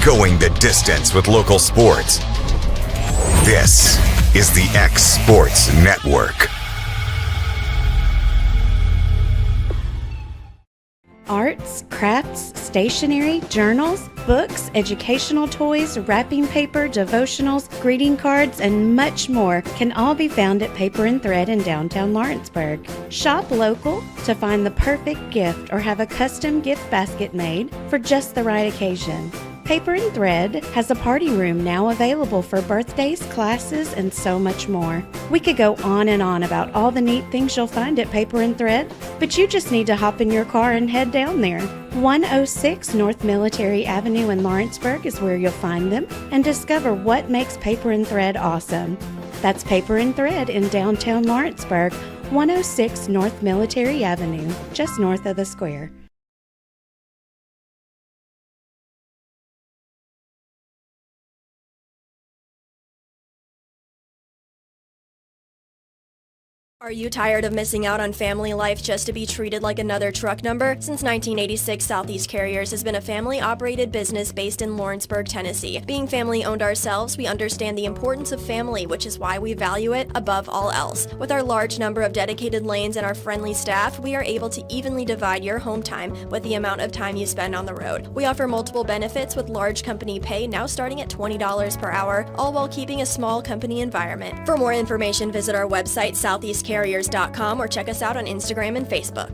going the distance with local sports. This is the X Sports Network. Arts, crafts, stationery, journals, books, educational toys, wrapping paper, devotionals, greeting cards, and much more can all be found at Paper and Thread in downtown Lawrenceburg. Shop local to find the perfect gift or have a custom gift basket made for just the right occasion. Paper and Thread has a party room now available for birthdays, classes, and so much more. We could go on and on about all the neat things you'll find at Paper and Thread, but you just need to hop in your car and head down there. 106 North Military Avenue in Lawrenceburg is where you'll find them and discover what makes Paper and Thread awesome. That's Paper and Thread in downtown Lawrenceburg, 106 North Military Avenue, just north of the square. Are you tired of missing out on family life just to be treated like another truck number? Since 1986, Southeast Carriers has been a family-operated business based in Lawrenceburg, Tennessee. Being family-owned ourselves, we understand the importance of family, which is why we value it above all else. With our large number of dedicated lanes and our friendly staff, we are able to evenly divide your home time with the amount of time you spend on the road. We offer multiple benefits with large company pay now starting at $20 per hour, all while keeping a small company environment. For more information, visit our website, southeastcarriers.com, or check us out on Instagram and Facebook.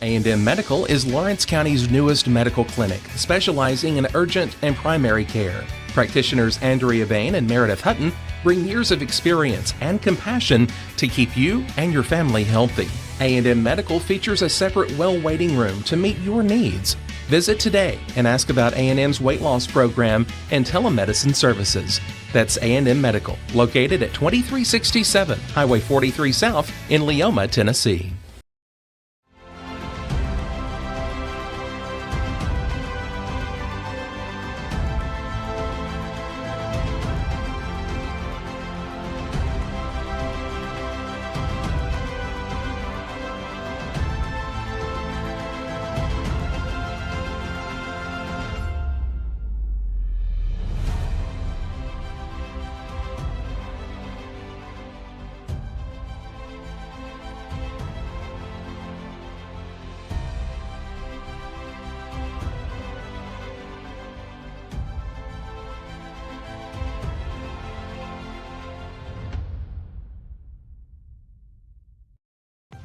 A&M Medical is Lawrence County's newest medical clinic, specializing in urgent and primary care. Practitioners Andrea Bain and Meredith Hutton bring years of experience and compassion to keep you and your family healthy. A&M Medical features a separate well waiting room to meet your needs. Visit today and ask about A&M's weight loss program and telemedicine services. That's A&M Medical, located at 2367 Highway 43 South in Leoma, Tennessee.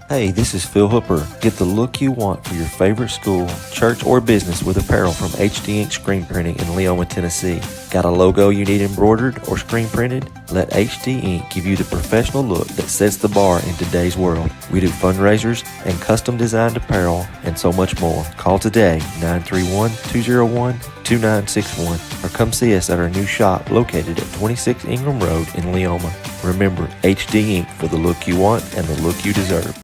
Hey, this is Phil Hooper. Get the look you want for your favorite school, church, or business with apparel from HD Ink Screen Printing in Leoma, Tennessee. Got a logo you need embroidered or screen printed? Let HD Ink give you the professional look that sets the bar in today's world. We do fundraisers and custom designed apparel and so much more. Call today, 931-201-2961, or come see us at our new shop located at 26 Ingram Road in Leoma. Remember, HD Ink for the look you want and the look you deserve.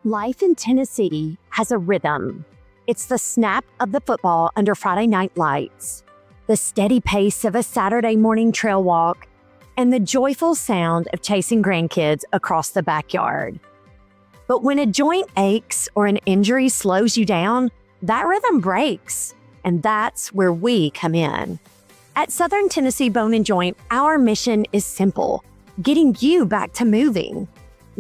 Life in Tennessee has a rhythm. It's the snap of the football under Friday night lights, the steady pace of a Saturday morning trail walk, and the joyful sound of chasing grandkids across the backyard. But when a joint aches or an injury slows you down, that rhythm breaks, and that's where we come in. At Southern Tennessee Bone and Joint, our mission is simple: getting you back to moving.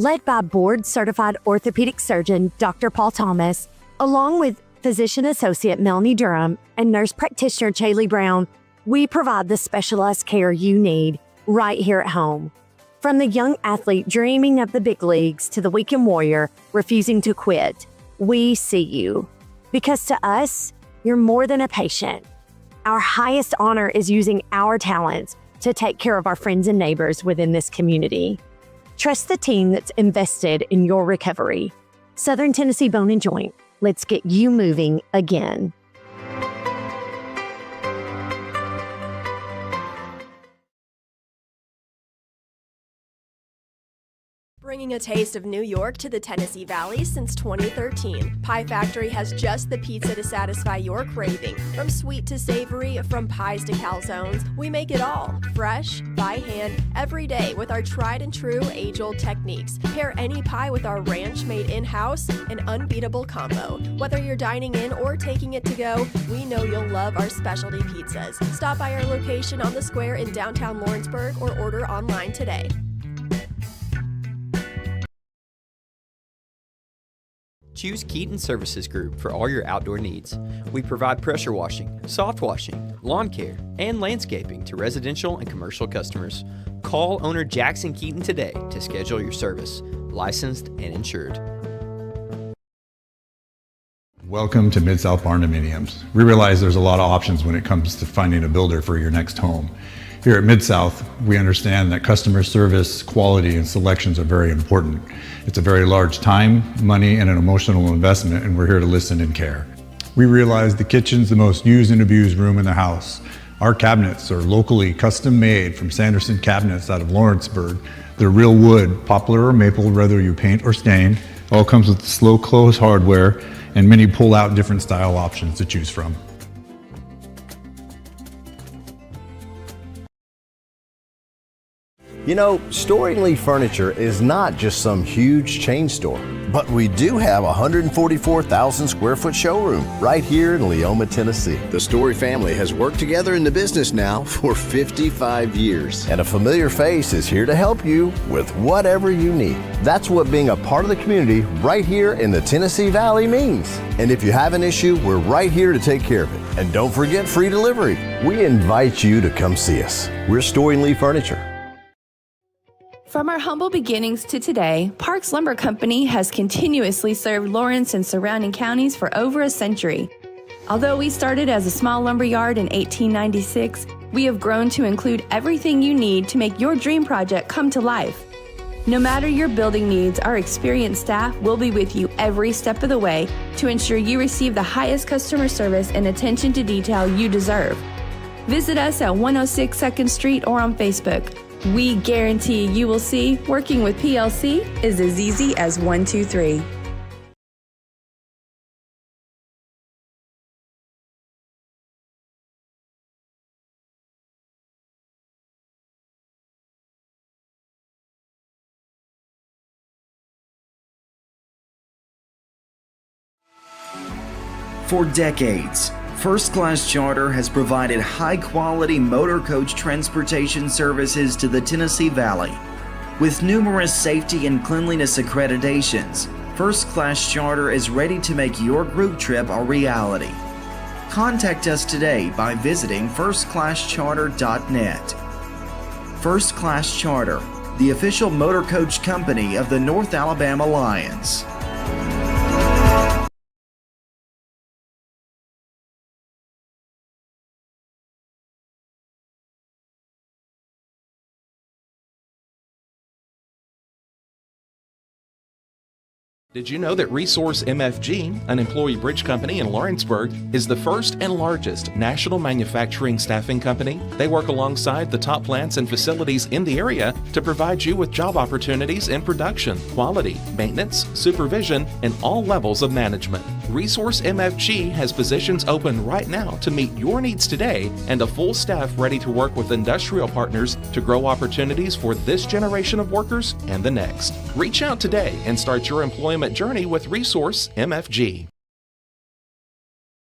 Led by board-certified orthopedic surgeon Dr. Paul Thomas, along with physician associate Melanie Durham and nurse practitioner Chaley Brown, we provide the specialized care you need right here at home. From the young athlete dreaming of the big leagues to the weekend warrior refusing to quit, we see you. Because to us, you're more than a patient. Our highest honor is using our talents to take care of our friends and neighbors within this community. Trust the team that's invested in your recovery. Southern Tennessee Bone and Joint. Let's get you moving again. Bring Bringing a taste of New York to the Tennessee Valley since 2013. Pie Factory has just the pizza to satisfy your craving. From sweet to savory, from pies to calzones, we make it all. Fresh, by hand, every day with our tried and true age-old techniques. Pair any pie with our ranch made in-house, an unbeatable combo. Whether you're dining in or taking it to go, we know you'll love our specialty pizzas. Stop by our location on the square in downtown Lawrenceburg or order online today. Choose Keaton Services Group for all your outdoor needs. We provide pressure washing, soft washing, lawn care, and landscaping to residential and commercial customers. Call owner Jackson Keaton today to schedule your service. Licensed and insured. Welcome to Mid-South Barn Dominiums. We realize there's a lot of options when it comes to finding a builder for your next home. Here at Mid-South, we understand that customer service, quality, and selections are very important. It's a very large time, money, and an emotional investment, and we're here to listen and care. We realize the kitchen's the most used and abused room in the house. Our cabinets are locally custom made from Sanderson Cabinets out of Lawrenceburg. They're real wood, poplar or maple, whether you paint or stain. All comes with slow close hardware and many pull-out different style options to choose from. You know, Storing Lee Furniture is not just some huge chain store, but we do have a 144,000 square foot showroom right here in Leoma, Tennessee. The Story family has worked together in the business now for 55 years, and a familiar face is here to help you with whatever you need. That's what being a part of the community right here in the Tennessee Valley means. And if you have an issue, we're right here to take care of it. And don't forget free delivery. We invite you to come see us. We're Storing Lee Furniture. From our humble beginnings to today, Parks Lumber Company has continuously served Lawrence and surrounding counties for over a century. Although we started as a small lumber yard in 1896, we have grown to include everything you need to make your dream project come to life. No matter your building needs, our experienced staff will be with you every step of the way to ensure you receive the highest customer service and attention to detail you deserve. Visit us at 106 2nd Street or on Facebook. We guarantee you will see working with PLC is as easy as 1, 2, 3. For decades, First Class Charter has provided high-quality motor coach transportation services to the Tennessee Valley. With numerous safety and cleanliness accreditations, First Class Charter is ready to make your group trip a reality. Contact us today by visiting firstclasscharter.net. First Class Charter, the official motor coach company of the North Alabama Lions. Did you know that Resource MFG, an employee bridge company in Lawrenceburg, is the first and largest national manufacturing staffing company? They work alongside the top plants and facilities in the area to provide you with job opportunities in production, quality, maintenance, supervision, and all levels of management. Resource MFG has positions open right now to meet your needs today and a full staff ready to work with industrial partners to grow opportunities for this generation of workers and the next. Reach out today and start your employment journey with Resource MFG.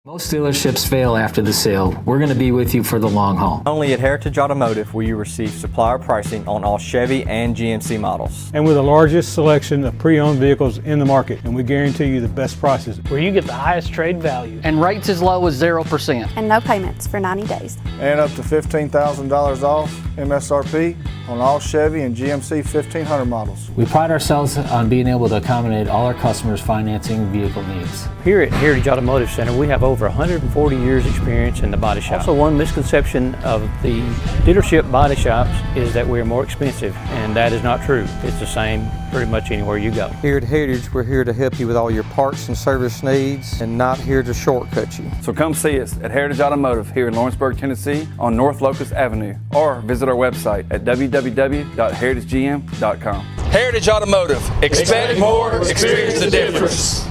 Most dealerships fail after the sale. We're going to be with you for the long haul. Only at Heritage Automotive will you receive supplier pricing on all Chevy and GMC models. And with the largest selection of pre-owned vehicles in the market, and we guarantee you the best prices. Where you get the highest trade value. And rates as low as 0%. And no payments for 90 days. And up to $15,000 off MSRP on all Chevy and GMC 1500 models. We pride ourselves on being able to accommodate all our customers' financing vehicle needs. Here at Heritage Automotive Center, we have over 140 years experience in the body shop. Also, one misconception of the dealership body shops is that we're more expensive, and that is not true. It's the same pretty much anywhere you go. Here at Heritage, we're here to help you with all your parts and service needs and not here to shortcut you. So come see us at Heritage Automotive here in Lawrenceburg, Tennessee on North Locust Avenue, or visit our website at www.heritagegm.com. Heritage Automotive. Expect more, experience the difference.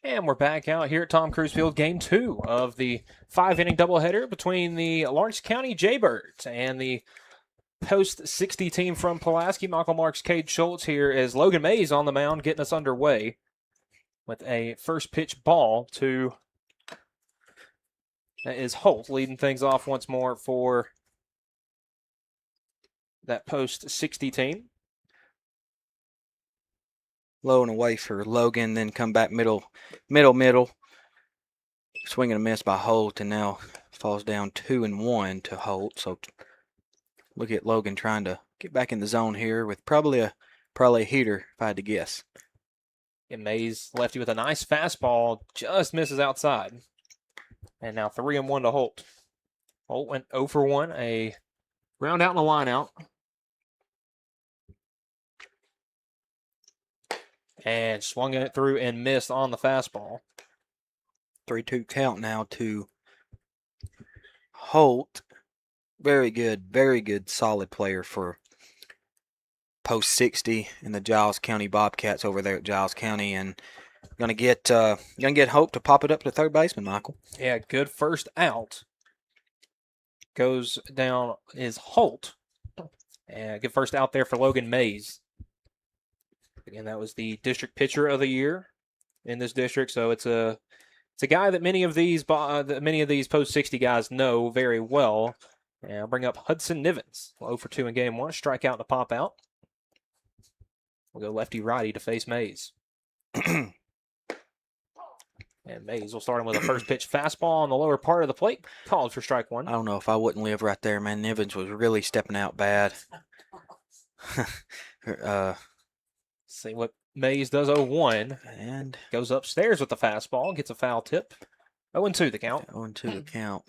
And we're back out here at Tom Cruise Field, game 2 of the 5-inning doubleheader between the Lawrence County Jaybirds and the post 60 team from Pulaski. Michael Marks, Cade Schultz here as Logan Mays on the mound, getting us underway with a first pitch ball to that is Holt, leading things off once more for that post 60 team. Low and away for Logan, then come back middle. Swing and a miss by Holt, and now falls down 2-1 to Holt. So look at Logan trying to get back in the zone here with probably a heater, if I had to guess. And Mays, lefty with a nice fastball, just misses outside. And now 3-1 to Holt. Holt went 0 for 1, a ground out and a line out. And swung it through and missed on the fastball. 3-2 count now to Holt. Very good, solid player for post 60 in the Giles County Bobcats over there at Giles County, and gonna get Hope to pop it up to third baseman, Michael. Yeah, good first out. Goes down is Holt. And good first out there for Logan Mays. Again, that was the district pitcher of the year in this district, so it's a guy that many of these post 60 guys know very well. And I'll bring up Hudson Nivens, 0 for 2 in game 1, strikeout to pop out. We'll go lefty righty to face Mays. And Mays will start him with a first pitch fastball on the lower part of the plate, called for strike 1. I don't know if I wouldn't live right there, man. Nivens was really stepping out bad. See what Mays does. 0-1 and goes upstairs with the fastball, gets a foul tip. 0-2 the count. 0-2 the count.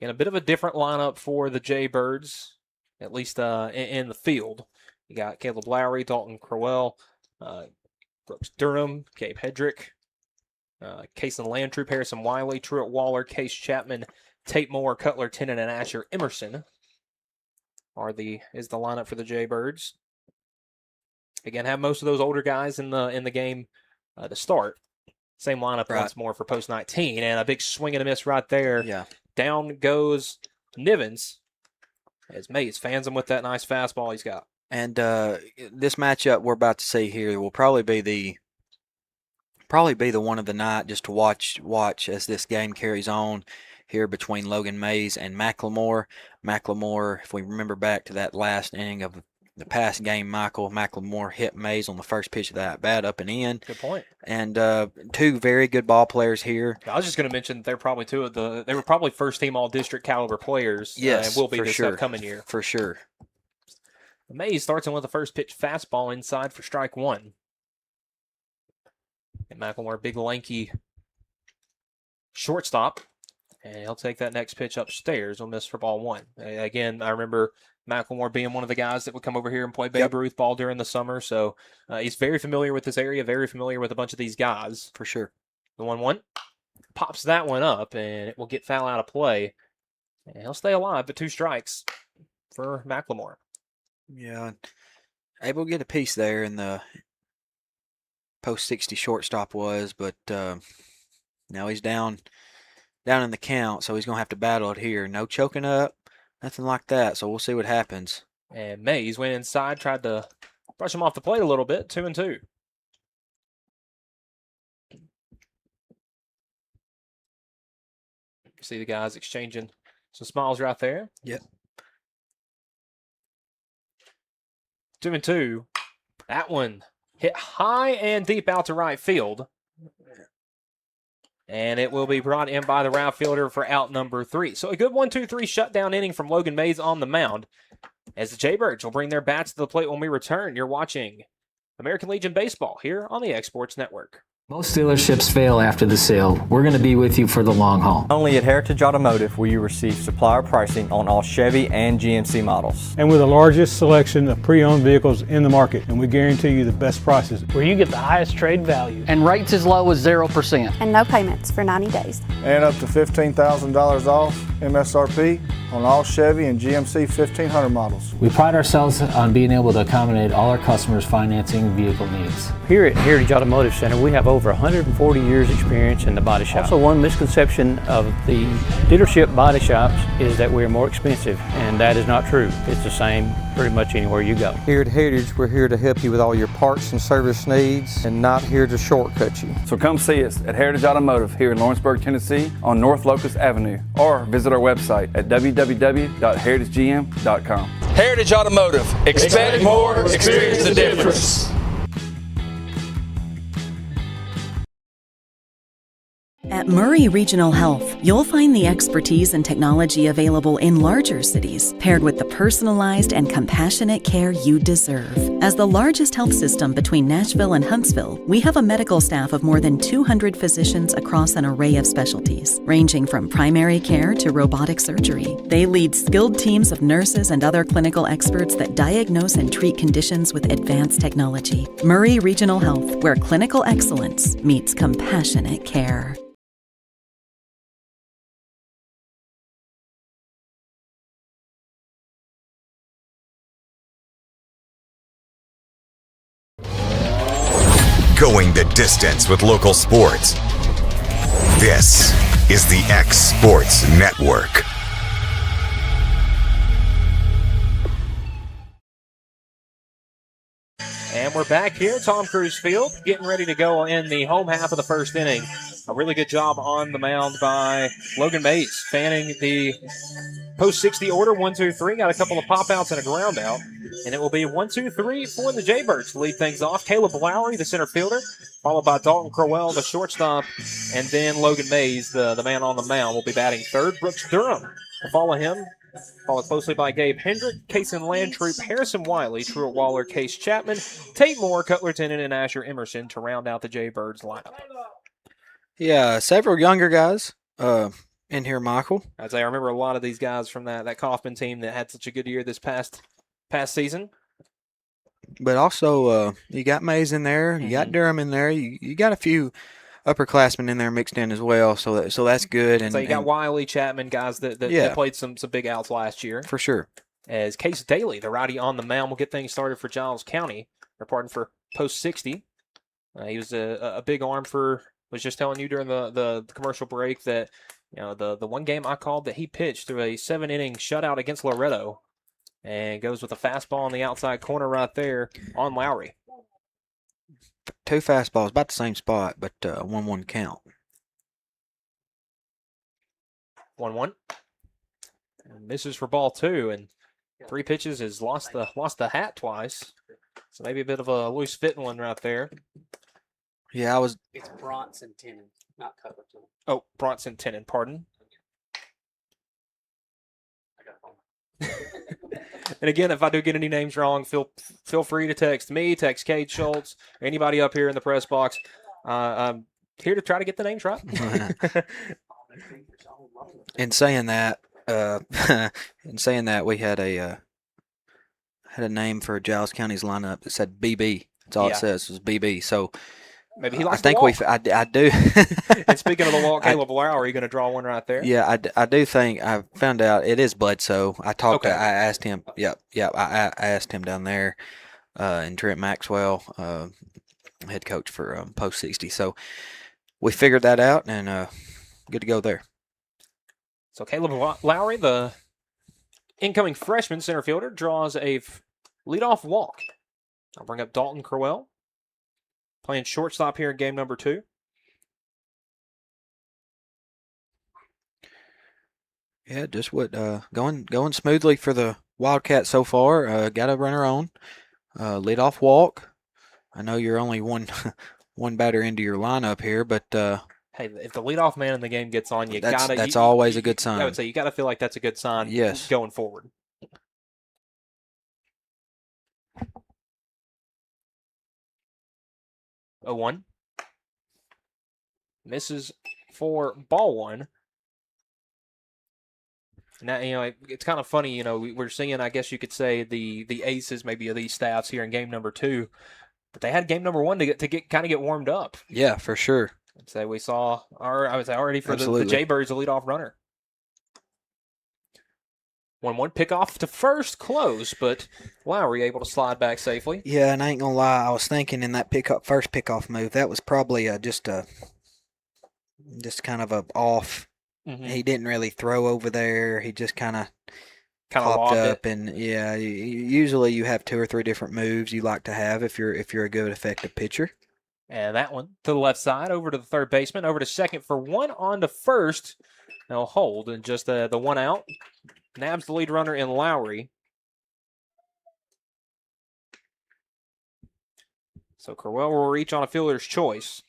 And a bit of a different lineup for the Jaybirds, at least in the field. You got Caleb Lowry, Dalton Crowell, Brooks Durham, Gabe Hedrick, Cason Landtroop, Harrison Wiley, Truett Waller, Case Chapman, Tate Moore, Cutler Tennant, and Asher Emerson is the lineup for the Jaybirds. Again, have most of those older guys in the game to start. Same lineup once more for post 19, and a big swing and a miss right there. Yeah. Down goes Nivens as Mays fans him with that nice fastball he's got. And this matchup we're about to see here will probably be the one of the night just to watch as this game carries on here between Logan Mays and McLemore. McLemore, if we remember back to that last inning of the past game, McLemore hit Mays on the first pitch of that bat up and in. Good point. And two very good ball players here. I was just going to mention they're probably they were probably first team all district caliber players. Yes, and will be this sure. upcoming year. For sure. Mays starts in with the first pitch fastball inside for strike 1. And McLemore, big lanky shortstop. And he'll take that next pitch upstairs. He'll miss for ball 1. Again, I remember McLemore being one of the guys that would come over here and play Babe Ruth ball during the summer. So he's very familiar with this area, very familiar with a bunch of these guys. For sure. The 1-1 pops that one up, and it will get foul out of play. And he'll stay alive, but 2 strikes for McLemore. Yeah. Able to get a piece there in the post 60 shortstop was, but now he's down in the count, so he's going to have to battle it here. No choking up, nothing like that, so we'll see what happens. And Mays went inside, tried to brush him off the plate a little bit, 2-2. See the guys exchanging some smiles right there. Yep. 2-2. That one hit high and deep out to right field. And it will be brought in by the right fielder for out number 3. So a good 1-2-3 shutdown inning from Logan Mays on the mound. As the Jaybirds will bring their bats to the plate when we return. You're watching American Legion Baseball here on the X-Sports Network. Most dealerships fail after the sale. We're going to be with you for the long haul. Only at Heritage Automotive will you receive supplier pricing on all Chevy and GMC models. And with the largest selection of pre-owned vehicles in the market, and we guarantee you the best prices. Where you get the highest trade value. And rates as low as 0%. And no payments for 90 days. And up to $15,000 off MSRP on all Chevy and GMC 1500 models. We pride ourselves on being able to accommodate all our customers' financing vehicle needs. Here at Heritage Automotive Center, we have over 140 years experience in the body shop. Also, one misconception of the dealership body shops is that we're more expensive, and that is not true. It's the same pretty much anywhere you go. Here at Heritage, we're here to help you with all your parts and service needs and not here to shortcut you. So come see us at Heritage Automotive here in Lawrenceburg, Tennessee on North Locust Avenue, or visit our website at www.heritagegm.com. Heritage Automotive. Expect more, experience the difference. At Murray Regional Health, you'll find the expertise and technology available in larger cities, paired with the personalized and compassionate care you deserve. As the largest health system between Nashville and Huntsville, we have a medical staff of more than 200 physicians across an array of specialties, ranging from primary care to robotic surgery. They lead skilled teams of nurses and other clinical experts that diagnose and treat conditions with advanced technology. Murray Regional Health, where clinical excellence meets compassionate care. Going the distance with local sports. This is the X Sports Network. And we're back here at Tom Cruise Field, getting ready to go in the home half of the first inning. A really good job on the mound by Logan Mays, fanning the post 60 order. 1-2-3, got a couple of pop outs and a ground out. And it will be 1-2-3 for the Jaybirds to lead things off. Caleb Lowry, the center fielder, followed by Dalton Crowell, the shortstop, and then Logan Mays, the man on the mound, will be batting third. Brooks Durham will follow him, followed closely by Gabe Hendrick, Kason Landtroop, Harrison Wiley, Truett Waller, Case Chapman, Tate Moore, Cutler Tennant, and Asher Emerson to round out the Jaybirds lineup. Yeah, several younger guys in here, Michael. I'd say I remember a lot of these guys from that Kaufman team that had such a good year this past season. But also, you got Mays in there, you got Durham in there, you got a few upperclassmen in there mixed in as well, so that's good. And so you got Wiley, Chapman, guys that played some big outs last year. For sure. As Case Daly, the righty on the mound, will get things started for Giles County, reporting for post 60. He was a big arm for, was just telling you during the commercial break that, you know, the one game I called that he pitched through a 7-inning shutout against Loretto, and goes with a fastball on the outside corner right there on Lowry. Two fastballs, about the same spot, but 1-1 count. 1-1. And misses for ball 2, and 3 pitches has lost the hat twice. So maybe a bit of a loose fitting one right there. Yeah, It's Bronson Tennant, not Cutler Tennant. Oh, Bronson Tennant, pardon. And again, if I do get any names wrong, feel free to text me, text Cade Schultz, or anybody up here in the press box. I'm here to try to get the names right. In saying that, we had a name for Giles County's lineup that said BB. That's all it says was BB. So maybe he likes to walk. I do. And speaking of the walk, Caleb Lowry, going to draw one right there. Yeah, I do think I found out it is Bledsoe. I asked him. Yep. I asked him down there, and Trent Maxwell, head coach for post 60. So we figured that out, and good to go there. So Caleb Lowry, the incoming freshman center fielder, draws a leadoff walk. I'll bring up Dalton Crowell, playing shortstop here in game number 2. Yeah, just going smoothly for the Wildcats so far. Got a runner on, leadoff walk. I know you're only one batter into your lineup here, but hey, if the leadoff man in the game gets on, that's always a good sign. I would say you got to feel like that's a good sign. Yes. Going forward. Oh, 1. Misses for ball 1. Now, you know, it's kind of funny, you know, we're seeing, I guess you could say, the aces maybe of these staffs here in game number 2, but they had game number 1 to get warmed up. Yeah, for sure. I'd say we saw, I would say already for the Jaybirds, the leadoff runner. 1-1 pickoff to first, close, but Lowry able to slide back safely. Yeah, and I ain't gonna lie, I was thinking in that first pickoff move, that was probably just kind of a off. Mm-hmm. He didn't really throw over there. He just kind of popped up, and usually you have 2 or 3 different moves you like to have if you're a good effective pitcher. And that one to the left side, over to the third baseman, over to second for one, on to first. They'll hold, and just the one out. Nabs the lead runner in Lowry. So Crowell will reach on a fielder's choice.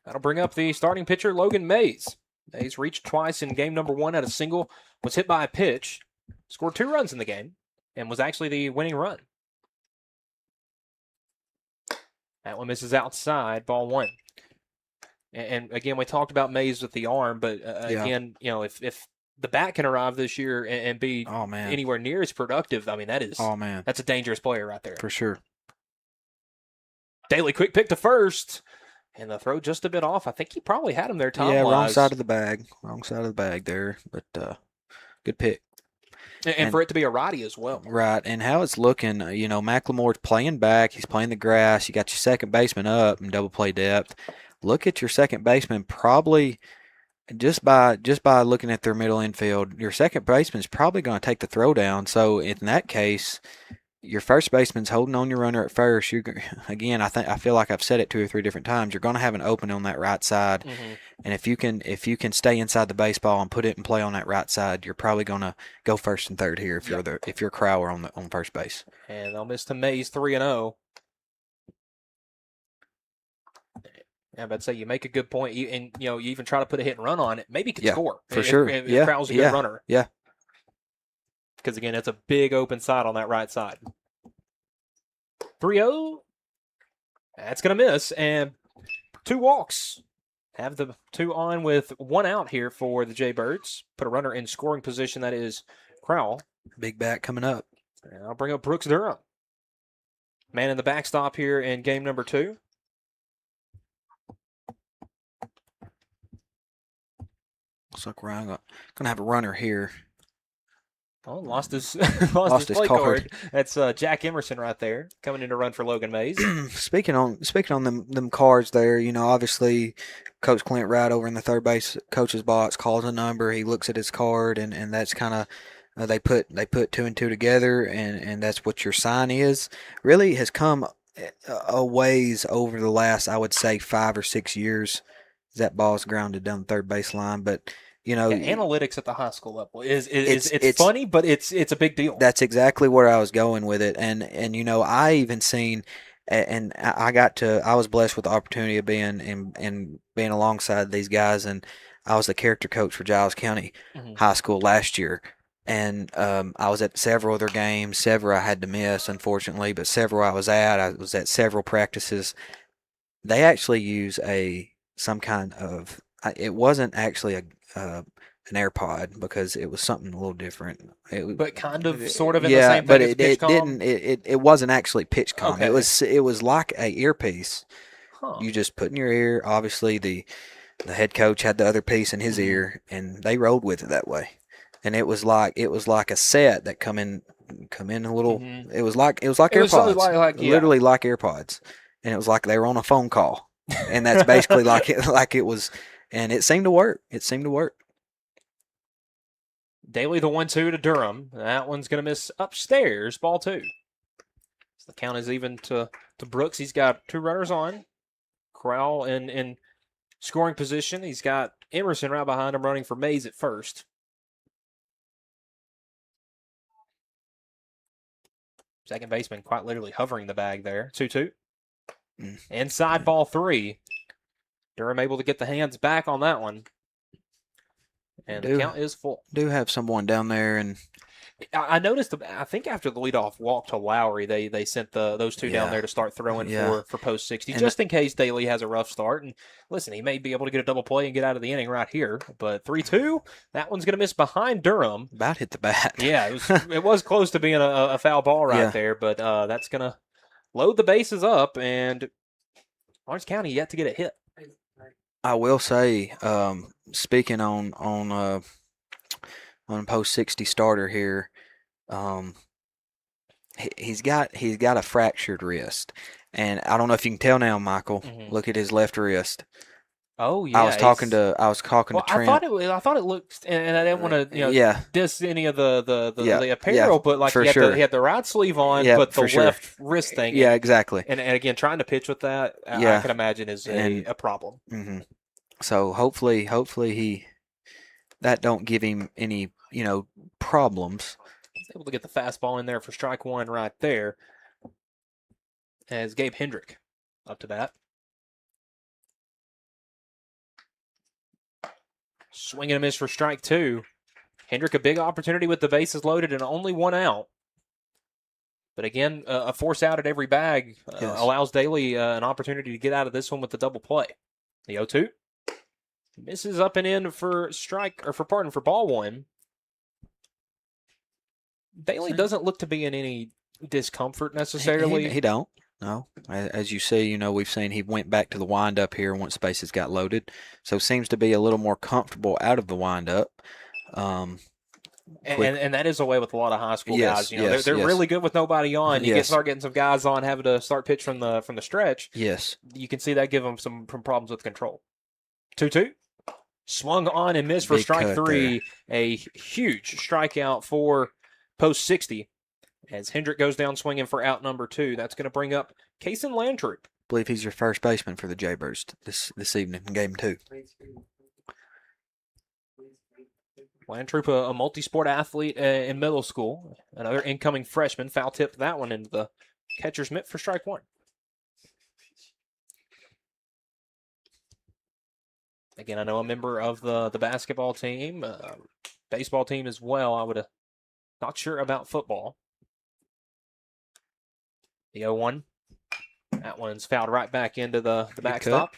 That'll bring up the starting pitcher, Logan Mays. Mays reached twice in game number 1 at a single, was hit by a pitch, scored 2 runs in the game, and was actually the winning run. That one misses outside, ball 1. And again, we talked about Mays with the arm, but again, if the bat can arrive this year and be anywhere near as productive, I mean, that's a dangerous player right there. For sure. Daly quick pick to first, and the throw just a bit off. I think he probably had him there, Tom. Yeah, wrong side of the bag. Wrong side of the bag there, but good pick. And for it to be a righty as well. Right, and how it's looking, McLemore's playing back. He's playing the grass. You got your second baseman up in double play depth. Look at your second baseman probably just by looking at their middle infield, your second baseman's probably going to take the throw down. So in that case, your first baseman's holding on your runner at first. I feel like I've said it 2 or 3 different times. You're going to have an open on that right side, and if you can stay inside the baseball and put it in play on that right side, you're probably going to go first and third here if you're Crowell on first base. And they'll miss to Mays 3-0. Yeah, but say you make a good point, and you even try to put a hit and run on it. Maybe you could score for sure. If Crowell's a good runner. Yeah. Because again, it's a big open side on that right side. 3-0. That's gonna miss, and 2 walks. Have the 2 on with 1 out here for the Jaybirds. Put a runner in scoring position. That is Crowell. Big bat coming up. And I'll bring up Brooks Durham. Man in the backstop here in game number 2. Looks like we're going to have a runner here. Oh, lost his play card. That's Jack Emerson right there, coming in to run for Logan Mays. Speaking on them cards there, obviously Coach Clint right over in the third base coach's box calls a number. He looks at his card, and that's kind of they put 2 and 2 together, and that's what your sign is. Really has come a ways over the last, I would say, 5 or 6 years. That ball's grounded down the third baseline, but analytics at the high school level it's funny, but it's a big deal. That's exactly where I was going with it, and I even seen, and I was blessed with the opportunity of being alongside these guys, and I was the character coach for Giles County High School last year, and I was at several of their games. Several I had to miss, unfortunately, but several I was at several practices. They actually use some kind of, it wasn't actually an AirPod, because it was something a little different. But kind of, sort of in the same thing as PitchCom? It wasn't actually PitchCom. Okay. It was like a earpiece. You just put in your ear. Obviously, the head coach had the other piece in his ear, and they rolled with it that way. And it was like a set that come in a little. It was like AirPods, literally like AirPods, and it was like they were on a phone call. And that's basically like it was, and it seemed to work. Daly the 1-2 to Durham. That one's going to miss upstairs, ball 2. So the count is even to Brooks. He's got 2 runners on. Crowell in scoring position. He's got Emerson right behind him running for Mays at first. Second baseman quite literally hovering the bag there. 2-2. Inside, ball 3. Durham able to get the hands back on that one. And the count is full. Do have someone down there, and I noticed. I think after the leadoff walk to Lowry, they sent those 2 down there to start throwing for post 60, and just in case Daly has a rough start. And listen, he may be able to get a double play and get out of the inning right here. But 3-2, that one's going to miss behind Durham. About hit the bat. Yeah, it was close to being a foul ball right there, but that's going to load the bases up, and Lawrence County yet to get a hit. I will say, speaking on post 60 starter here, he's got a fractured wrist, and I don't know if you can tell now, Michael. Mm-hmm. Look at his left wrist. Oh yeah, I was talking to Trent. I thought it looked, and I didn't want to diss any of the apparel, but like he had the right sleeve on, but the left wrist thing. Yeah, exactly. And again, trying to pitch with that, I can imagine is a problem. Mm-hmm. So hopefully he that don't give him any problems. He's able to get the fastball in there for strike one right there. As Gabe Hendrick up to bat. Swing and a miss for strike two. Hendrick, a big opportunity with the bases loaded and only one out. But again, a force out at every bag allows Daly an opportunity to get out of this one with the double play. The 0-2 misses up and in for ball one. Daly doesn't look to be in any discomfort necessarily. He don't. No, as you see, we've seen he went back to the windup here once bases got loaded, so seems to be a little more comfortable out of the windup. And that is the way with a lot of high school guys. They're really good with nobody on. You start getting some guys on, having to start pitch from the stretch. Yes, you can see that give them some problems with control. 2-2, swung on and missed for strike three. There. A huge strikeout for post 60. As Hendrick goes down swinging for out number 2. That's going to bring up Kason Landtroop. I believe he's your first baseman for the Jaybirds this evening in Game 2. Landtroop, a multi-sport athlete in middle school. Another incoming freshman. Foul tipped that one into the catcher's mitt for strike one. Again, I know a member of the basketball team, baseball team as well. I would have not sure about football. The 0-1. That one's fouled right back into the backstop.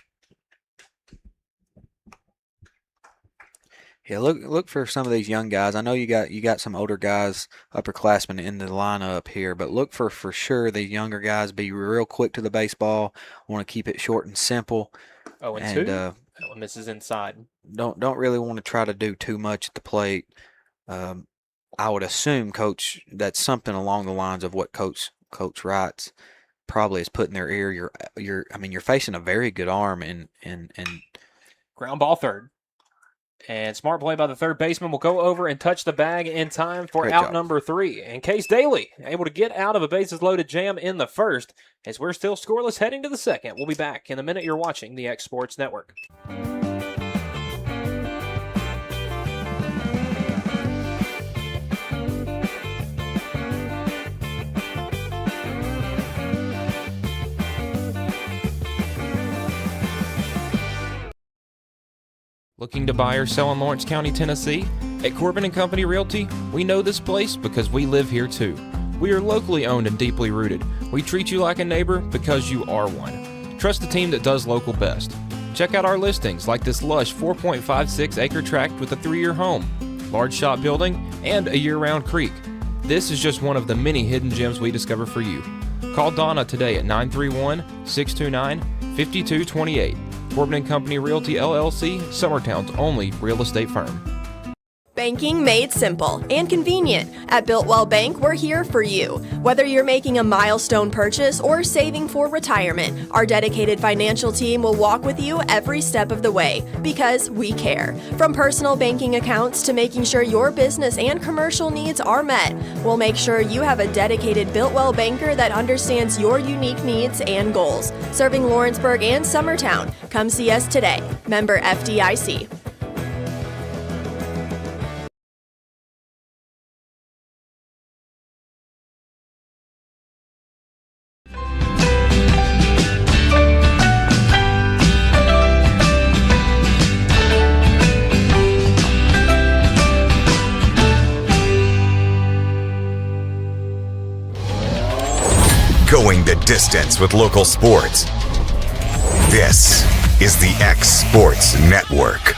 Yeah, look for some of these young guys. I know you got some older guys, upperclassmen in the lineup here, but look for sure the younger guys be real quick to the baseball. Want to keep it short and simple. 0-2. That one misses inside. Don't really want to try to do too much at the plate. I would assume, Coach, that's something along the lines of what Coach Wrights probably is put in their ear. You're facing a very good arm and ground ball third. And smart play by the third baseman will go over and touch the bag in time for out number 3. And Case Daly able to get out of a bases loaded jam in the first as we're still scoreless heading to the second. We'll be back in a minute. You're watching the X Sports Network. Looking to buy or sell in Lawrence County, Tennessee? At Corbin & Company Realty, we know this place because we live here too. We are locally owned and deeply rooted. We treat you like a neighbor because you are one. Trust the team that does local best. Check out our listings like this lush 4.56 acre tract with a 3-year home, large shop building, and a year-round creek. This is just one of the many hidden gems we discover for you. Call Donna today at 931-629-5228. Corbin & Company Realty LLC, Summertown's only real estate firm. Banking made simple and convenient. At Builtwell Bank, we're here for you. Whether you're making a milestone purchase or saving for retirement, our dedicated financial team will walk with you every step of the way because we care. From personal banking accounts to making sure your business and commercial needs are met, we'll make sure you have a dedicated Builtwell banker that understands your unique needs and goals. Serving Lawrenceburg and Summertown. Come see us today. Member FDIC. Going the distance with local sports. This is the X Sports Network.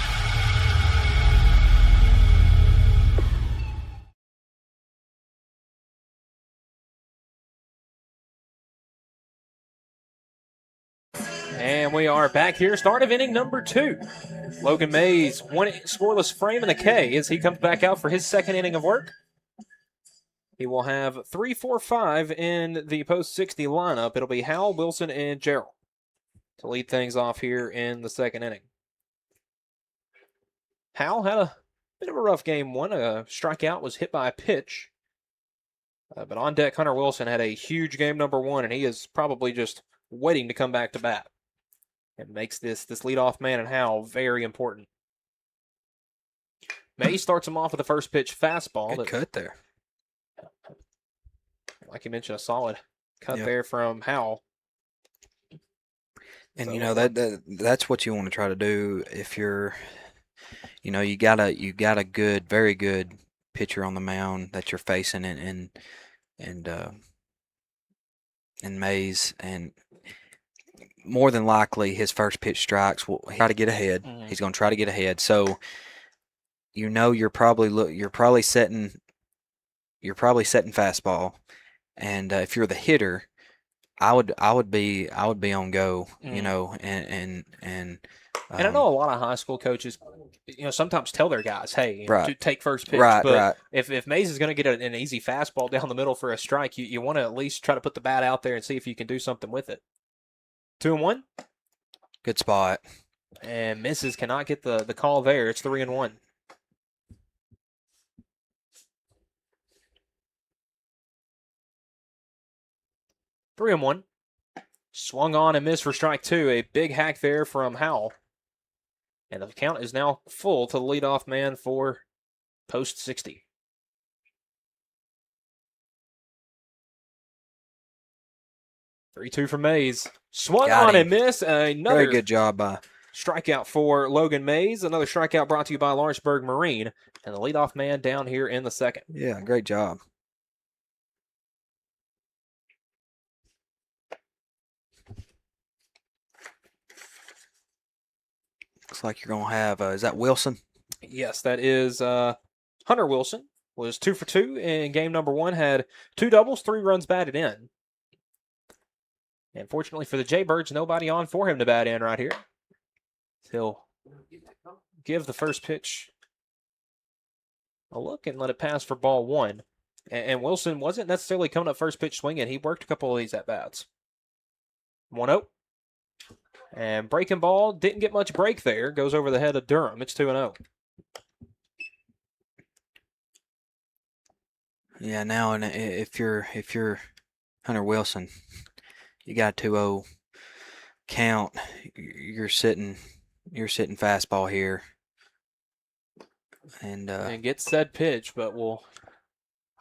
And we are back here, start of inning number 2. Logan Mays, one scoreless frame in the K as he comes back out for his second inning of work. He will have 3, 4, 5 in the post 60 lineup. It'll be Howell, Wilson, and Gerald to lead things off here in the second inning. Howell had a bit of a rough game one. A strikeout, was hit by a pitch. But on deck, Hunter Wilson had a huge game number 1, and he is probably just waiting to come back to bat. It makes this leadoff man and Howell very important. May starts him off with the first pitch fastball. Good cut there. Like you mentioned, a solid cut there from Howell. And that's what you want to try to do if you're, you got a good, very good pitcher on the mound that you're facing, and Mays, and more than likely his first pitch strikes will try to get ahead. Mm-hmm. He's going to try to get ahead. So you're probably setting fastball, and if you're the hitter, I would be on go, and I know a lot of high school coaches, sometimes tell their guys, hey, to take first pitch. Right, but right. If Mays is going to get an easy fastball down the middle for a strike, you want to at least try to put the bat out there and see if you can do something with it. 2-1. Good spot. And misses, cannot get the call there. It's 3-1. Three and one. Swung on and missed for strike 2. A big hack there from Howell. And the count is now full to the leadoff man for post 60. Three-two for Mays. Swung on and missed. Another very good job by strikeout for Logan Mays. Another strikeout brought to you by Lawrenceburg Marine. And the leadoff man down here in the second. Yeah, great job. Looks like you're going to have, is that Wilson? Yes, that is Hunter Wilson. Was 2 for 2 in game number 1. Had 2 doubles, 3 runs batted in. And fortunately for the Jaybirds, nobody on for him to bat in right here. He'll give the first pitch a look and let it pass for ball 1. And Wilson wasn't necessarily coming up first pitch swinging. He worked a couple of these at-bats. 1-0. And breaking ball, didn't get much break there. Goes over the head of Durham. It's 2-0. Yeah, now and if you're Hunter Wilson, you got a 2-0 count. You're sitting fastball here. And gets said pitch, but we'll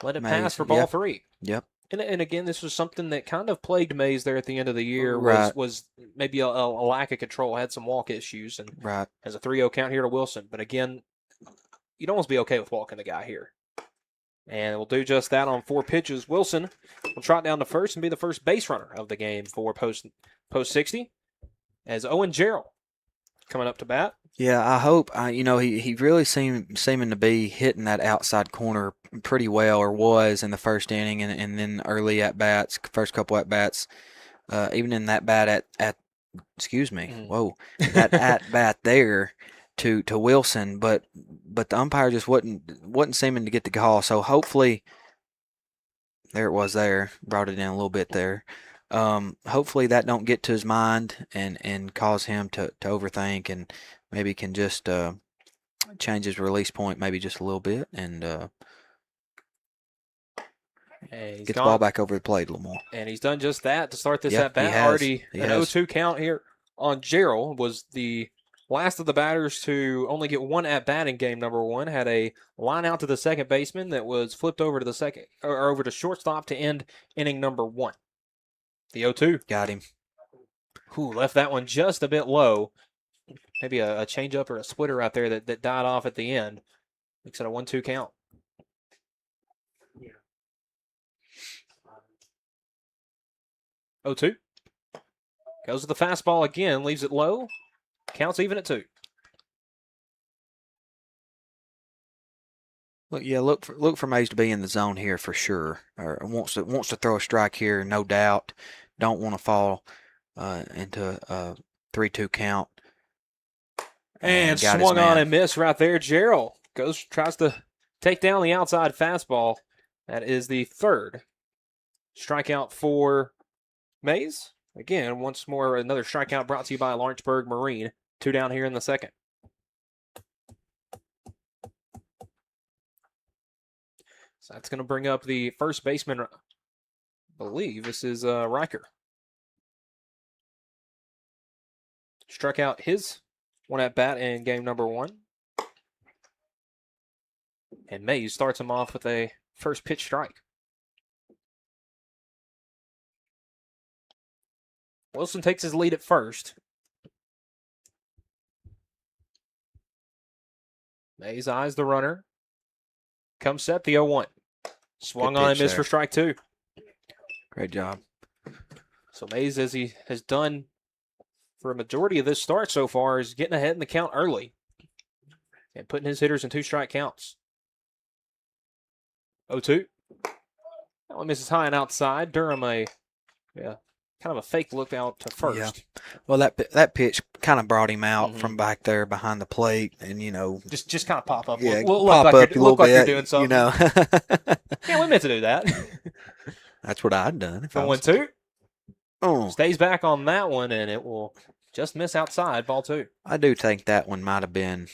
let it pass for ball 3. Yep. And again, this was something that kind of plagued Mays there at the end of the year. Right. Was maybe a lack of control. Had some walk issues, and right. Has a 3-0 count here to Wilson. But again, you'd almost be okay with walking the guy here. And we'll do just that on 4 pitches. Wilson will trot down to first and be the first base runner of the game for post 60. As Owen Gerald coming up to bat. Yeah, I hope. He really seeming to be hitting that outside corner pretty well, or was in the first inning, and then early at bats, first couple at bats, even in that bat that at bat there to Wilson, but the umpire just wasn't seeming to get the call. So hopefully, there it was. There brought it in a little bit there. Hopefully that don't get to his mind and cause him to overthink, and maybe can just change his release point maybe just a little bit, and get the ball back over the plate a little more. And he's done just that to start this Yep, at bat. Already an 0-2 count here on Gerald. Was the last of the batters to only get 1 at bat in game number 1. Had a line out to the second baseman that was flipped over to the second, or over to shortstop to end inning number 1. The 0-2. Got him. Left that one just a bit low. Maybe a changeup or a splitter out there that died off at the end. Makes it a 1-2 count. 0-2. Goes to the fastball again, leaves it low. Counts even at 2. Look for Mays to be in the zone here for sure. Or wants to throw a strike here, no doubt. Don't want to fall into 3-2 count. And got his swung on man. and missed right there. Gerald tries to take down the outside fastball. That is the third strikeout for Mays. Again, once more, another strikeout brought to you by Lawrenceburg Marine. 2 down here in the second. So that's going to bring up the first baseman. I believe this is Riker. Struck out his one at bat in game number 1. And Mays starts him off with a first pitch strike. Wilson takes his lead at first. Mays eyes the runner. Comes set the 0-1. Swung Good on pitch and missed there. for strike 2. Great job. So Mays, as he has done for a majority of this start so far, is getting ahead in the count early and putting his hitters in 2 strike counts. 0-2. That one misses high and outside. Durham kind of a fake look out to first. Yeah. Well, that pitch kind of brought him out from back there behind the plate, and just kind of pop up. Yeah, look pop like up you're, a little look like bit. You're doing something. Yeah, we meant to do that. That's what I'd done. If I The was 1-2. Oh, Stays back on that one, and it will just miss outside. Ball 2. I do think that one might have been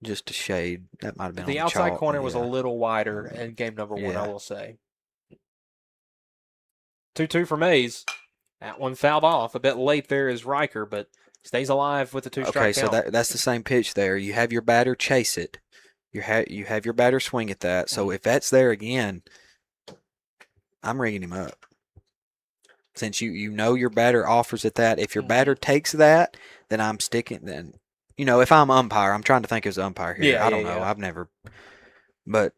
just a shade. That might have been The on outside chalk. corner was a Yeah. little wider in game number 1, Yeah. I will say. 2-2 for Mays. That one fouled off a bit late there is Riker, but stays alive with the 2 strike Okay, so count. that's the same pitch there. You have your batter chase it. You have your batter swing at that. So if that's there again, I'm ringing him up. Since you know your batter offers at that. If your batter takes that, then I'm sticking. Then if I'm umpire, I'm trying to think as umpire here. Yeah, I don't know. yeah. I've never, but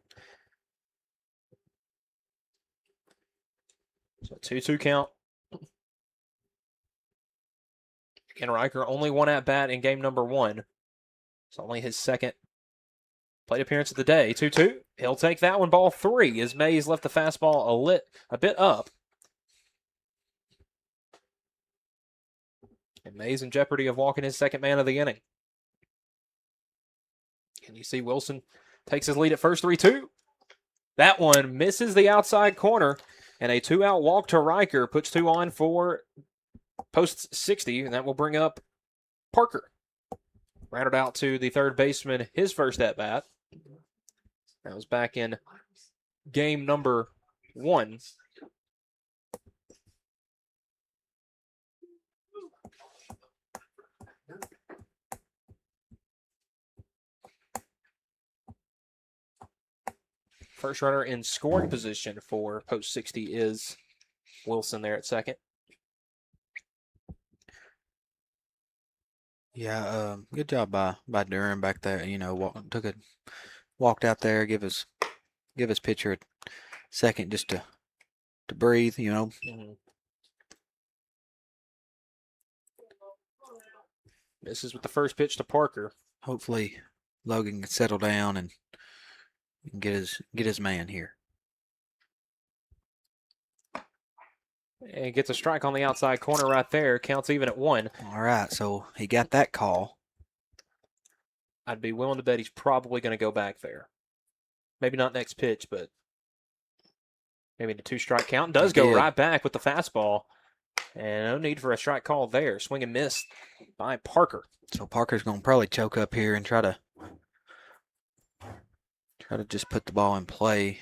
So 2-2 count. Again, Riker only 1 at bat in game number 1. It's only his second plate appearance of the day. 2-2. He'll take that one. Ball 3 as Mays left the fastball a bit up. And Mays in jeopardy of walking his second man of the inning. And you see Wilson takes his lead at first. 3-2. That one misses the outside corner. And a 2-out walk to Riker puts 2 on for post 60, and that will bring up Parker. Rounded out to the third baseman, his first at bat. That was back in game number 1. First runner in scoring position for post 60 is Wilson there at second. yeah, good job by Durham back there. Walked out there, give his pitcher a second just to breathe. This is with the first pitch to Parker. Hopefully Logan can settle down and get his man here. And gets a strike on the outside corner right there. Counts even at 1. All right, so he got that call. I'd be willing to bet he's probably going to go back there. Maybe not next pitch, but maybe the 2-strike count. Does go right back with the fastball. And no need for a strike call there. Swing and miss by Parker. So Parker's going to probably choke up here and try to just put the ball in play.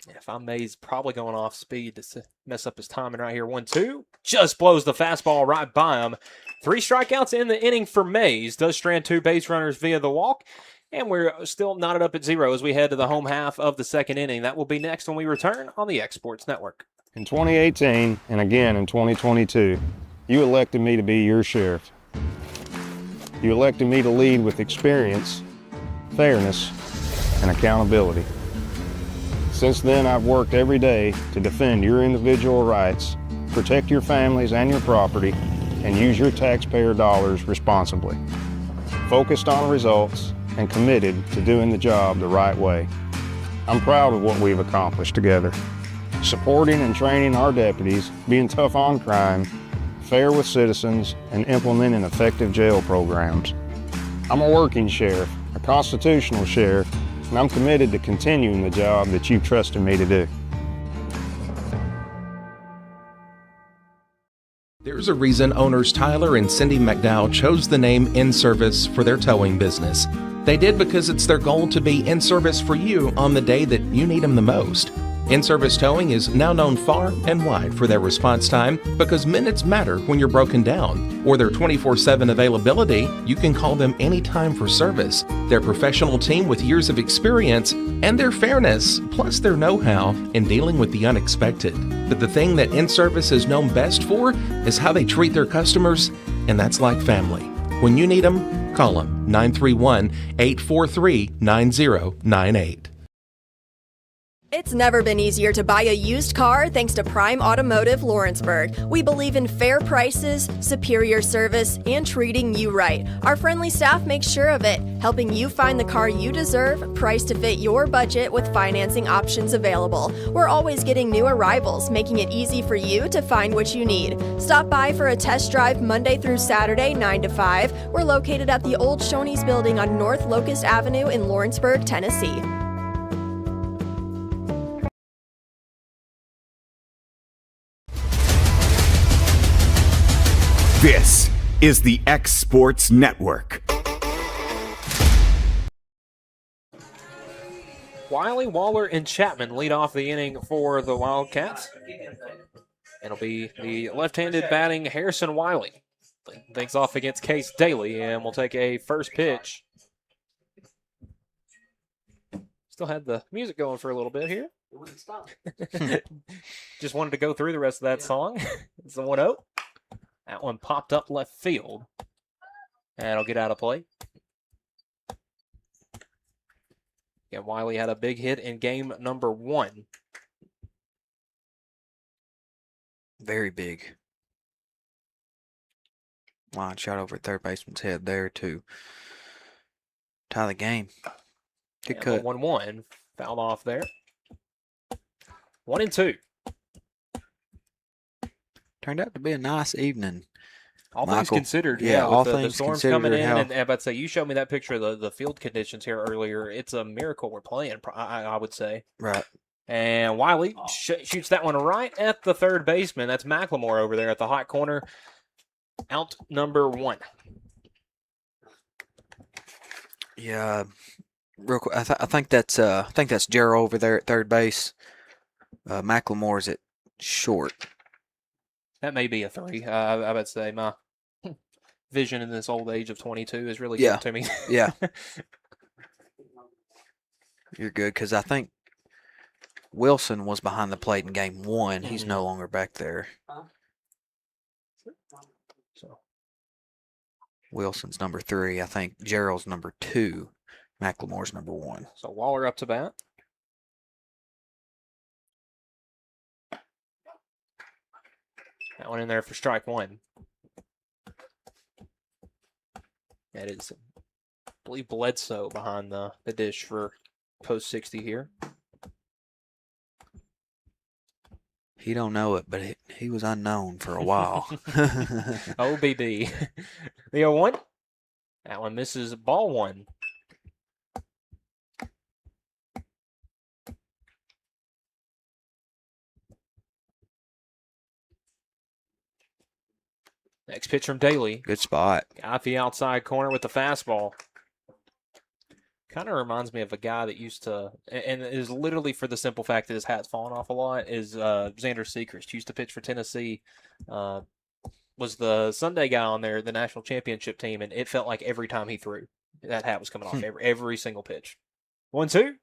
Yeah, if I'm Mays, probably going off speed to mess up his timing right here. 1-2. Just blows the fastball right by him. 3 strikeouts in the inning for Mays. Does strand 2 base runners via the walk. And we're still knotted up at 0 as we head to the home half of the second inning. That will be next when we return on the X Sports Network. In 2018 and again in 2022, you elected me to be your sheriff. You elected me to lead with experience, fairness, and accountability. Since then, I've worked every day to defend your individual rights, protect your families and your property, and use your taxpayer dollars responsibly. Focused on results and committed to doing the job the right way. I'm proud of what we've accomplished together. Supporting and training our deputies, being tough on crime, fair with citizens and implementing effective jail programs. I'm a working sheriff, a constitutional sheriff, and I'm committed to continuing the job that you've trusted me to do. There's a reason owners Tyler and Cindy McDowell chose the name In Service for their towing business. They did because it's their goal to be in service for you on the day that you need them the most. In-service towing is now known far and wide for their response time because minutes matter when you're broken down, or their 24/7 availability. You can call them anytime for service. Their professional team with years of experience and their fairness, plus their know-how in dealing with the unexpected. But the thing that In-Service is known best for is how they treat their customers, and that's like family. When you need them, call them 931-843-9098. It's never been easier to buy a used car thanks to Prime Automotive Lawrenceburg. We believe in fair prices, superior service, and treating you right. Our friendly staff makes sure of it, helping you find the car you deserve, priced to fit your budget with financing options available. We're always getting new arrivals, making it easy for you to find what you need. Stop by for a test drive Monday through Saturday, 9 to 5. We're located at the old Shoney's building on North Locust Avenue in Lawrenceburg, Tennessee. This is the X Sports Network. Wiley, Waller, and Chapman lead off the inning for the Wildcats. It'll be the left-handed batting Harrison Wiley. Things off against Case Daly, and we'll take a first pitch. Still had the music going for a little bit here. It wouldn't stop. Just wanted to go through the rest of that song. It's a 1-0. That one popped up left field. And it'll get out of play. Yeah, Wiley had a big hit in game number 1. Very big. Line shot over third baseman's head there to tie the game. Good cut. 1-1. Fouled off there. 1-2. Turned out to be a nice evening. All Michael. things considered, Yeah, all with the things storms considered. coming in, How- and I'd say you showed me that picture of the field conditions here earlier. It's a miracle we're playing, I would say. Right. And Wiley shoots that one right at the third baseman. That's McLemore over there at the hot corner. Out number 1. Yeah, real quick. I think that's Jarrell over there at third base. McLemore's at short. That may be a 3. I would say my vision in this old age of 22 is really Yeah. good to me. Yeah. You're good because I think Wilson was behind the plate in game 1. He's no longer back there. So Wilson's number 3. I think Jarrell's number 2. McLemore's number 1. So Waller up to bat. That one in there for strike 1. That is, I believe, Bledsoe behind the dish for post 60 here. He don't know it, but he was unknown for a while. OBD. The 0-1. That one misses ball 1. Next pitch from Daly. Good spot. Got the outside corner with the fastball. Kind of reminds me of a guy that used to, and is literally for the simple fact that his hat's fallen off a lot, is Xander Sechrist. Used to pitch for Tennessee. Was the Sunday guy on there, the national championship team, and it felt like every time he threw, that hat was coming off every single pitch. 1-2.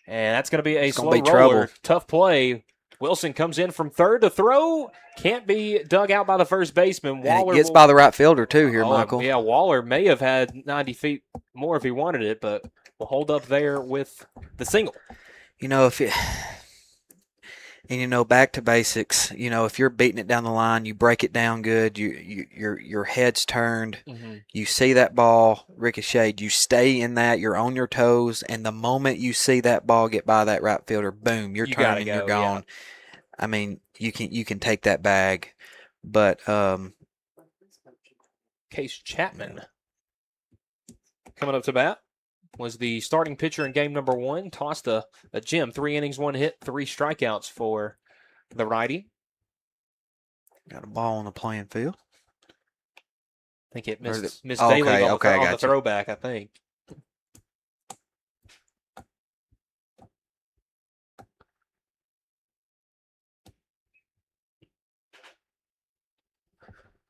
And that's going to be a slow roller. Trouble. Tough play. Wilson comes in from third to throw. Can't be dug out by the first baseman. Waller gets by the right fielder, too, here, Michael. Yeah, Waller may have had 90 feet more if he wanted it, but will hold up there with the single. You know, back to basics. You know, if you're beating it down the line, you break it down good. Your head's turned. Mm-hmm. You see that ball ricocheted. You stay in that. You're on your toes, and the moment you see that ball get by that right fielder, boom, you're turning. You're gone. Yeah. I mean, you can take that bag, But Case Chapman coming up to bat was the starting pitcher in game number 1. Tossed a gem. 3 innings, 1 hit, 3 strikeouts for the righty. Got a ball on the playing field. I think it missed Daly on the throwback, I think.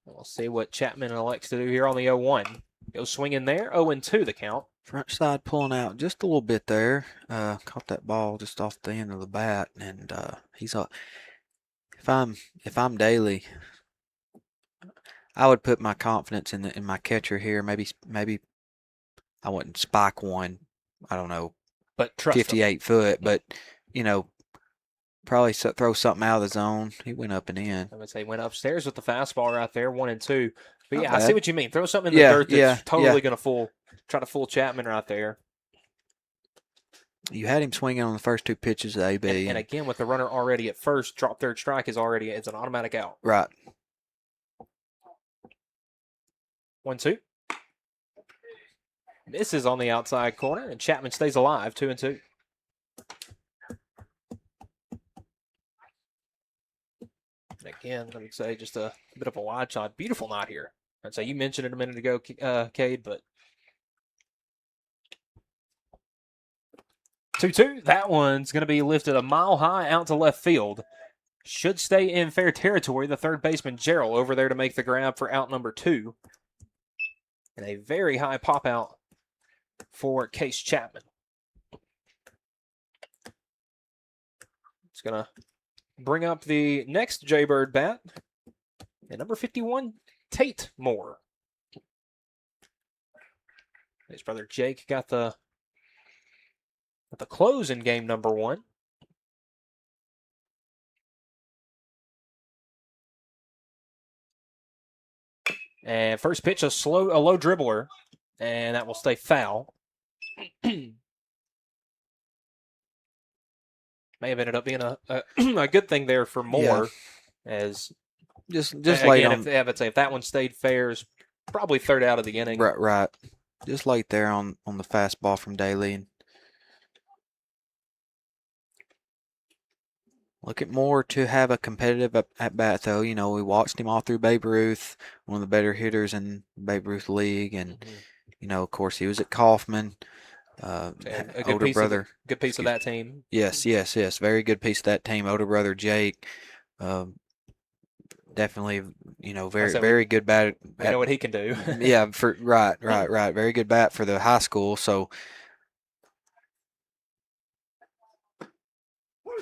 We'll see what Chapman elects to do here on the 0-1. Goes swinging there. 0-2 the count. Front side pulling out just a little bit there. Caught that ball just off the end of the bat, and he's up. If I'm Daly, I would put my confidence in my catcher here. Maybe I wouldn't spike one. I don't know, but 58 foot. But probably throw something out of the zone. He went up and in. I would say went upstairs with the fastball right there, 1-2. But yeah, I see what you mean. Throw something in the dirt that's totally going to try to fool Chapman right there. You had him swinging on the first 2 pitches of AB. And again, with the runner already at first, drop third strike it's an automatic out. Right. 1-2. Misses on the outside corner, and Chapman stays alive, 2-2. Again, I would say just a bit of a wide shot. Beautiful knot here. I'd say you mentioned it a minute ago, Cade, but 2-2. That one's going to be lifted a mile high out to left field. Should stay in fair territory. The third baseman, Gerald, over there to make the grab for out number 2. And a very high pop out for Case Chapman. It's going to bring up the next Jaybird bat, and number 51, Tate Moore. His brother Jake got the close in game number 1. And first pitch, a low dribbler, and that will stay foul. May have ended up being a good thing there for Moore, as just again, late on. If that one stayed fair, is probably third out of the inning. Right. Just late there on the fastball from Daly. And look at Moore to have a competitive at bat, though. We watched him all through Babe Ruth, one of the better hitters in Babe Ruth League, and of course, he was at Kaufman. A good older brother. Good piece of that team. Yes. Very good piece of that team. Older brother Jake. Definitely, very good bat. We know what he can do. Yeah, right. Very good bat for the high school. So,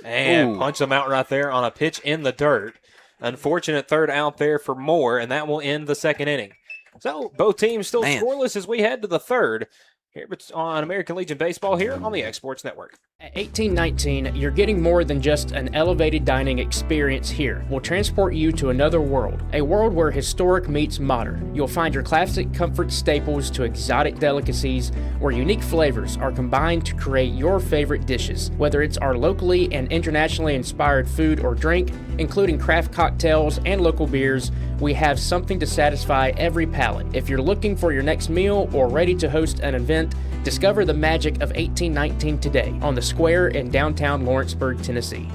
and punch him out right there on a pitch in the dirt. Unfortunate third out there for Moore, and that will end the second inning. So both teams still scoreless as we head to the third. Here on American Legion Baseball here on the X Sports Network. At 1819, you're getting more than just an elevated dining experience here. We'll transport you to another world, a world where historic meets modern. You'll find your classic comfort staples to exotic delicacies, where unique flavors are combined to create your favorite dishes. Whether it's our locally and internationally inspired food or drink, including craft cocktails and local beers, we have something to satisfy every palate. If you're looking for your next meal or ready to host an event, discover the magic of 1819 today on the Square in downtown Lawrenceburg, Tennessee.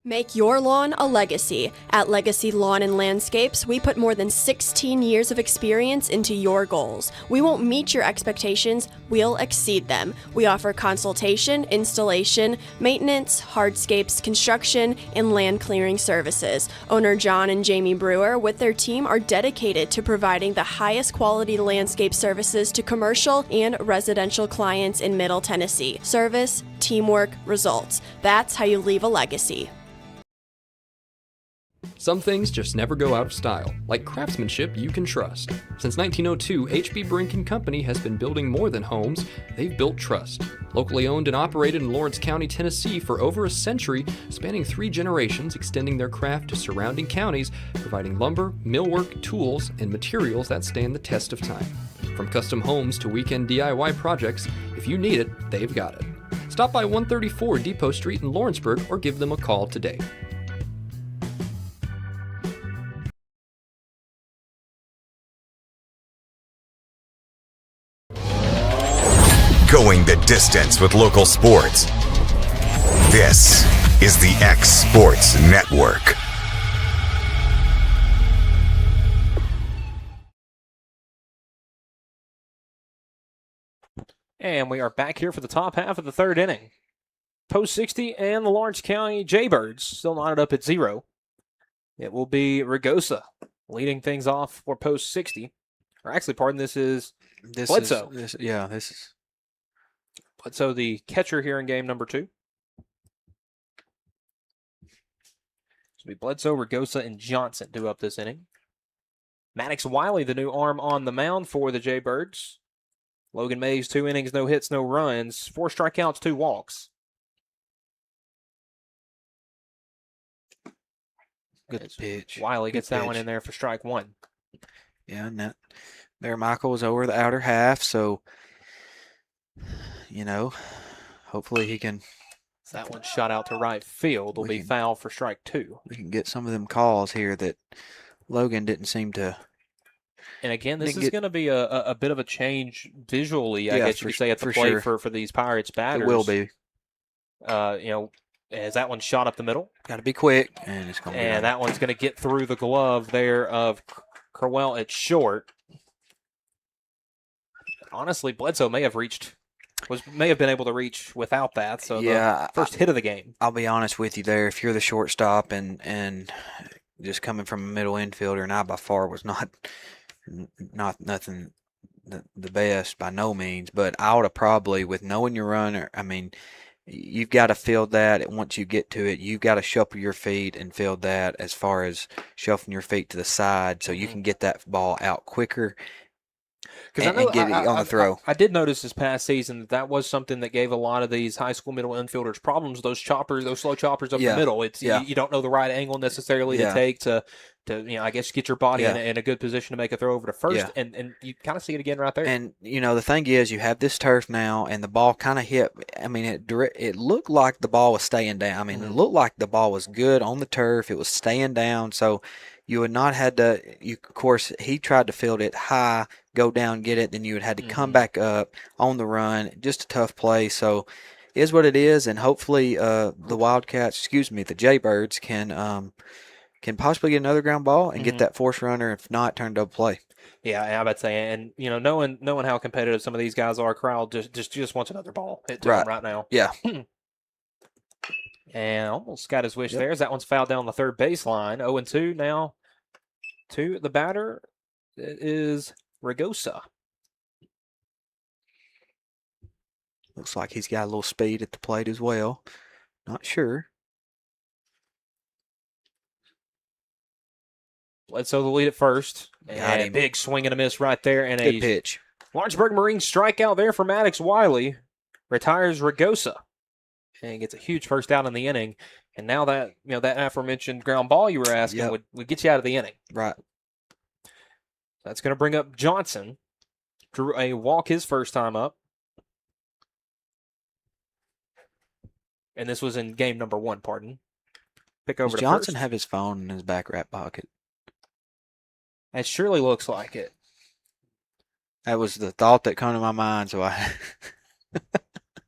Make your lawn a legacy. At Legacy Lawn and Landscapes, we put more than 16 years of experience into your goals. We won't meet your expectations, we'll exceed them. We offer consultation, installation, maintenance, hardscapes, construction, and land clearing services. Owner John and Jamie Brewer with their team are dedicated to providing the highest quality landscape services to commercial and residential clients in Middle Tennessee. Service, teamwork, results. That's how you leave a legacy. Some things just never go out of style, like craftsmanship you can trust. Since 1902, H.B. Brink & Company has been building more than homes, they've built trust. Locally owned and operated in Lawrence County, Tennessee for over a century, spanning 3 generations, extending their craft to surrounding counties, providing lumber, millwork, tools, and materials that stand the test of time. From custom homes to weekend DIY projects, if you need it, they've got it. Stop by 134 Depot Street in Lawrenceburg or give them a call today. Going the distance with local sports. This is the X Sports Network. And we are back here for the top half of the third inning. Post 60 and the Lawrence County Jaybirds still knotted up at 0. It will be Ragosa leading things off for post 60. Or actually, pardon, this is Bledsoe. This is Bledsoe, the catcher here in game number 2. So be Bledsoe, Ragosa, and Johnson due up this inning. Maddox Wiley, the new arm on the mound for the Jaybirds. Logan Mays, 2 innings, no hits, no runs, 4 strikeouts, 2 walks. Good pitch. Wiley gets that one in there for strike 1. Yeah, and that there Michael was over the outer half, so hopefully he can. That one shot out to right field will be foul for strike 2. We can get some of them calls here that Logan didn't seem to. And again, this is going to be a bit of a change visually, I guess you could say, at the plate for these Pirates batters. It will be. As that one shot up the middle. Got to be quick, and it's going to be. And that one's going to get through the glove there of Crowell at short. Honestly, Bledsoe may have been able to reach without that. So the first hit of the game. I'll be honest with you there. If you're the shortstop and just coming from a middle infielder, and I by far was not nothing the best by no means, but I would have probably, with knowing your runner, I mean, you've got to field that. Once you get to it, you've got to shuffle your feet and field that as far as shuffling your feet to the side so you can get that ball out quicker and get it on the throw. I did notice this past season that was something that gave a lot of these high school middle infielders problems, those slow choppers up the middle. You don't know the right angle necessarily to take to I guess get your body in a good position to make a throw over to first, and you kind of see it again right there. And the thing is, you have this turf now, and the ball kind of hit. I mean, it looked like the ball was staying down. I mean, it looked like the ball was good on the turf. It was staying down, so you would not had to. Of course, he tried to field it high, go down, get it. Then you would had to come back up on the run. Just a tough play. So, it is what it is, and hopefully, the Jaybirds can possibly get another ground ball and get that force runner. If not, turn double play. Yeah, I'm about to say, and knowing how competitive some of these guys are, Crowell just wants another ball hit to him right now. Yeah. And almost got his wish there. As that one's fouled down the third baseline. 0-2 now to the batter. It is Ragosa. Looks like he's got a little speed at the plate as well. Not sure. Bledsoe the lead at first. And a big swing and a miss right there. And good pitch. Lawrenceburg Marines strikeout there for Maddox Wiley. Retires Ragosa. And gets a huge first out in the inning. And now that that aforementioned ground ball you were asking would get you out of the inning. Right. That's going to bring up Johnson. Drew a walk his first time up. And this was in game number 1, pardon. Pick over Does to Johnson first. have his phone in his back right pocket? It surely looks like it. That was the thought that came to my mind, so I...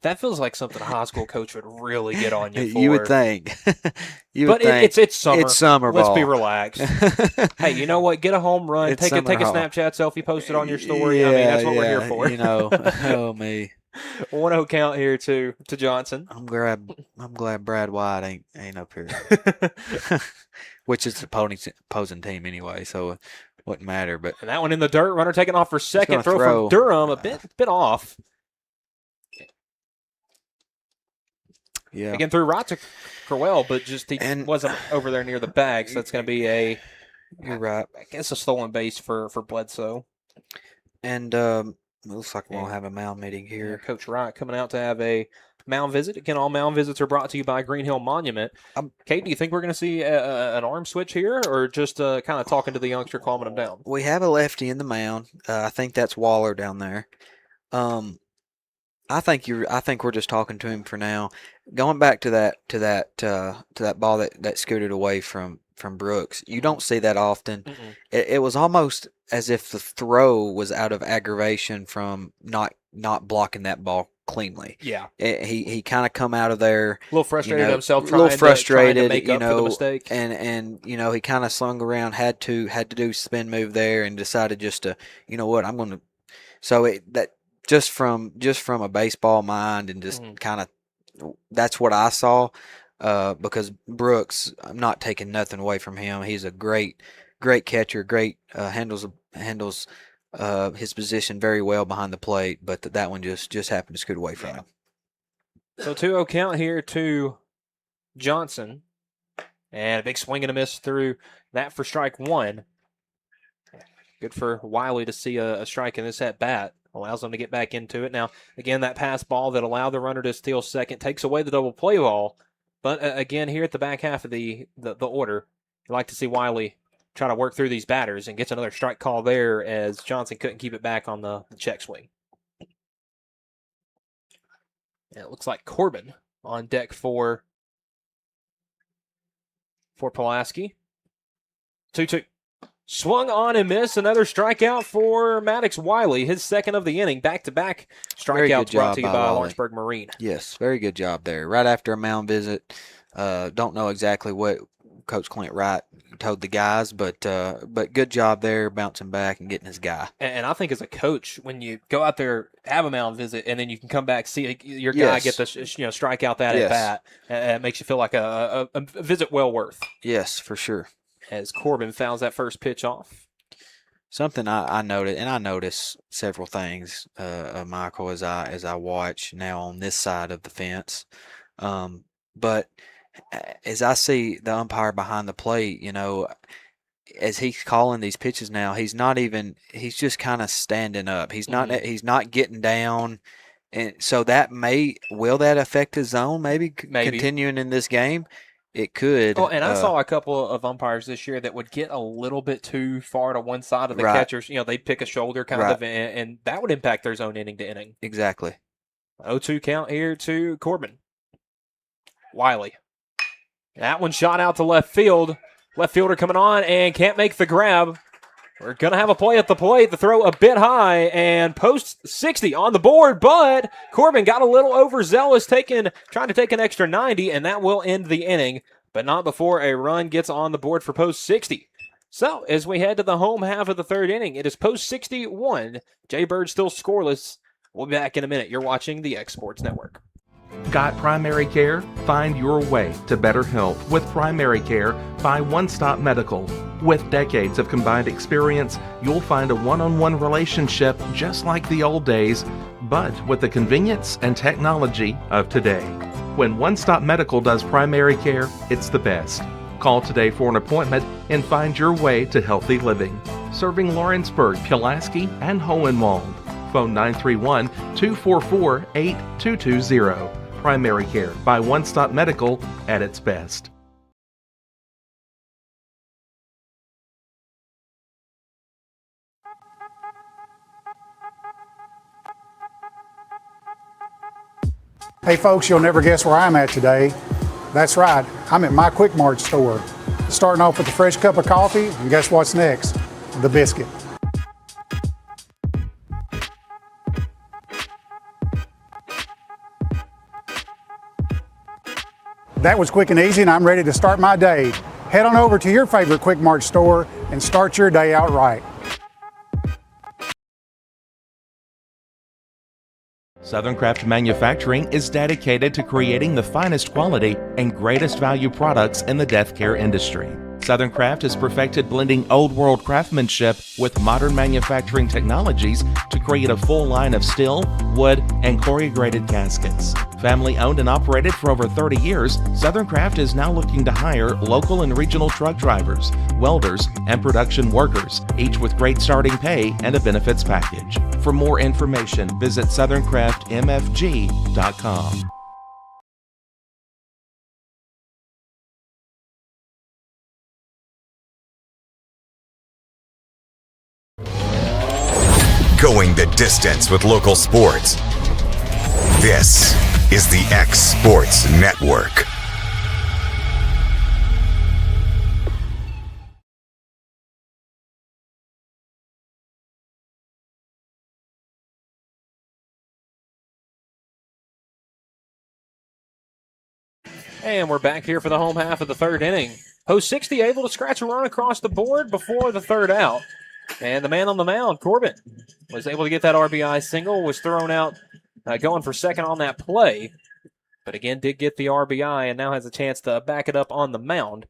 That feels like something a high school coach would really get on you for. You would think. It's summer. It's summer Let's ball. be relaxed. Hey, you know what? Get a home run. Take a Snapchat selfie, post it on your story. I mean, that's what we're here for. Oh me. 1-0 count here to Johnson. I'm glad Brad White ain't up here. Which is the opposing team anyway, so it wouldn't matter. But and that one in the dirt. Runner taking off for second. Throw from Durham, a bit off. Yeah. Again, threw right to Crowell, but just he wasn't over there near the bag, so that's going to be You're right. I guess a stolen base for Bledsoe. And looks like we'll have a mound meeting here. Coach Wright coming out to have a mound visit. Again, all mound visits are brought to you by Green Hill Monument. Kate, do you think we're going to see an arm switch here, or just kind of talking to the youngster, calming him down? We have a lefty in the mound. I think that's Waller down there. I think we're just talking to him for now. Going back to that ball that scooted away from Brooks, you don't see that often. It was almost as if the throw was out of aggravation from not blocking that ball cleanly. Yeah, he kind of come out of there a little frustrated himself, trying to make up for the mistake, and he kind of slung around, had to do spin move there, and decided just to I'm going to. So that just from a baseball mind and just kind of that's what I saw. Because Brooks, I'm not taking nothing away from him. He's a great catcher, great handles his position very well behind the plate, but that one just happened to scoot away from him. So 2-0 count here to Johnson, and a big swing and a miss through that for strike one. Good for Wiley to see a strike in this at bat. Allows them to get back into it. Now, again, that pass ball that allowed the runner to steal second takes away the double play ball. But again, here at the back half of the order, you like to see Wiley try to work through these batters and gets another strike call there as Johnson couldn't keep it back on the check swing. And it looks like Corbin on deck for Pulaski. 2-2. Swung on and missed. Another strikeout for Maddox Wiley, his second of the inning. Back-to-back strikeouts brought to you by Lawrenceburg Marine. Yes, very good job there. Right after a mound visit. Don't know exactly what Coach Clint Wright told the guys, but good job there, bouncing back and getting his guy. And I think as a coach, when you go out there, have a mound visit, and then you can come back, see your guy get the strikeout that at bat, it makes you feel like a visit well worth. Yes, for sure. As Corbin fouls that first pitch off. Something I noticed, and I notice several things, Michael, as I watch now on this side of the fence. But as I see the umpire behind the plate, as he's calling these pitches now, he's just kind of standing up. He's not getting down. And so will that affect his zone maybe continuing in this game? It could. Oh, and I saw a couple of umpires this year that would get a little bit too far to one side of the catchers. They'd pick a shoulder kind of, and that would impact their zone inning to inning. Exactly. 0-2 count here to Corbin. Wiley. That one shot out to left field. Left fielder coming on and can't make the grab. We're going to have a play at the plate. The throw a bit high and post 60 on the board, but Corbin got a little overzealous trying to take an extra 90, and that will end the inning, but not before a run gets on the board for post 60. So as we head to the home half of the third inning, it is post 61. Jaybirds still scoreless. We'll be back in a minute. You're watching the X Sports Network. Got primary care? Find your way to better health with primary care by One Stop Medical. With decades of combined experience, you'll find a one-on-one relationship just like the old days, but with the convenience and technology of today. When One Stop Medical does primary care, it's the best. Call today for an appointment and find your way to healthy living. Serving Lawrenceburg, Pulaski, and Hohenwald. Phone 931-244-8220. Primary care by One Stop Medical at its best. Hey folks, you'll never guess where I'm at today. That's right, I'm at my Quick Mart store. Starting off with a fresh cup of coffee, and guess what's next? The biscuit. That was quick and easy, and I'm ready to start my day. Head on over to your favorite Quick Mart store and start your day out right. Southern Craft Manufacturing is dedicated to creating the finest quality and greatest value products in the death care industry. Southern Craft has perfected blending old world craftsmanship with modern manufacturing technologies to create a full line of steel, wood, and corrugated gaskets. Family owned and operated for over 30 years, Southern Craft is now looking to hire local and regional truck drivers, welders, and production workers, each with great starting pay and a benefits package. For more information, visit southerncraftmfg.com. Going the distance with local sports. This is the X Sports Network. And we're back here for the home half of the third inning. Post 60 able to scratch a run across the board before the third out. And the man on the mound, Corbin, was able to get that RBI single, was thrown out going for second on that play. But again, did get the RBI and now has a chance to back it up on the mound.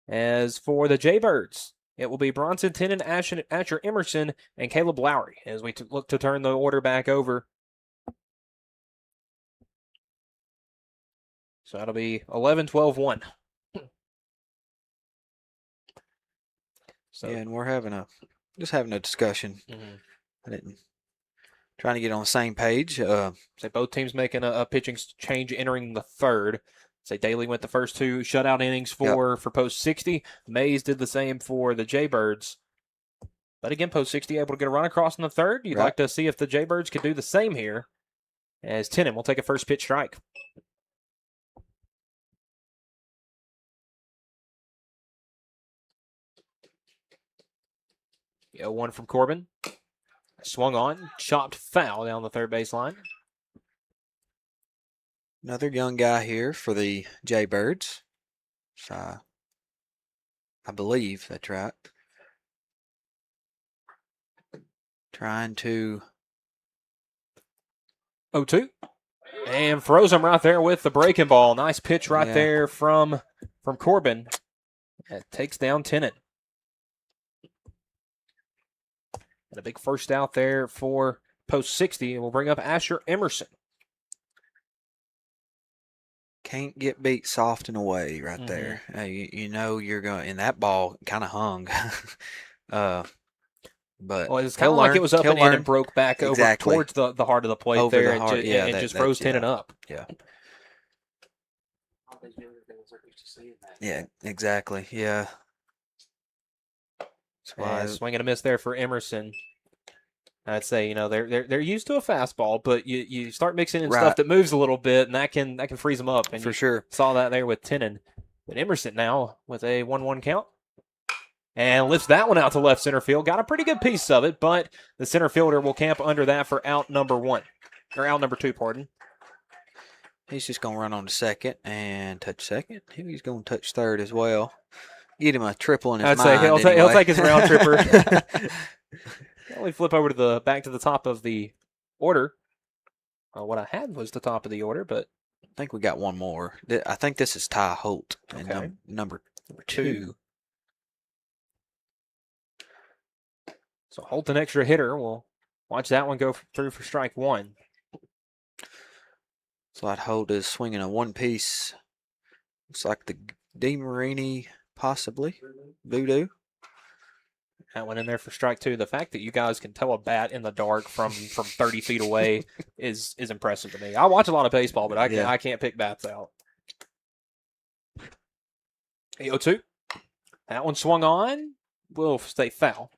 As for the Jaybirds, it will be Bronson Tennant, Asher Emerson, and Caleb Lowry as we look to turn the order back over. So that'll be 11-12-1. So, yeah, and we're just having a discussion. Trying to get on the same page. Say both teams making a pitching change entering the third. Say Daly went the first two shutout innings for Post 60. Mays did the same for the Jaybirds. But again, Post 60 able to get a run across in the third. You'd like to see if the Jaybirds could do the same here. As Tennant will take a first pitch strike. The 0-1 from Corbin. Swung on, chopped foul down the third baseline. Another young guy here for the Jaybirds. So I believe that's right. Trying to 0-2. And throws him right there with the breaking ball. Nice pitch right there from Corbin. It takes down Tennant. And a big first out there for Post 60. And we'll bring up Asher Emerson. Can't get beat soft and away right there. You know you're going, and that ball kind of hung. But it's kind of like it was up and in and broke back over towards the heart of the plate over there and just froze Tennant up. Yeah. Yeah, exactly. Yeah. Swing and a miss there for Emerson. I'd say they're used to a fastball, but you start mixing in stuff that moves a little bit, and that can freeze them up. And for sure, saw that there with Tennant. But Emerson now with a 1-1 count, and lifts that one out to left center field. Got a pretty good piece of it, but the center fielder will camp under that for out number two. Pardon. He's just gonna run on to second and touch second. He's gonna touch third as well. Get him a triple in his mind. I'd say he'll take his round tripper. Only flip over to back to the top of the order. What I had was the top of the order, but I think we got one more. I think this is Ty Holt, and number 2. So Holt, an extra hitter. We'll watch that one go through for strike one. Slide Holt is swinging a one-piece. Looks like the DeMarini, possibly. Voodoo. That one in there for strike two. The fact that you guys can tell a bat in the dark from 30 feet away is impressive to me. I watch a lot of baseball, but I can't pick bats out. 0-2. That one swung on. Will stay foul.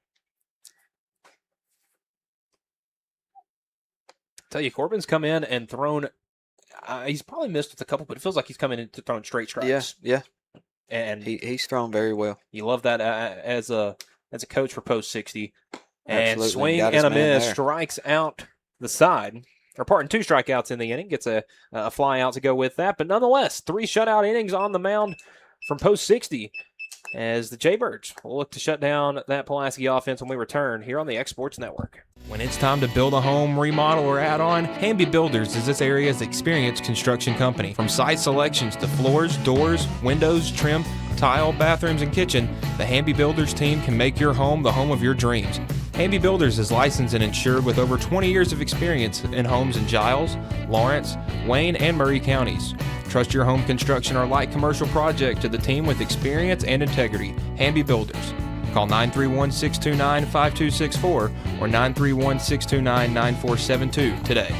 Tell you, Corbin's come in and thrown. He's probably missed with a couple, but it feels like he's coming in to throwing straight strikes. Yeah. And he's thrown very well. You love that as a coach for Post 60. And Absolutely. Swing and a miss, strikes out the side. Or pardon, 2 strikeouts in the inning. Gets a fly out to go with that. But nonetheless, 3 shutout innings on the mound from Post 60 as the Jaybirds will look to shut down that Pulaski offense when we return here on the X Sports Network. When it's time to build a home, remodel, or add on, Hamby Builders is this area's experienced construction company. From site selections to floors, doors, windows, trim, tile, bathrooms, and kitchen, the Hamby Builders team can make your home the home of your dreams. Hamby Builders is licensed and insured with over 20 years of experience in homes in Giles, Lawrence, Wayne, and Murray counties. Trust your home construction or light commercial project to the team with experience and integrity. Hamby Builders. Call 931-629-5264 or 931-629-9472 today.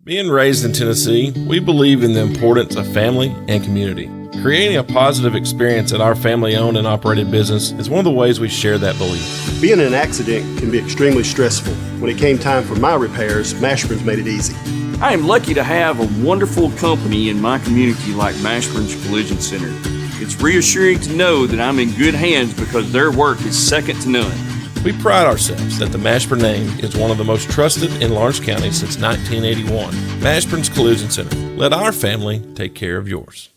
Being raised in Tennessee, we believe in the importance of family and community. Creating a positive experience at our family-owned and operated business is one of the ways we share that belief. Being in an accident can be extremely stressful. When it came time for my repairs, Mashburn's made it easy. I am lucky to have a wonderful company in my community like Mashburn's Collision Center. It's reassuring to know that I'm in good hands because their work is second to none. We pride ourselves that the Mashburn name is one of the most trusted in Lawrence County since 1981. Mashburn's Collision Center. Let our family take care of yours.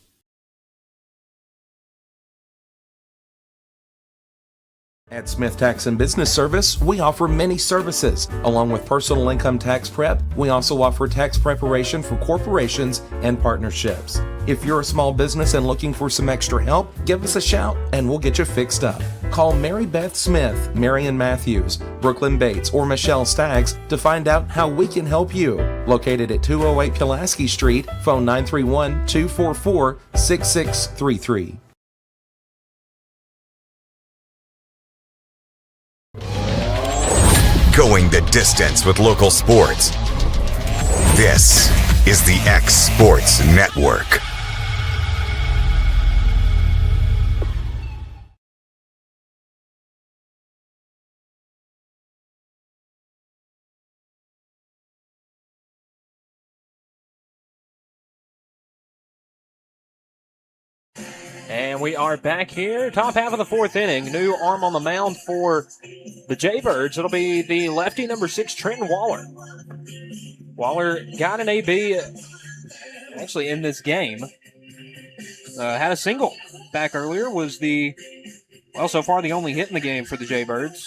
At Smith Tax and Business Service, we offer many services. Along with personal income tax prep, we also offer tax preparation for corporations and partnerships. If you're a small business and looking for some extra help, give us a shout and we'll get you fixed up. Call Mary Beth Smith, Marion Matthews, Brooklyn Bates, or Michelle Staggs to find out how we can help you. Located at 208 Pulaski Street, phone 931-244-6633. Going the distance with local sports. This is the X Sports Network. And we are back here, top half of the fourth inning. New arm on the mound for the Jaybirds. It'll be the lefty, number 6, Trenton Waller. Waller got an AB actually in this game. Had a single back earlier. Was so far the only hit in the game for the Jaybirds.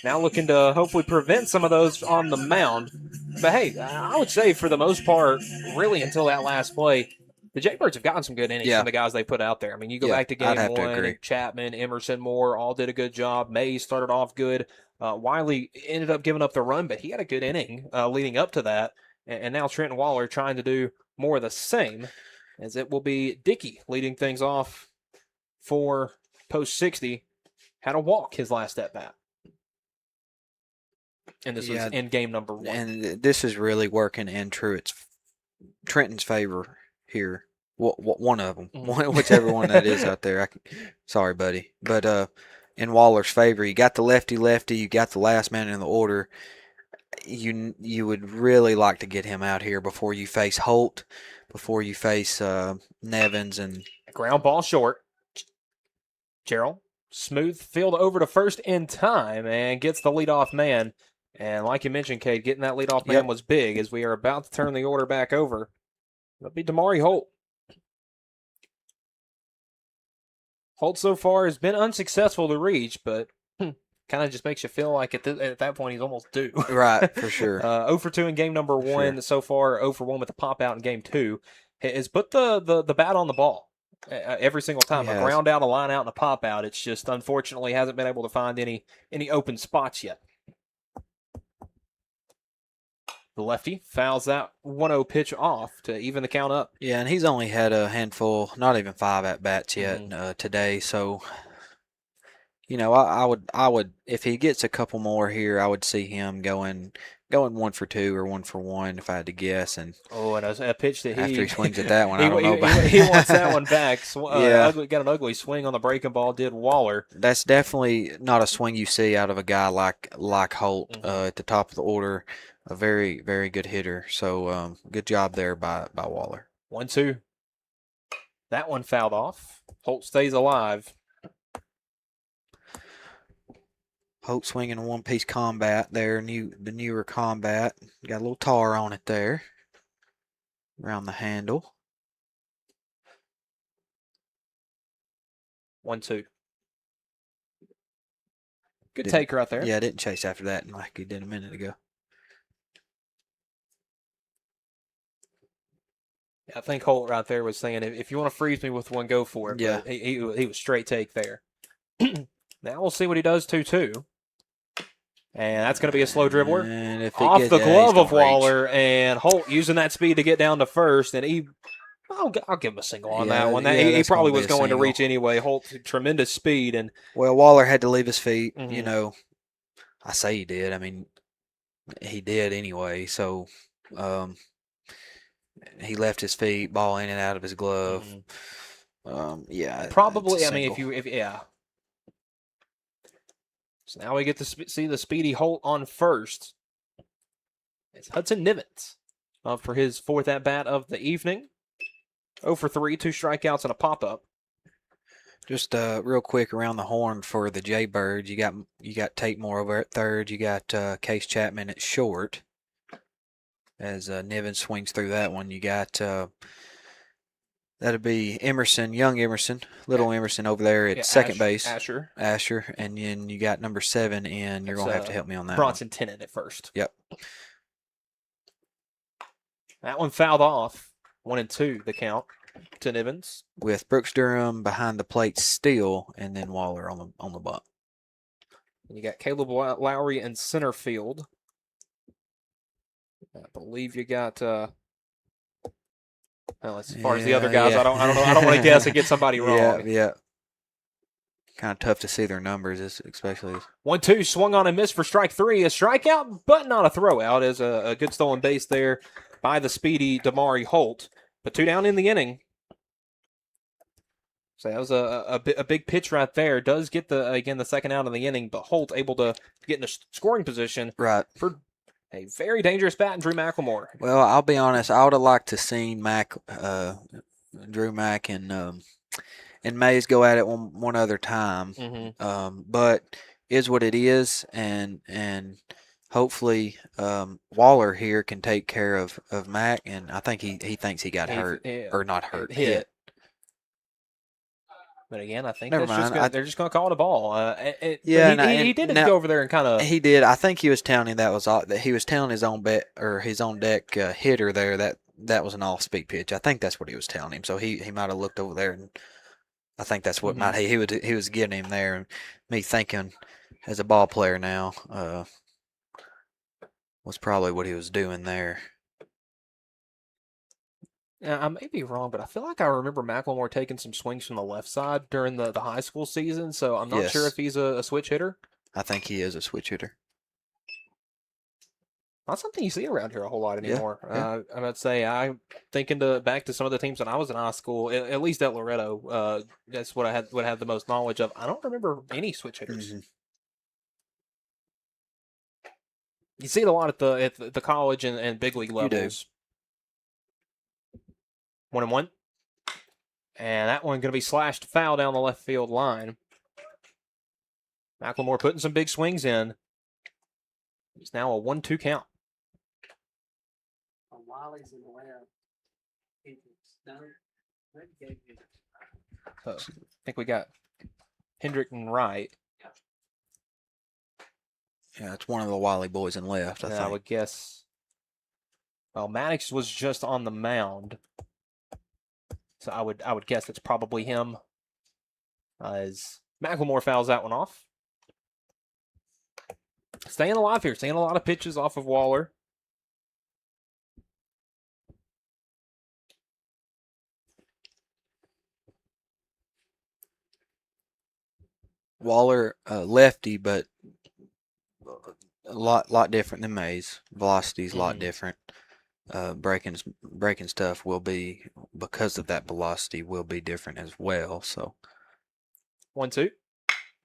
Now looking to hopefully prevent some of those on the mound. But hey, I would say for the most part, really until that last play, the Jaybirds have gotten some good innings from the guys they put out there. I mean, you go back to game one, Chapman, Emerson, Moore, all did a good job. Mays started off good. Wiley ended up giving up the run, but he had a good inning leading up to that. And now Trenton Waller trying to do more of the same, as it will be Dickey leading things off for post 60. Had a walk his last at bat. And this was in game number 1. And this is really working in Trenton's favor here. One of them, whichever one that is out there. Sorry, buddy. But in Waller's favor, you got the lefty, you got the last man in the order. You would really like to get him out here before you face Holt, before you face Nevins. And ground ball short. Gerald, smooth field over to first in time and gets the leadoff man. And like you mentioned, Cade, getting that leadoff man was big, as we are about to turn the order back over. It'll be Damari Holt. Holt so far has been unsuccessful to reach, but kind of just makes you feel like at that point he's almost due. Right, for sure. 0 for 2 in game number 1 so far. 0 for 1 with the pop out in game 2. Has put the bat on the ball every single time. A ground out, a line out, and a pop out. It's just unfortunately hasn't been able to find any open spots yet. The lefty fouls that 1-0 pitch off to even the count up. Yeah, and he's only had a handful, not even 5 at-bats yet today. So, I would, if he gets a couple more here, I would see him going 1 for 2 or 1 for 1 if I had to guess. And a pitch that after he swings at that one, I don't know about he wants that one back. Got an ugly swing on the breaking ball. Did Waller? That's definitely not a swing you see out of a guy like Holt at the top of the order. A very, very good hitter. So good job there by Waller. 1-2. That one fouled off. Holt stays alive. Holt swinging a one-piece combat there, the newer combat. Got a little tar on it there around the handle. 1-2. Good take right there. Yeah, didn't chase after that like he did a minute ago. I think Holt right there was saying, if you want to freeze me with one, go for it. Yeah. But he was straight take there. Now we'll see what he does 2-2. And that's going to be a slow dribbler. And if off the glove of Waller, and Holt using that speed to get down to first. And I'll give him a single on that one. He probably was going to reach anyway. Holt, tremendous speed. And well, Waller had to leave his feet. Mhm. You know, I say he did. I mean, he did anyway. So he left his feet, ball in and out of his glove. Yeah, probably. it's I a mean, single. if yeah. So now we get to see the speedy Holt on first. It's Hudson Nivens up for his fourth at bat of the evening. 0 for 3, 2 strikeouts and a pop up. Just real quick around the horn for the Jaybirds. You got Tate Moore over at third. You got Case Chapman at short. As Nivens swings through that one, you got that'd be Emerson, young Emerson, little Emerson over there at second base. Asher, and then you got number 7 in. You're gonna have to help me on that. Bronson Tennant at first. Yep. That one fouled off. 1-2 the count to Nivens. With Brooks Durham behind the plate still, and then Waller on the bunt. And you got Caleb Lowry in center field. I believe you got. Well, as far as the other guys, I don't know. I don't want to guess and get somebody wrong. Yeah. Kind of tough to see their numbers, especially. 1-2 swung on and missed for strike 3. A strikeout, but not a throwout. Is a good stolen base there by the speedy Damari Holt. But 2 down in the inning. So that was a big pitch right there. Does get the second out of the inning, but Holt able to get in a scoring position. Right. For a very dangerous bat in Drew McLemore. Well, I'll be honest. I would have liked to seen Drew Mack and Mays go at it one other time. Mm-hmm. But is what it is, and hopefully Waller here can take care of Mack, and I think he thinks he got hurt or not hurt, hit. But again, I think Never mind. They're just going to call it a ball. He did go over there and kind of. He did. I think he was telling him that he was telling his own deck hitter there that was an off-speed pitch. I think that's what he was telling him. So he might have looked over there, and I think that's what he was getting him there. And me thinking as a ball player now was probably what he was doing there. I may be wrong, but I feel like I remember McLemore taking some swings from the left side during the high school season, so I'm not sure if he's a switch hitter. I think he is a switch hitter. Not something you see around here a whole lot anymore. Yeah. I would say I'm thinking back to some of the teams when I was in high school, at least at Loretto. That's what I had the most knowledge of. I don't remember any switch hitters. Mm-hmm. You see it a lot at the college and big league levels. 1-1. And that one going to be slashed foul down the left field line. McLemore putting some big swings in. It's now a 1-2 count. Wiley's in the left. So, I think we got Hendrick and Wright. Yeah, it's one of the Wiley boys in left, I think. I would guess. Well, Maddox was just on the mound. So I would guess it's probably him. As McLemore fouls that one off. Staying alive here. Staying a lot of pitches off of Waller. Waller, lefty, but a lot different than Mays. Velocity's a lot different. Breaking stuff will be, because of that velocity, will be different as well. So 1-2.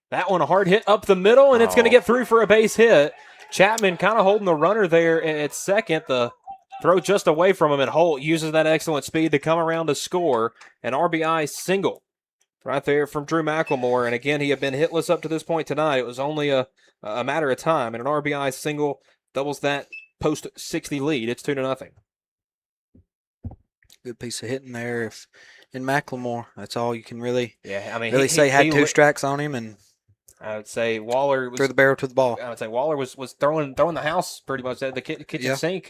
That one a hard hit up the middle, and it's going to get through for a base hit. Chapman kind of holding the runner there at second. The throw just away from him, and Holt uses that excellent speed to come around to score an RBI single right there from Drew McLemore. And again, he had been hitless up to this point tonight. It was only a matter of time, and an RBI single doubles that post 60 lead. It's 2-0. Good piece of hitting there. In McLemore, that's all you can really say. Had 2 strikes on him, and I would say Waller was threw the barrel to the ball. I would say Waller was throwing the house pretty much at the kitchen sink.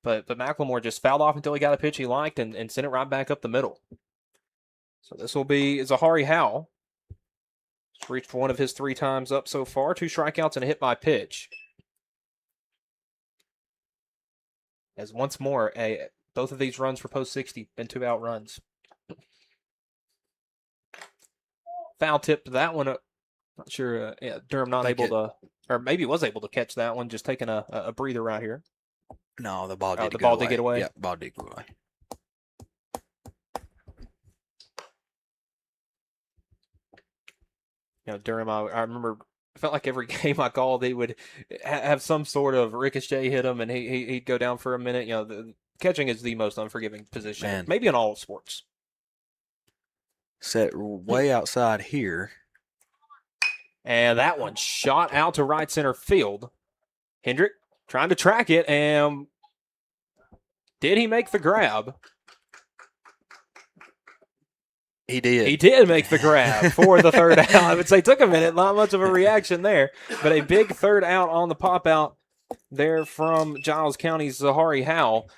but McLemore just fouled off until he got a pitch he liked and sent it right back up the middle. So this will be Zahari Howell. He's reached one of his 3 times up so far. 2 strikeouts and a hit by pitch. As once more, both of these runs for post 60 been 2-out runs. Foul tipped that one up. Not sure. Durham not able to, or maybe was able to catch that one, just taking a breather right here. No, the ball did did get away. Yeah, ball did go away. Durham, I remember, it felt like every game I called, they would have some sort of ricochet hit him, and he'd go down for a minute. The catching is the most unforgiving position, maybe in all sports. Set way outside here. And that one shot out to right center field. Hendrick trying to track it, and did he make the grab? He did. He did make the grab for the third out. I would say took a minute, not much of a reaction there, but a big third out on the pop out there from Giles County's Zahari Howell.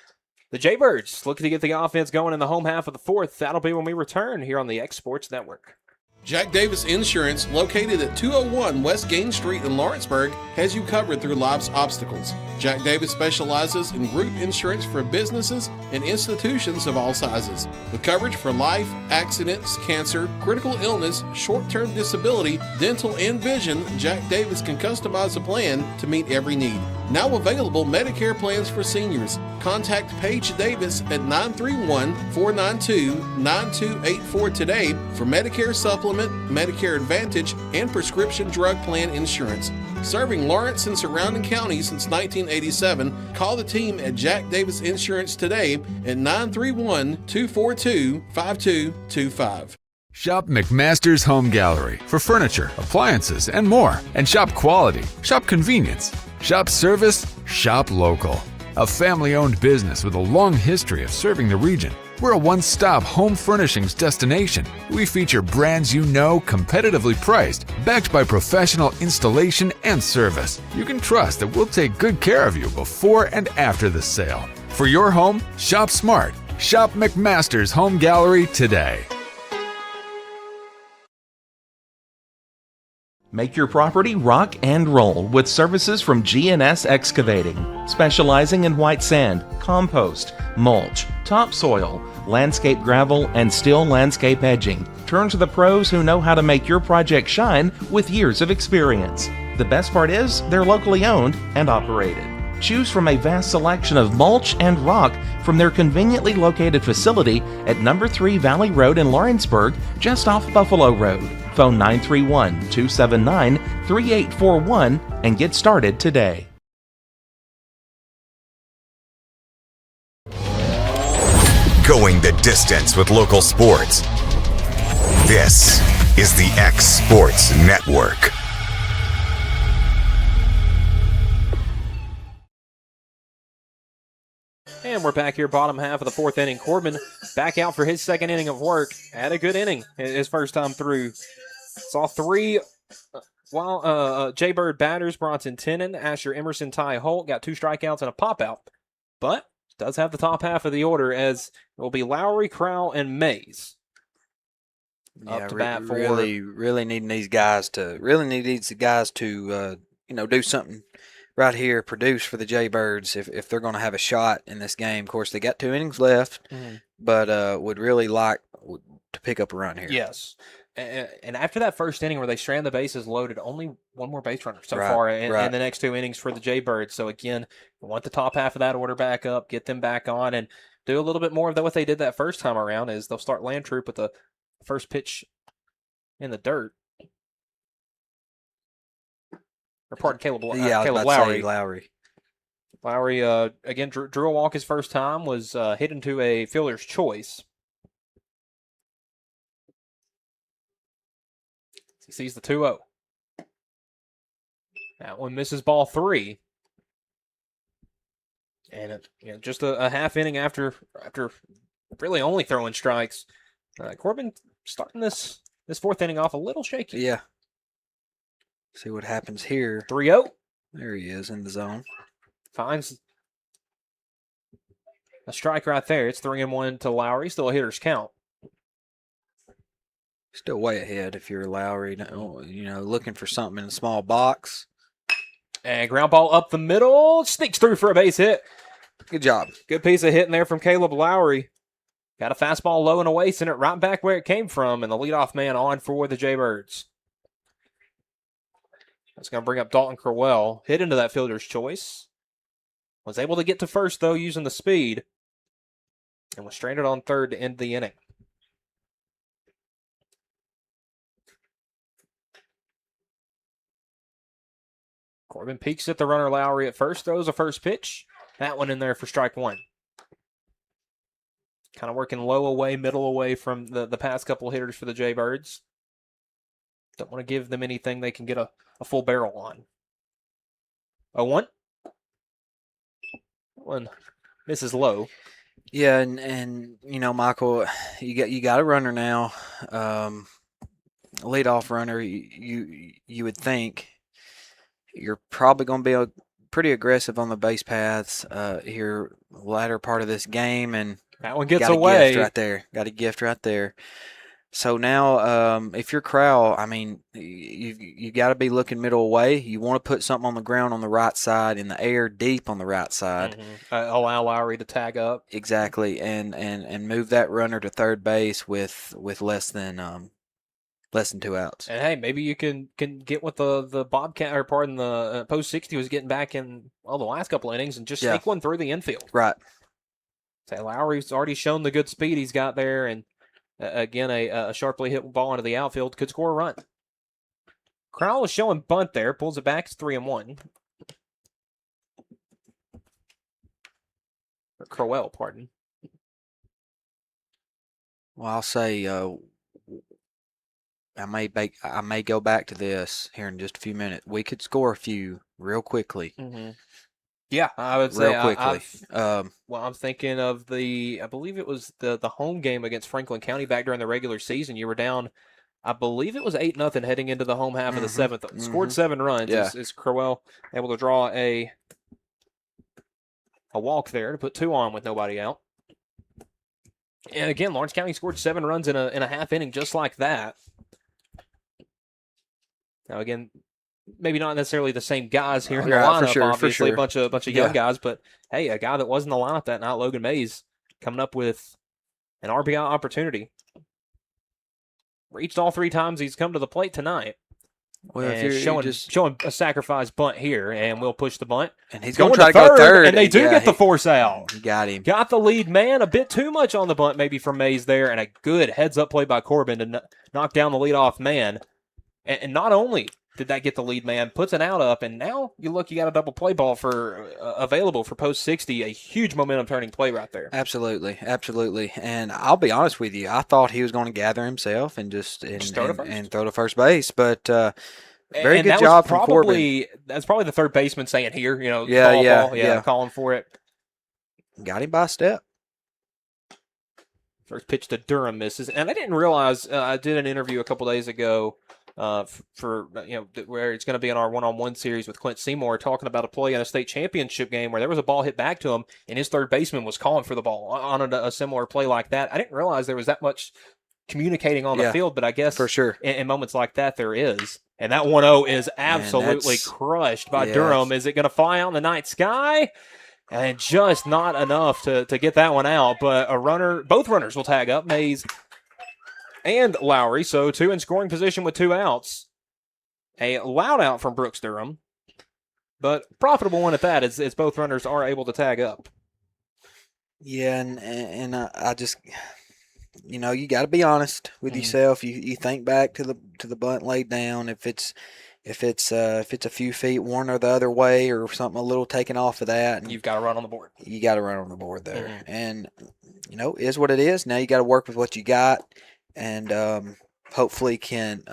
The Jaybirds looking to get the offense going in the home half of the 4th. That'll be when we return here on the X Sports Network. Jack Davis Insurance, located at 201 West Gain Street in Lawrenceburg, has you covered through life's obstacles. Jack Davis specializes in group insurance for businesses and institutions of all sizes. With coverage for life, accidents, cancer, critical illness, short-term disability, dental, and vision, Jack Davis can customize a plan to meet every need. Now available Medicare plans for seniors. Contact Paige Davis at 931-492-9284 today for Medicare Supplement, Medicare Advantage, and prescription drug plan insurance. Serving Lawrence and surrounding counties since 1987, call the team at Jack Davis Insurance today at 931-242-5225. Shop McMaster's Home Gallery for furniture, appliances, and more. And shop quality, shop convenience, shop service, shop local. A family-owned business with a long history of serving the region. We're a one-stop home furnishings destination. We feature brands you know, competitively priced, backed by professional installation and service. You can trust that we'll take good care of you before and after the sale. For your home, shop smart. Shop McMaster's Home Gallery today. Make your property rock and roll with services from G&S Excavating, specializing in white sand, compost, mulch, topsoil, landscape gravel, and steel landscape edging. Turn to the pros who know how to make your project shine with years of experience. The best part is they're locally owned and operated. Choose from a vast selection of mulch and rock from their conveniently located facility at number 3 Valley Road in Lawrenceburg, just off Buffalo Road. Phone 931-279-3841 and get started today. Going the distance with local sports. This is the X Sports Network. And we're back here, bottom half of the 4th inning. Corbin back out for his 2nd inning of work. Had a good inning his first time through. Saw 3 Jaybird batters, Bronson Tennant, Asher Emerson, Ty Holt, got 2 strikeouts and a pop-out. But does have the top half of the order, as it will be Lowry, Crowell, and Mays. Up to bat for really needing these guys to do something right here, produce for the Jaybirds if they're going to have a shot in this game. Of course, they got 2 innings left, but would really like to pick up a run here. Yes. And after that first inning where they strand the bases loaded, only one more base runner so far in the next 2 innings for the Jaybirds. So, again, we want the top half of that order back up, get them back on, and do a little bit more of what they did that first time around is they'll start Landtroop with the first pitch in the dirt. Or pardon, Caleb Lowry. Lowry, again, drew a walk his first time, was hit into a fielder's choice. He sees the 2-0. That one misses ball 3. And just a half inning after really only throwing strikes. Corbin starting this 4th inning off a little shaky. Yeah. See what happens here. 3-0. There he is in the zone. Finds A strike right there. It's 3-1 to Lowry. Still a hitter's count. Still way ahead if you're Lowry, looking for something in a small box. And ground ball up the middle. Sneaks through for a base hit. Good job. Good piece of hitting there from Caleb Lowry. Got a fastball low and away, sent it right back where it came from, and the leadoff man on for the Jaybirds. That's going to bring up Dalton Crowell. Hit into that fielder's choice. Was able to get to first, though, using the speed. And was stranded on third to end the inning. Corbin peeks at the runner Lowry at first, throws a first pitch. That one in there for strike one. Kind of working low away, middle away from the past couple of hitters for the Jaybirds. Don't want to give them anything they can get a full barrel on. 0-1. One misses low. Yeah, and Michael, you got a runner now. Leadoff runner. You would think you're probably going to be pretty aggressive on the base paths here latter part of this game, and that one gets got away. A gift right there. Got a gift right there. So now, if you're Crowell, I mean, you got to be looking middle away. You want to put something on the ground on the right side, in the air, deep on the right side. Allow Lowry to tag up. Exactly, and move that runner to third base with less than 2 outs. And hey, maybe you can get what the Bobcat, or pardon, the post 60 was getting back in the last couple innings, and just sneak one through the infield. Right. Say Lowry's already shown the good speed he's got there, and again, a sharply hit ball into the outfield could score a run. Crowell is showing bunt there, pulls it back, it's 3-1. Or Crowell, pardon. Well, I'll say I may go back to this here in just a few minutes. We could score a few real quickly. Yeah, I would say real quickly. I'm thinking of I believe it was the home game against Franklin County back during the regular season. You were down, I believe it was 8-0 heading into the home half of the seventh. Scored 7 runs. Yeah. Is Crowell able to draw a walk there to put 2 on with nobody out? And again, Lawrence County scored 7 runs in a half inning just like that. Now again, maybe not necessarily the same guys here in the lineup, obviously, a bunch of young guys, but hey, a guy that was in the lineup that night, Logan Mays, coming up with an RBI opportunity. Reached all 3 times he's come to the plate tonight. Well, if you're showing a sacrifice bunt here, and we'll push the bunt. And he's going to try to go third. And they do get the force out. He got him. Got the lead man. A bit too much on the bunt maybe from Mays there, and a good heads-up play by Corbin to knock down the leadoff man. And not only did that get the lead man, puts an out up, and now you got a double play ball available for post 60. A huge momentum turning play right there. Absolutely. And I'll be honest with you, I thought he was going to gather himself and just throw to first base, but very good job from Corbin. That's probably the third baseman saying here, calling for it. Got him by a step. First pitch to Durham misses, and I didn't realize. I did an interview a couple days ago for where it's going to be in our one-on-one series with Clint Seymour, talking about a play in a state championship game where there was a ball hit back to him, and his third baseman was calling for the ball on a similar play like that. I didn't realize there was that much communicating on the field, but I guess for sure in moments like that there is. And that 1-0 is absolutely crushed by Durham. Is it going to fly out in the night sky? And just not enough to get that one out. But both runners will tag up, Mays and Lowry. So 2 in scoring position with 2 outs. A loud out from Brooks Durham, but profitable one at that, as both runners are able to tag up. Yeah, and I just, you got to be honest with yourself. You think back to the bunt laid down. If it's a few feet one or the other way, or something a little taken off of that, and you've got to run on the board. You got to run on the board there, and is what it is. Now you got to work with what you got, and hopefully can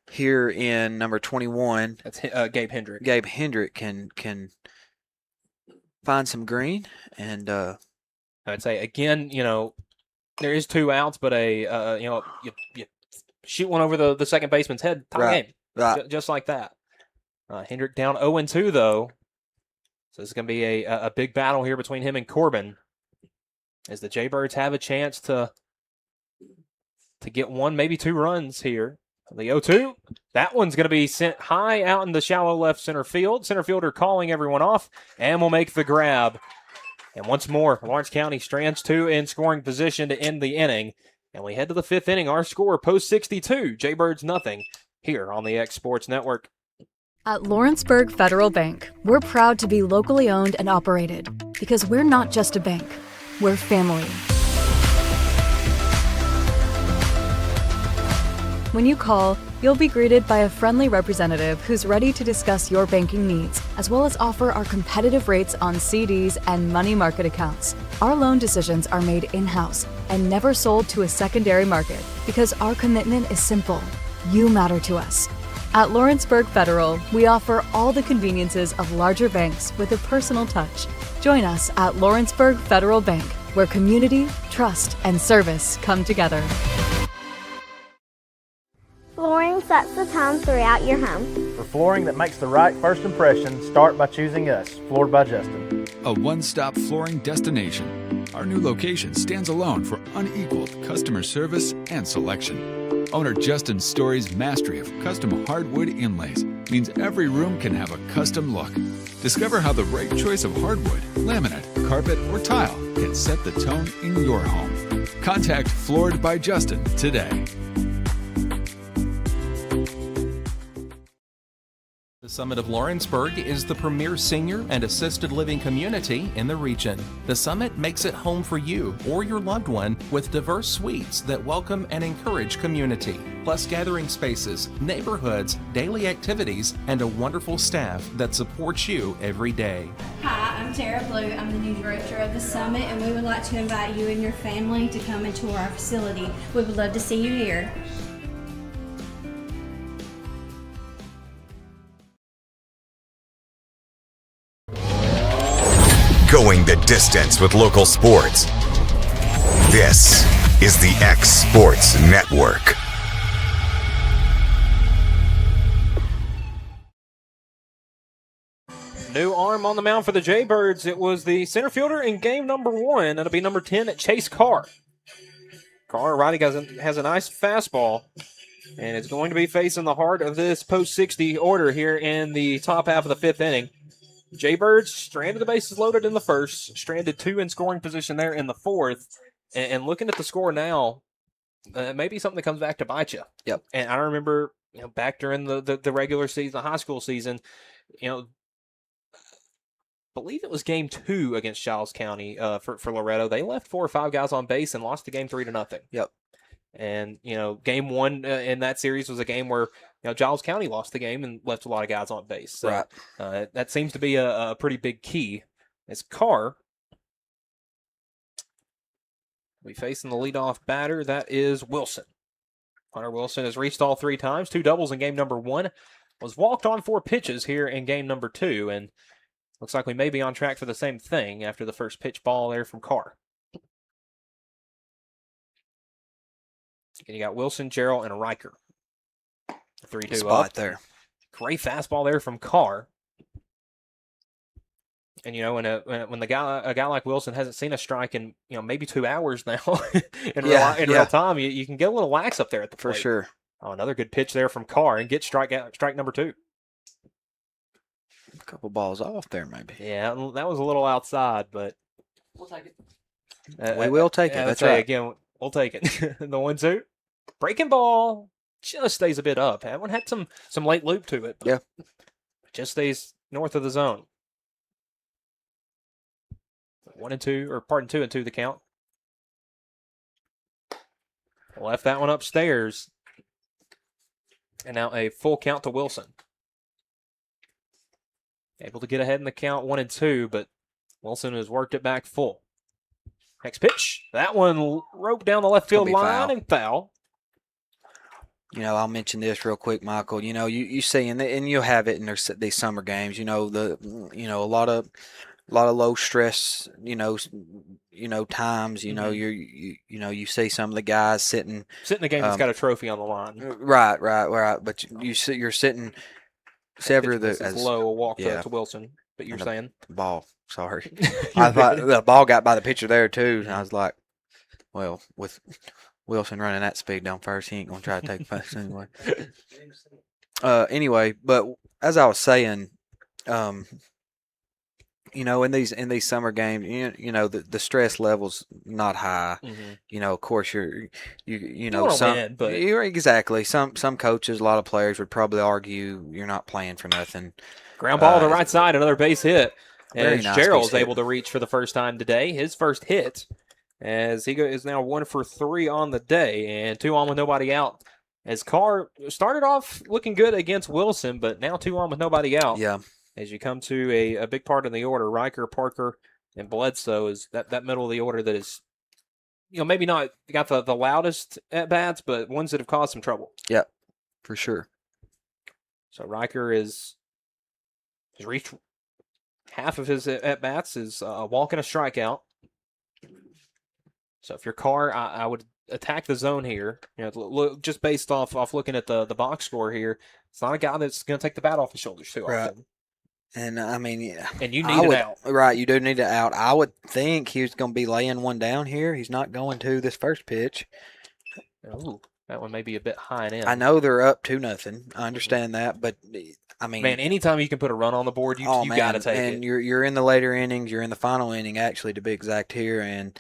here in number 21. That's Gabe Hendrick. Gabe Hendrick can find some green, and I'd say again, there is 2 outs, but you shoot one over the second baseman's head, tie game. Right. Just like that. Hendrick down 0-2, though. So this is going to be a big battle here between him and Corbin, as the Jaybirds have a chance to get 1, maybe 2 runs here. The 0-2, that one's going to be sent high out in the shallow left center field. Center fielder calling everyone off, and will make the grab. And once more, Lawrence County strands 2 in scoring position to end the inning. And we head to the 5th inning. Our score, post 62, Jaybirds nothing, here on the X Sports Network. At Lawrenceburg Federal Bank, we're proud to be locally owned and operated because we're not just a bank, we're family. When you call, you'll be greeted by a friendly representative who's ready to discuss your banking needs, as well as offer our competitive rates on CDs and money market accounts. Our loan decisions are made in-house and never sold to a secondary market because our commitment is simple. You matter to us. At Lawrenceburg Federal, we offer all the conveniences of larger banks with a personal touch. Join us at Lawrenceburg Federal Bank, where community, trust, and service come together. Flooring sets the tone throughout your home. For flooring that makes the right first impression, start by choosing us, Floored by Justin. A one-stop flooring destination. Our new location stands alone for unequaled customer service and selection. Owner Justin Story's mastery of custom hardwood inlays means every room can have a custom look. Discover how the right choice of hardwood, laminate, carpet, or tile can set the tone in your home. Contact Floored by Justin today. The Summit of Lawrenceburg is the premier senior and assisted living community in the region. The Summit makes it home for you or your loved one with diverse suites that welcome and encourage community, plus gathering spaces, neighborhoods, daily activities, and a wonderful staff that supports you every day. Hi, I'm Tara Blue. I'm the new director of the Summit, and we would like to invite you and your family to come and tour our facility. We would love to see you here. Going the distance with local sports. This is the X Sports Network. New arm on the mound for the Jaybirds. It was the center fielder in game number 1. That'll be number 10, Chase Carr. Carr, righty, has a nice fastball, and it's going to be facing the heart of this post-60 order here in the top half of the 5th inning. Jaybirds stranded the bases loaded in the 1st, stranded 2 in scoring position there in the 4th, and looking at the score now, maybe something that comes back to bite you. Yep. And I remember, back during the regular season, the high school season, I believe it was game 2 against Giles County for Loretto. They left 4 or 5 guys on base and lost the game 3-0. Yep. And, game 1 in that series was a game where, Giles County lost the game and left a lot of guys on base. So, right. That seems to be a pretty big key. As Carr will be facing the leadoff batter, that is Wilson. Hunter Wilson has reached all 3 times, 2 doubles in game number 1, was walked on 4 pitches here in game number 2, and looks like we may be on track for the same thing after the first pitch ball there from Carr. And you got Wilson, Jarrell, and Riker. 3-2 spot up. There. Great fastball there from Carr. And when a guy like Wilson hasn't seen a strike in maybe 2 hours now in real time, you can get a little lax up there at the plate. For sure. Oh, another good pitch there from Carr, and get strike number 2. A couple balls off there, maybe. Yeah, that was a little outside, but we'll take it. We will take it. That's right. Again, we'll take it. The 1-2, breaking ball just stays a bit up. That one had some late loop to it. Yeah, just stays north of the zone. 2-2 the count. Left that one upstairs, and now a full count to Wilson. Able to get ahead in the count 1-2, but Wilson has worked it back full. Next pitch. That one roped down the left field line and foul. I'll mention this real quick, Michael. You see, and you'll have it in these summer games. A lot of low stress. Times. You see some of the guys sitting in the game that's got a trophy on the line. Right. But you're sitting. Several of the low, a walk to Wilson. But you're And saying? the ball. Sorry. I thought the ball got by the pitcher there, too. And I was like, well, with Wilson running that speed down first, he ain't going to try to take first anyway. Anyway, but as I was saying, you know, in these summer games, you know, the stress level's not high. You know, of course you know, wanna some win, but you're exactly some coaches, a lot of players would probably argue you're not playing for nothing. Ground ball to the right side, another base hit. Very As nice Gerald's base hit. able to reach for the first time today, his first hit, as he is now 1 for 3 on the day, and 2 on with nobody out. As Carr started off looking good against Wilson, but now 2 on with nobody out. Yeah. As you come to a big part in the order, Riker, Parker, and Bledsoe is that middle of the order that is, you know, maybe not got the loudest at bats, but ones that have caused some trouble. Yeah, for sure. So Riker has reached half of his at bats is a walk and a strikeout. So if you're Carr, I would attack the zone here. You know, look, just based off looking at the box score here, it's not a guy that's going to take the bat off his shoulders too often. And I mean, yeah, and you need an out. Right, you do need an out. I would think he's going to be laying one down here. He's not going to this first pitch. Oh, that one may be a bit high and in. I know they're up 2-0. I understand that, but I mean, man, anytime you can put a run on the board, you got to take it. And you're in the later innings. You're in the final inning, actually, to be exact here. And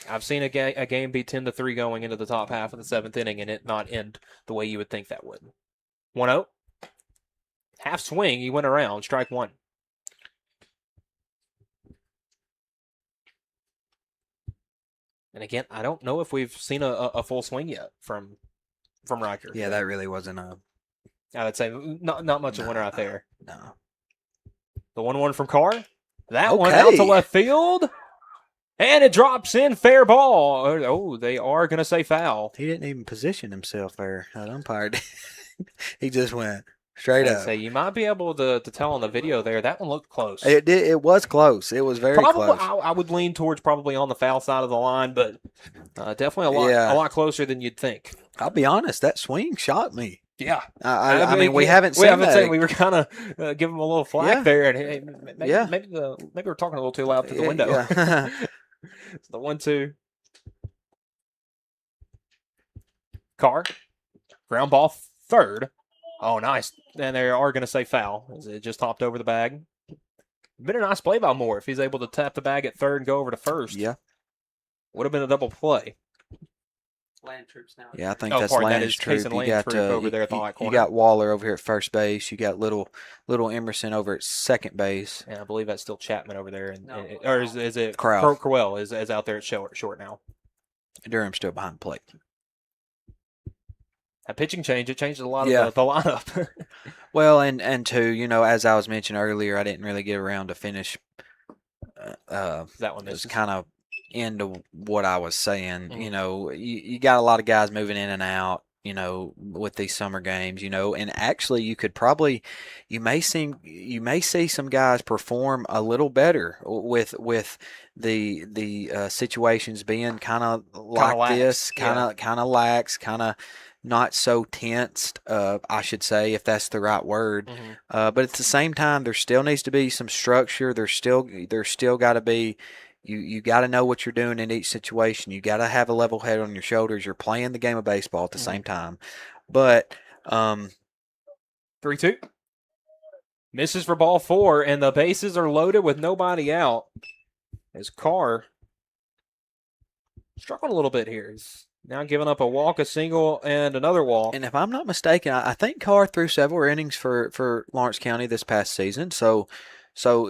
I've seen a game be 10-3 going into the top half of the 7th inning, and it not end the way you would think that would. 1-0. Half swing, he went around, strike 1. And again, I don't know if we've seen a full swing yet from Riker. Yeah, that really wasn't a. I would say not much of a winner out there. No. The 1-1 from Carr. That one out to left field. And it drops in, fair ball. Oh, they are going to say foul. He didn't even position himself there. That umpire did. He just went straight up. So you might be able to tell on the video there. That one looked close. It did. It was close. It was very close. I would lean towards probably on the foul side of the line, but definitely a lot closer than you'd think. I'll be honest. That swing shocked me. Yeah, I mean, we haven't seen that. We were kind of giving him a little flack there, and hey, maybe we're talking a little too loud through the window. Yeah. It's the 1-2. Carr, ground ball third. Oh, nice. And they are going to say foul as it just hopped over the bag. Been a nice play by Moore if he's able to tap the bag at third and go over to first. Yeah. Would have been a double play. Land Troops now. Yeah, I think that's Land's Troop. You got over there at the right corner. You got Waller over here at first base. You got little Emerson over at second base. And I believe that's still Chapman over there, or is it Crowell? Crowell is out there at short now. Durham's still behind the plate. That pitching change, it changed a lot of the lineup. Well, and too, you know, as I was mentioning earlier, I didn't really get around to finish. That one was kind of into what I was saying. You know, you got a lot of guys moving in and out, you know, with these summer games, you know, and actually you may see some guys perform a little better with the situations being kind of like this, kind of lax, kind of not so tensed, I should say, if that's the right word. But at the same time, there still needs to be some structure. There's still got to be. You got to know what you're doing in each situation. You got to have a level head on your shoulders. You're playing the game of baseball at the same time. But 3-2. Misses for ball 4, and the bases are loaded with nobody out. As Carr struggling a little bit here. He's now giving up a walk, a single, and another walk. And if I'm not mistaken, I think Carr threw several innings for Lawrence County this past season. So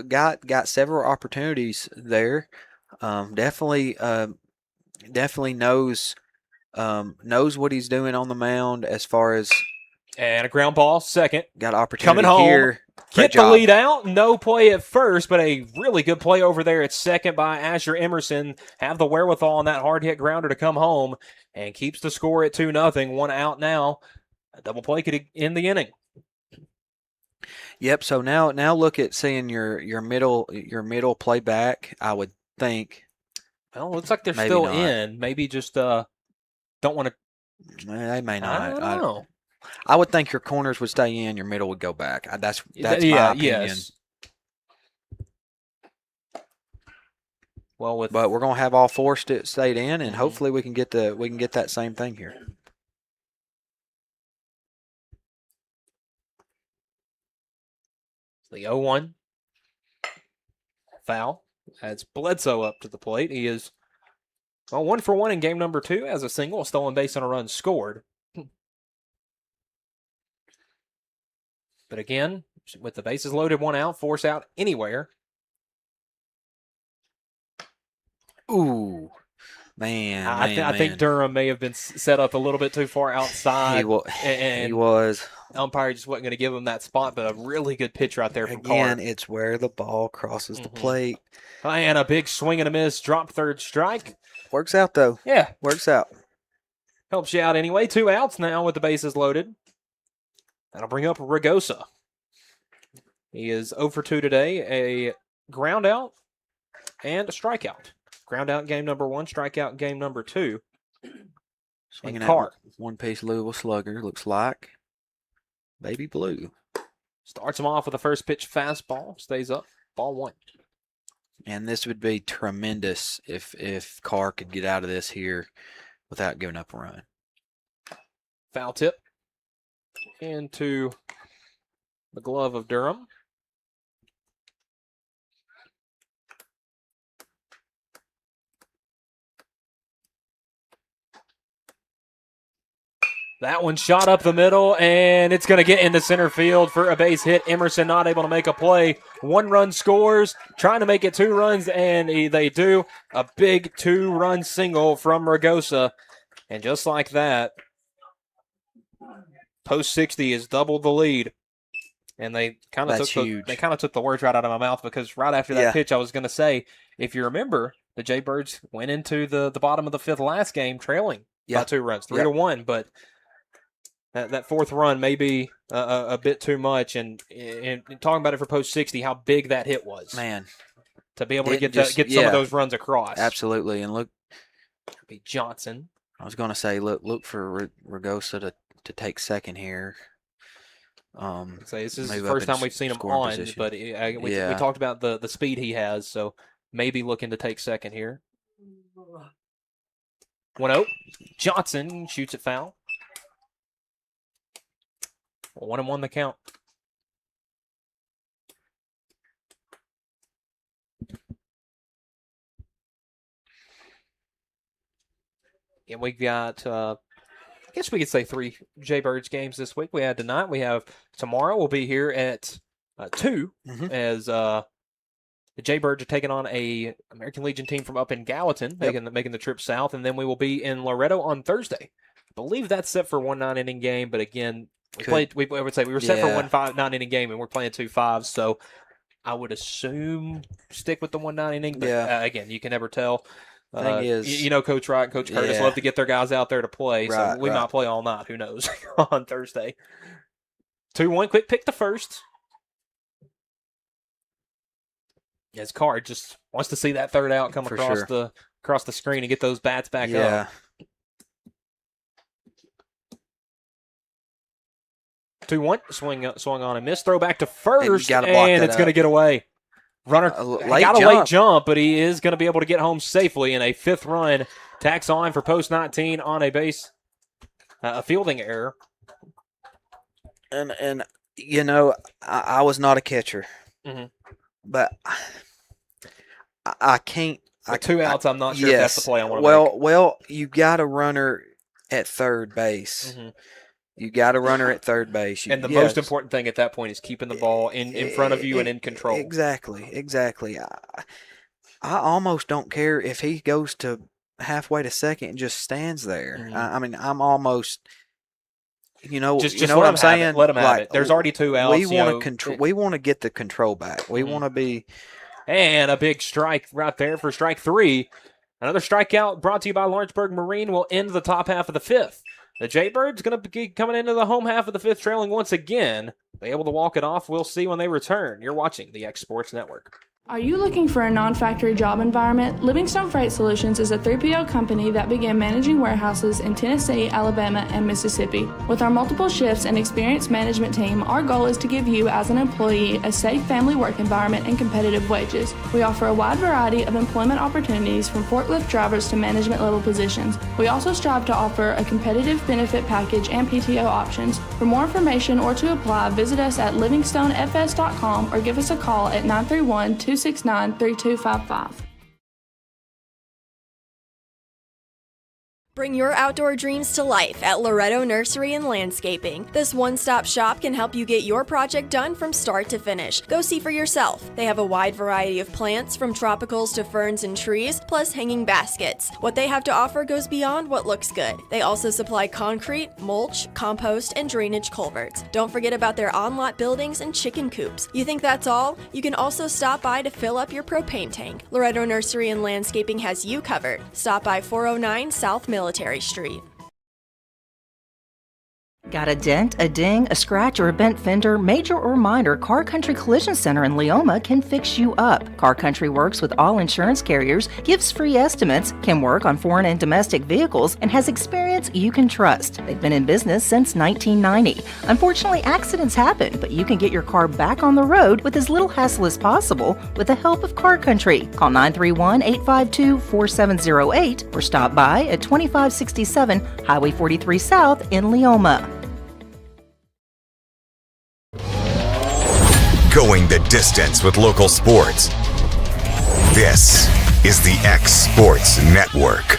got several opportunities there. Definitely knows what he's doing on the mound as far as. And a ground ball, second. Got opportunity coming home here. Get the lead out. No play at first, but a really good play over there at second by Asher Emerson. Have the wherewithal on that hard hit grounder to come home and keeps the score at 2-0. 1 out now. A double play could end the inning. Yep. So now look at seeing your middle play back. I would think. Well, it looks like they're still in. Maybe just don't want to. They may not. I don't know. I would think your corners would stay in, your middle would go back. That's my opinion. Yes. Well, but we're going to have all four stayed in, and hopefully we can get that same thing here. The 0-1 foul. Adds Bledsoe up to the plate. He is 1 for 1 in game number 2 as a single, a stolen base on a run scored. But again, with the bases loaded, 1 out, force out anywhere. Ooh, man. I think Durham may have been set up a little bit too far outside. He was. Umpire just wasn't going to give him that spot, but a really good pitch right there from Carr. Again, it's where the ball crosses the plate. And a big swing and a miss, drop third strike. Works out, though. Yeah. Works out. Helps you out anyway. 2 outs now with the bases loaded. That'll bring up Ragosa. He is 0 for 2 today. A ground out and a strikeout. Ground out game number 1, strikeout game number 2. Swinging and Carr. One-piece Louisville slugger, looks like. Baby blue. Starts him off with a first pitch fastball. Stays up. Ball 1. And this would be tremendous if Carr could get out of this here without giving up a run. Foul tip into the glove of Durham. That one shot up the middle, and it's going to get into center field for a base hit. Emerson not able to make a play. 1 run scores, trying to make it 2 runs, and they do. A big 2-run single from Ragosa. And just like that, Post 60 has doubled the lead. And they kind of took the words right out of my mouth, because right after that pitch, I was going to say, if you remember, the Jaybirds went into the bottom of the 5th last game trailing by 2 runs, 3-1, but that 4th run may be a bit too much. And talking about it for Post 60, how big that hit was. Man. To be able to get some of those runs across. Absolutely. And look. Be Johnson. I was going to say, look for Ragosa to take second here. This is the first time we've seen him on, position. But we talked about the speed he has, so maybe looking to take second here. 1-0. Johnson shoots it foul. 1-1 the count. And we've got, I guess we could say 3 Jaybirds games this week. We had tonight. We have tomorrow. We'll be here at 2 as the Jaybirds are taking on a American Legion team from up in Gallatin, making the trip south. And then we will be in Loretto on Thursday. I believe that's set for 1 9-inning game, but again, I would say we were set for 1 9-inning game, and we're playing 2 5s. So I would assume stick with the 1 9-inning. But again, you can never tell. Thing is, Coach Wright and Coach Curtis love to get their guys out there to play. So we might play all night. Who knows on Thursday? 2-1, quick pick to first. As Carr just wants to see that 3rd out come across the screen and get those bats back up. 2-1, swung on and missed. Throw back to first, and it's going to get away. Runner got a late jump, but he is going to be able to get home safely. And a 5th run tacks on for Post 19 on a base, a fielding error. And I was not a catcher, but I can't. With 2 outs, I'm not sure if that's the play I want to make. Well, you got a runner at third base. You got a runner at third base. And the most important thing at that point is keeping the ball in front of you and in control. Exactly. I almost don't care if he goes to halfway to second and just stands there. I mean, I'm almost, just what I'm saying? Let him have it. There's already 2 outs. We want to control. We want to get the control back. We want to be. And a big strike right there for strike 3. Another strikeout brought to you by Lawrenceburg Marine will end the top half of the 5th. The Jaybirds going to be coming into the home half of the 5th trailing once again. They able to walk it off. We'll see when they return. You're watching the X Sports Network. Are you looking for a non-factory job environment? Livingstone Freight Solutions is a 3PL company that began managing warehouses in Tennessee, Alabama, and Mississippi. With our multiple shifts and experienced management team, our goal is to give you as an employee a safe family work environment and competitive wages. We offer a wide variety of employment opportunities from forklift drivers to management level positions. We also strive to offer a competitive benefit package and PTO options. For more information or to apply, visit us at livingstonefs.com or give us a call at 931-269-3255. Bring your outdoor dreams to life at Loretto Nursery and Landscaping. This one-stop shop can help you get your project done from start to finish. Go see for yourself. They have a wide variety of plants, from tropicals to ferns and trees, plus hanging baskets. What they have to offer goes beyond what looks good. They also supply concrete, mulch, compost, and drainage culverts. Don't forget about their on-lot buildings and chicken coops. You think that's all? You can also stop by to fill up your propane tank. Loretto Nursery and Landscaping has you covered. Stop by 409 South Military Street. Got a dent, a ding, a scratch, or a bent fender? Major or minor, Car Country Collision Center in Leoma can fix you up. Car Country works with all insurance carriers, gives free estimates, can work on foreign and domestic vehicles, and has experience you can trust. They've been in business since 1990. Unfortunately, accidents happen, but you can get your car back on the road with as little hassle as possible with the help of Car Country. Call 931-852-4708 or stop by at 2567 Highway 43 South in Leoma. Going the distance with local sports. This is the X Sports Network.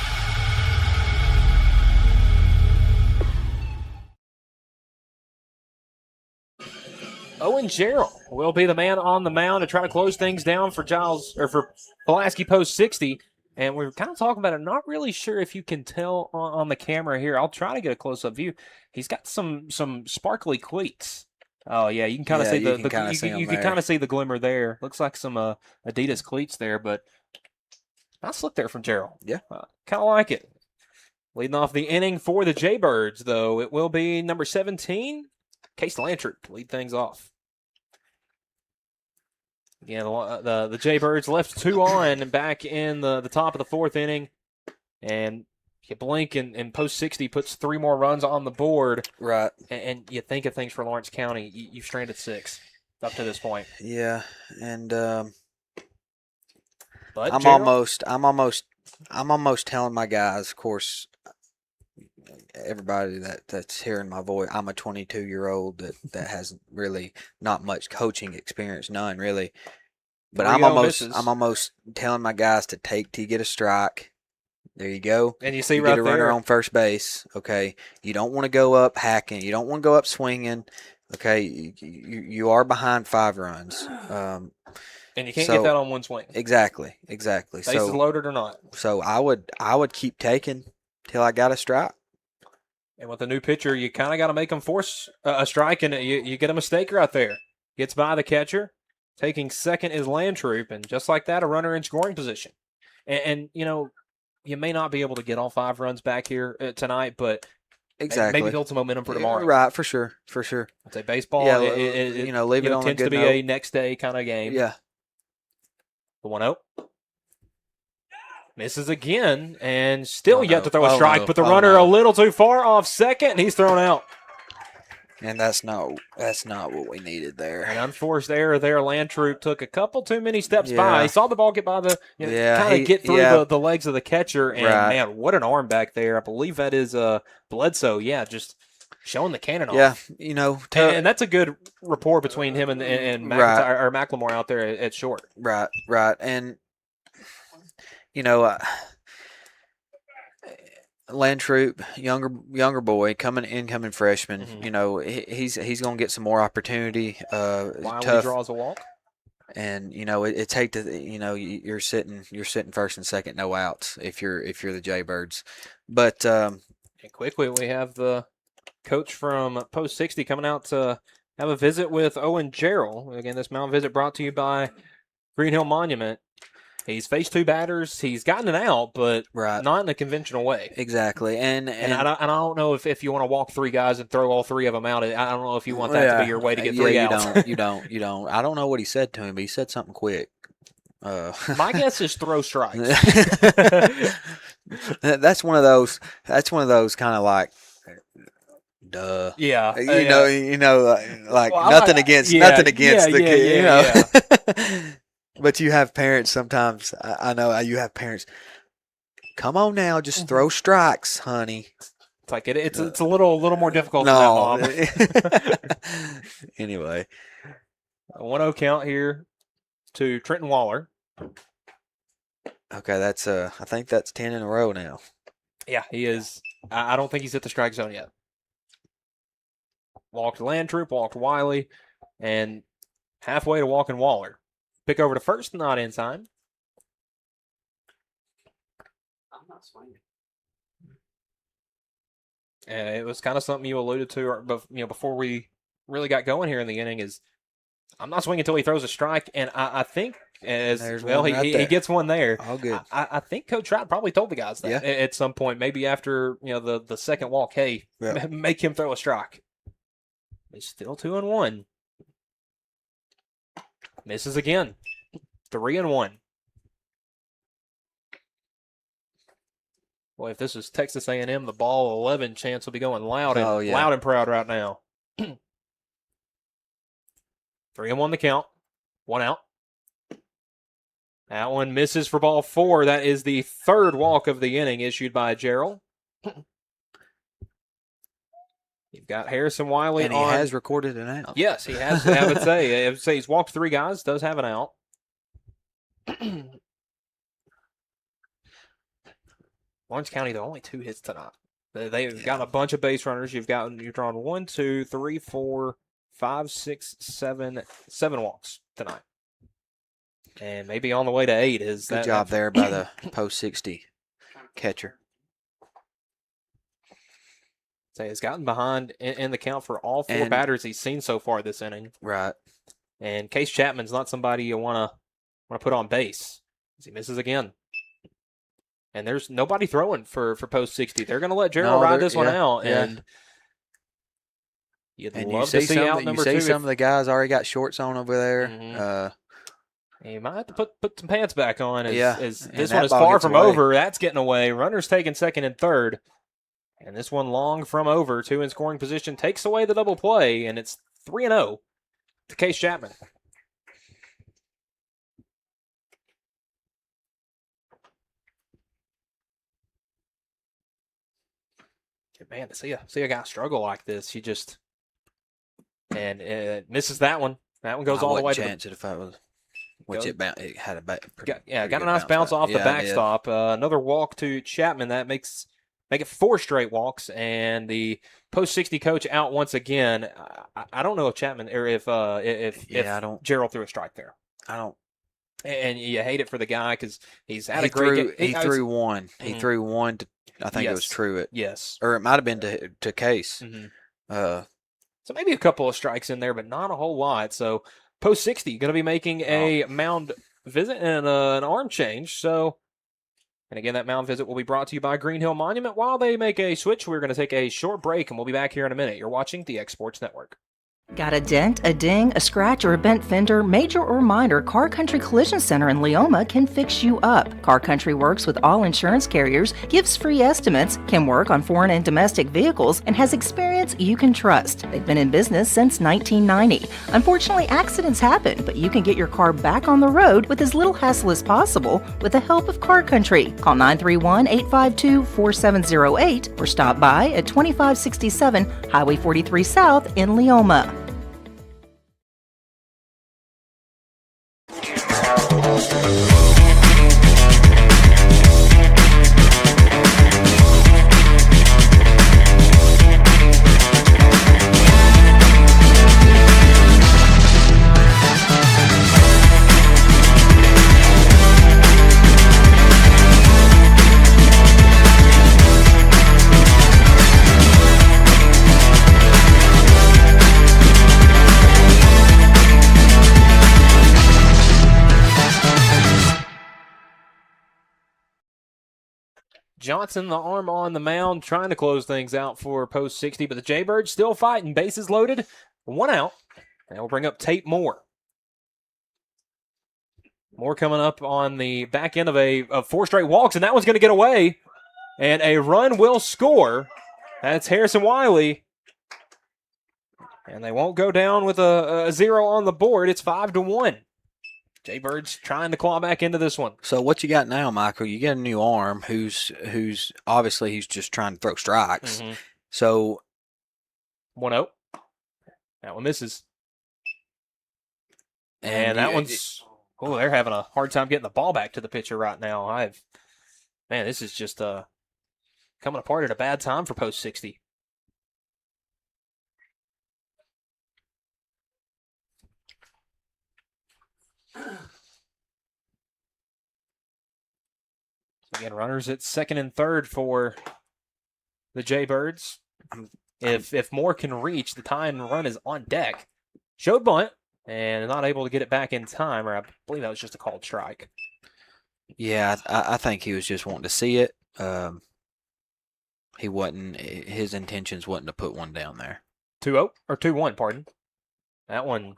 Owen Jarrell will be the man on the mound to try to close things down for Pulaski Post 60. And we're kind of talking about it. Not really sure if you can tell on the camera here. I'll try to get a close-up view. He's got some sparkly cleats. Oh yeah, you can kind of see you can kind of see the glimmer there. Looks like some Adidas cleats there, but nice look there from Gerald. Yeah, kind of like it. Leading off the inning for the Jaybirds, though, it will be number 17, Case Lantrip, to lead things off. Again, the Jaybirds left 2 on and back in the top of the 4th inning, and you blink and Post 60 puts 3 more runs on the board. Right. And you think of things for Lawrence County. You've stranded 6 up to this point. Yeah, and but I'm almost telling my guys, of course, everybody that's hearing my voice, I'm a 22-year-old that has really not much coaching experience, none really. But I'm almost telling my guys to take till you get a strike. There you go. And you see you right get a runner there on first base. Okay, you don't want to go up hacking. You don't want to go up swinging. Okay, you are behind 5 runs. And you can't get that on one swing. Exactly. Bases loaded or not. So I would keep taking till I got a strike. And with a new pitcher, you kind of got to make them force a strike, and you get a mistake right there. Gets by the catcher. Taking second is Landtroop, and just like that, a runner in scoring position. And you know, you may not be able to get all 5 runs back here tonight, but maybe build some momentum for tomorrow. Right, for sure. I'd say baseball, yeah, leave it on tends a good to be note. a next day kind of game. Yeah. The 1-0. Misses again, and still yet to throw a strike, but the runner a little too far off second, and he's thrown out. And that's not what we needed there. An unforced error there. Landtroop took a couple too many steps by. He saw the ball get by the get through the legs of the catcher, and man, what an arm back there. I believe that is Bledsoe. Yeah, just showing the cannon off. Yeah, and that's a good rapport between him and McIntyre, or McLemore out there at short. Right, and Landtroop, younger boy, incoming freshman. Mm-hmm. He's going to get some more opportunity. Tough. He draws a walk. And it's hate to you're sitting first and second, no outs if you're the Jaybirds. But and quickly we have the coach from Post 60 coming out to have a visit with Owen Jarrell. Again, this mound visit brought to you by Green Hill Monument. He's faced 2 batters. He's gotten an out, but not in a conventional way. Exactly. And I don't know if you want to walk 3 guys and throw all 3 of them out. I don't know if you want that to be your way to get 3 outs. You don't. I don't know what he said to him, but he said something quick. My guess is throw strikes. That's one of those. That's one of those kind of like, duh. Yeah, like Well, nothing against the kid. You know. But you have parents sometimes. I know you have parents. Come on now, just throw strikes, honey. It's like it's a little more difficult than that, Mom. Anyway, a 1-0 count here to Trenton Waller. Okay, that's I think that's 10 in a row now. Yeah, he is. I don't think he's hit the strike zone yet. Walked Landtroop, walked Wiley, and halfway to walking Waller. Pick over to first, not in time. I'm not swinging. And it was kind of something you alluded to, before we really got going here in the inning. Is I'm not swinging until he throws a strike, and I think he gets one there. All good. I think Coach Trout probably told the guys that at some point, maybe after the second walk. Hey, make him throw a strike. He's still 2-1. Misses again. 3-1. Boy, if this is Texas A&M, the ball 11 chance will be going loud and proud right now. 3-1 the count. 1 out. That one misses for ball 4. That is the third walk of the inning issued by Gerald. You've got Harrison Wiley and he has recorded an out. Yes, he has. I would say he's walked 3 guys, does have an out. Lawrence County, though, only 2 hits tonight. They've got a bunch of base runners. You've drawn 1, 2, 3, 4, 5, 6, 7 walks tonight. And maybe on the way to 8 is Good job there by the post 60 catcher. So he's gotten behind in the count for all 4 batters he's seen so far this inning. Right. And Case Chapman's not somebody you want to put on base. He misses again. And there's nobody throwing for post 60. They're going to let Gerald ride this one out. And you'd love to see out number 2. You see some of the guys already got shorts on over there. Mm-hmm. You might have to put some pants back on as this one is ball far gets from away. over. That's getting away. Runner's taking second and third. And this one long from over, 2 in scoring position, takes away the double play, and it's 3-0 to Case Chapman. Man, to see a guy struggle like this, you just misses that one. That one goes all the way to chance it if I was. It had a got a nice bounce off the backstop. Another walk to Chapman. That make it 4 straight walks, and the post 60 coach out once again. I don't know if Chapman or if Gerald threw a strike there. I don't. And you hate it for the guy because he's had he a great game. He threw one. He threw one to. I think it was Truitt. Yes. Or it might have been to Case. Mm-hmm. So maybe a couple of strikes in there, but not a whole lot. So post 60 going to be making a mound visit and an arm change. So. And again, that mound visit will be brought to you by Green Hill Monument. While they make a switch, we're going to take a short break, and we'll be back here in a minute. You're watching the X Sports Network. Got a dent, a ding, a scratch, or a bent fender? Major or minor, Car Country Collision Center in Leoma can fix you up. Car Country works with all insurance carriers, gives free estimates, can work on foreign and domestic vehicles, and has experience you can trust. They've been in business since 1990. Unfortunately, accidents happen, but you can get your car back on the road with as little hassle as possible with the help of Car Country. Call 931-852-4708 or stop by at 2567 Highway 43 South in Leoma. Johnson, the arm on the mound, trying to close things out for post 60, but the Jaybirds still fighting. Bases loaded, 1 out, and we'll bring up Tate Moore. More coming up on the back end of 4 straight walks, and that one's going to get away. And a run will score. That's Harrison Wiley. And they won't go down with a 0 on the board. It's 5-1. Jaybirds trying to claw back into this one. So what you got now, Michael? You get a new arm who's obviously he's just trying to throw strikes. Mm-hmm. So 1-0. That one misses. And that one's they're having a hard time getting the ball back to the pitcher right now. This is just coming apart at a bad time for post 60. Again, runners at second and third for the Jaybirds. If Moore can reach, the tying run is on deck. Showed bunt and not able to get it back in time, or I believe that was just a called strike. Yeah, I think he was just wanting to see it. His intentions wasn't to put one down there. 2-0 or 2-1, pardon. That one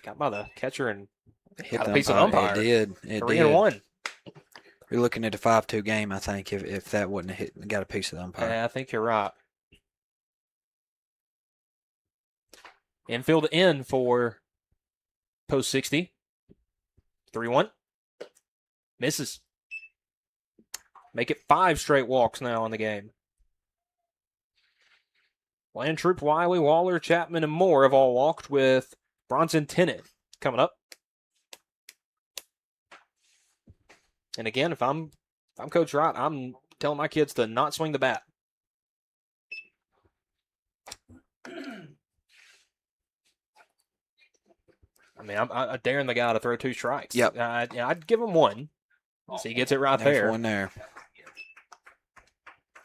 got by the catcher and Hit got the a piece of umpire. umpire. It did. 3-1. You're looking at a 5-2 game, I think, if that wouldn't have got a piece of the umpire. Yeah, I think you're right. Infield in for post 60. 3-1. Misses. Make it 5 straight walks now in the game. Landtroop, Wiley, Waller, Chapman, and Moore have all walked, with Bronson Tennant coming up. And again, if I'm Coach Wright, I'm telling my kids to not swing the bat. I mean, I'm daring the guy to throw 2 strikes. Yep. I'd give him 1. So he gets it right There's there. one there.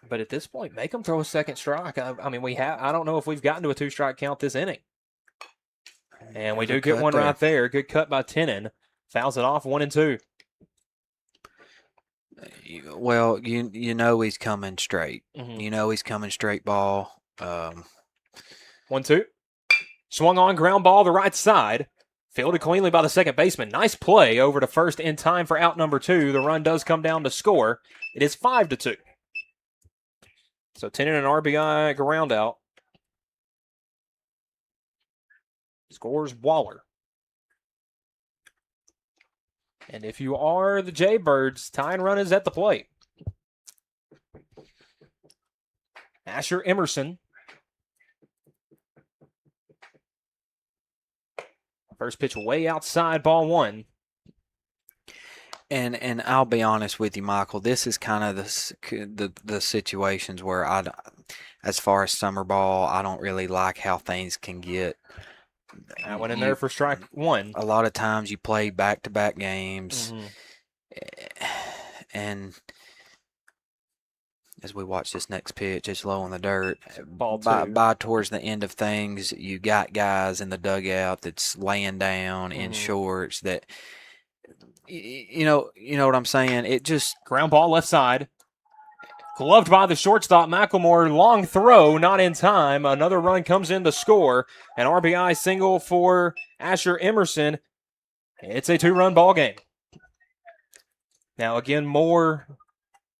But at this point, make him throw a second strike. I mean, I don't know if we've gotten to a 2-strike count this inning. And we do get one right there. Good cut by Tennant. Fouls it off, 1-2. Well, you know he's coming straight. Mm-hmm. You know he's coming straight ball. 1-2. Swung on, ground ball, the right side. Fielded cleanly by the second baseman. Nice play over to first in time for out number 2. The run does come down to score. It is 5-2. So Tennant an RBI ground out. Scores Waller. And if you are the Jaybirds, tying run is at the plate. Asher Emerson. First pitch way outside, ball 1. And I'll be honest with you, Michael. This is kind of the situations where as far as summer ball, I don't really like how things can get. I went in there for strike 1. A lot of times you play back-to-back games, and as we watch this next pitch, it's low in the dirt. Ball 2. By towards the end of things, you got guys in the dugout that's laying down in shorts that, you know what I'm saying? It just ground ball left side. Gloved by the shortstop, McLemore. Long throw, not in time. Another run comes in to score. An RBI single for Asher Emerson. It's a 2-run ball game. Now, again, Moore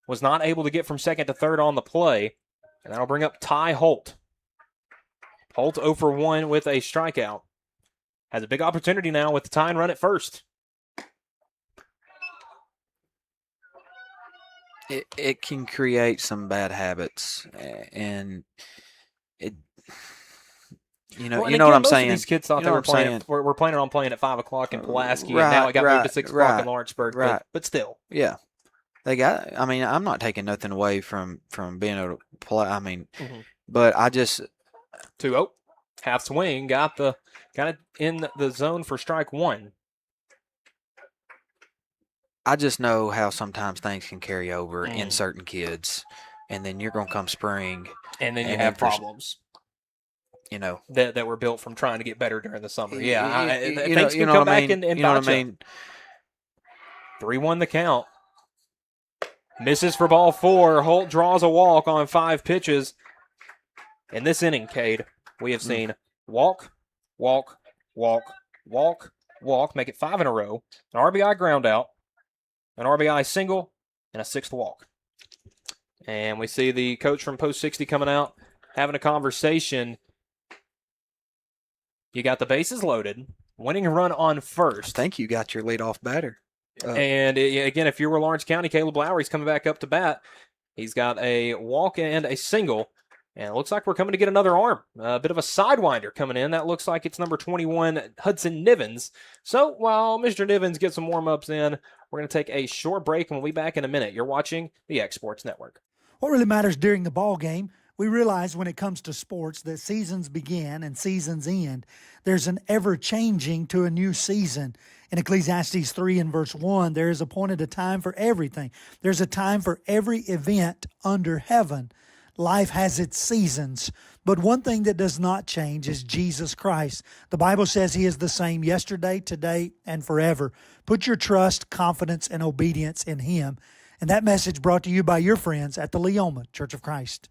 was not able to get from second to third on the play. And that'll bring up Ty Holt. Holt 0 for 1 with a strikeout. Has a big opportunity now with the tying run at first. It can create some bad habits, and it. You know what I'm saying. These kids thought they were playing. We're planning on playing at 5 o'clock in Pulaski, and Right, now it got moved to 6 o'clock in right, Lawrenceburg. right. But still, Yeah, they got. I mean, I'm not taking nothing away from being able to play. I mean, but I just 2-0, half swing, got it in the zone for strike 1. I just know how sometimes things can carry over in certain kids, and then you're gonna come spring, and then you have problems. You know that were built from trying to get better during the summer. Yeah, things can come back and you know what I mean. 3-1 the count. Misses for ball 4. Holt draws a walk on 5 pitches. In this inning, Cade, we have seen walk, walk, walk, walk, walk, make it 5 in a row, an RBI ground out, an RBI single, and a 6th walk. And we see the coach from Post 60 coming out, having a conversation. You got the bases loaded, winning run on first. I think you got your leadoff batter. And again, if you were Lawrence County, Caleb Lowry's coming back up to bat. He's got a walk and a single. And it looks like we're coming to get another arm. A bit of a sidewinder coming in. That looks like it's number 21, Hudson Nivens. So while Mr. Nivens gets some warm-ups in, we're going to take a short break, and we'll be back in a minute. You're watching the X Sports Network. What really matters during the ball game, we realize when it comes to sports that seasons begin and seasons end. There's an ever-changing to a new season. In Ecclesiastes 3 and verse 1, there is appointed a time for everything. There's a time for every event under heaven. Life has its seasons, but one thing that does not change is Jesus Christ. The Bible says He is the same yesterday, today, and forever. Put your trust, confidence, and obedience in Him. And that message brought to you by your friends at the Leoma Church of Christ.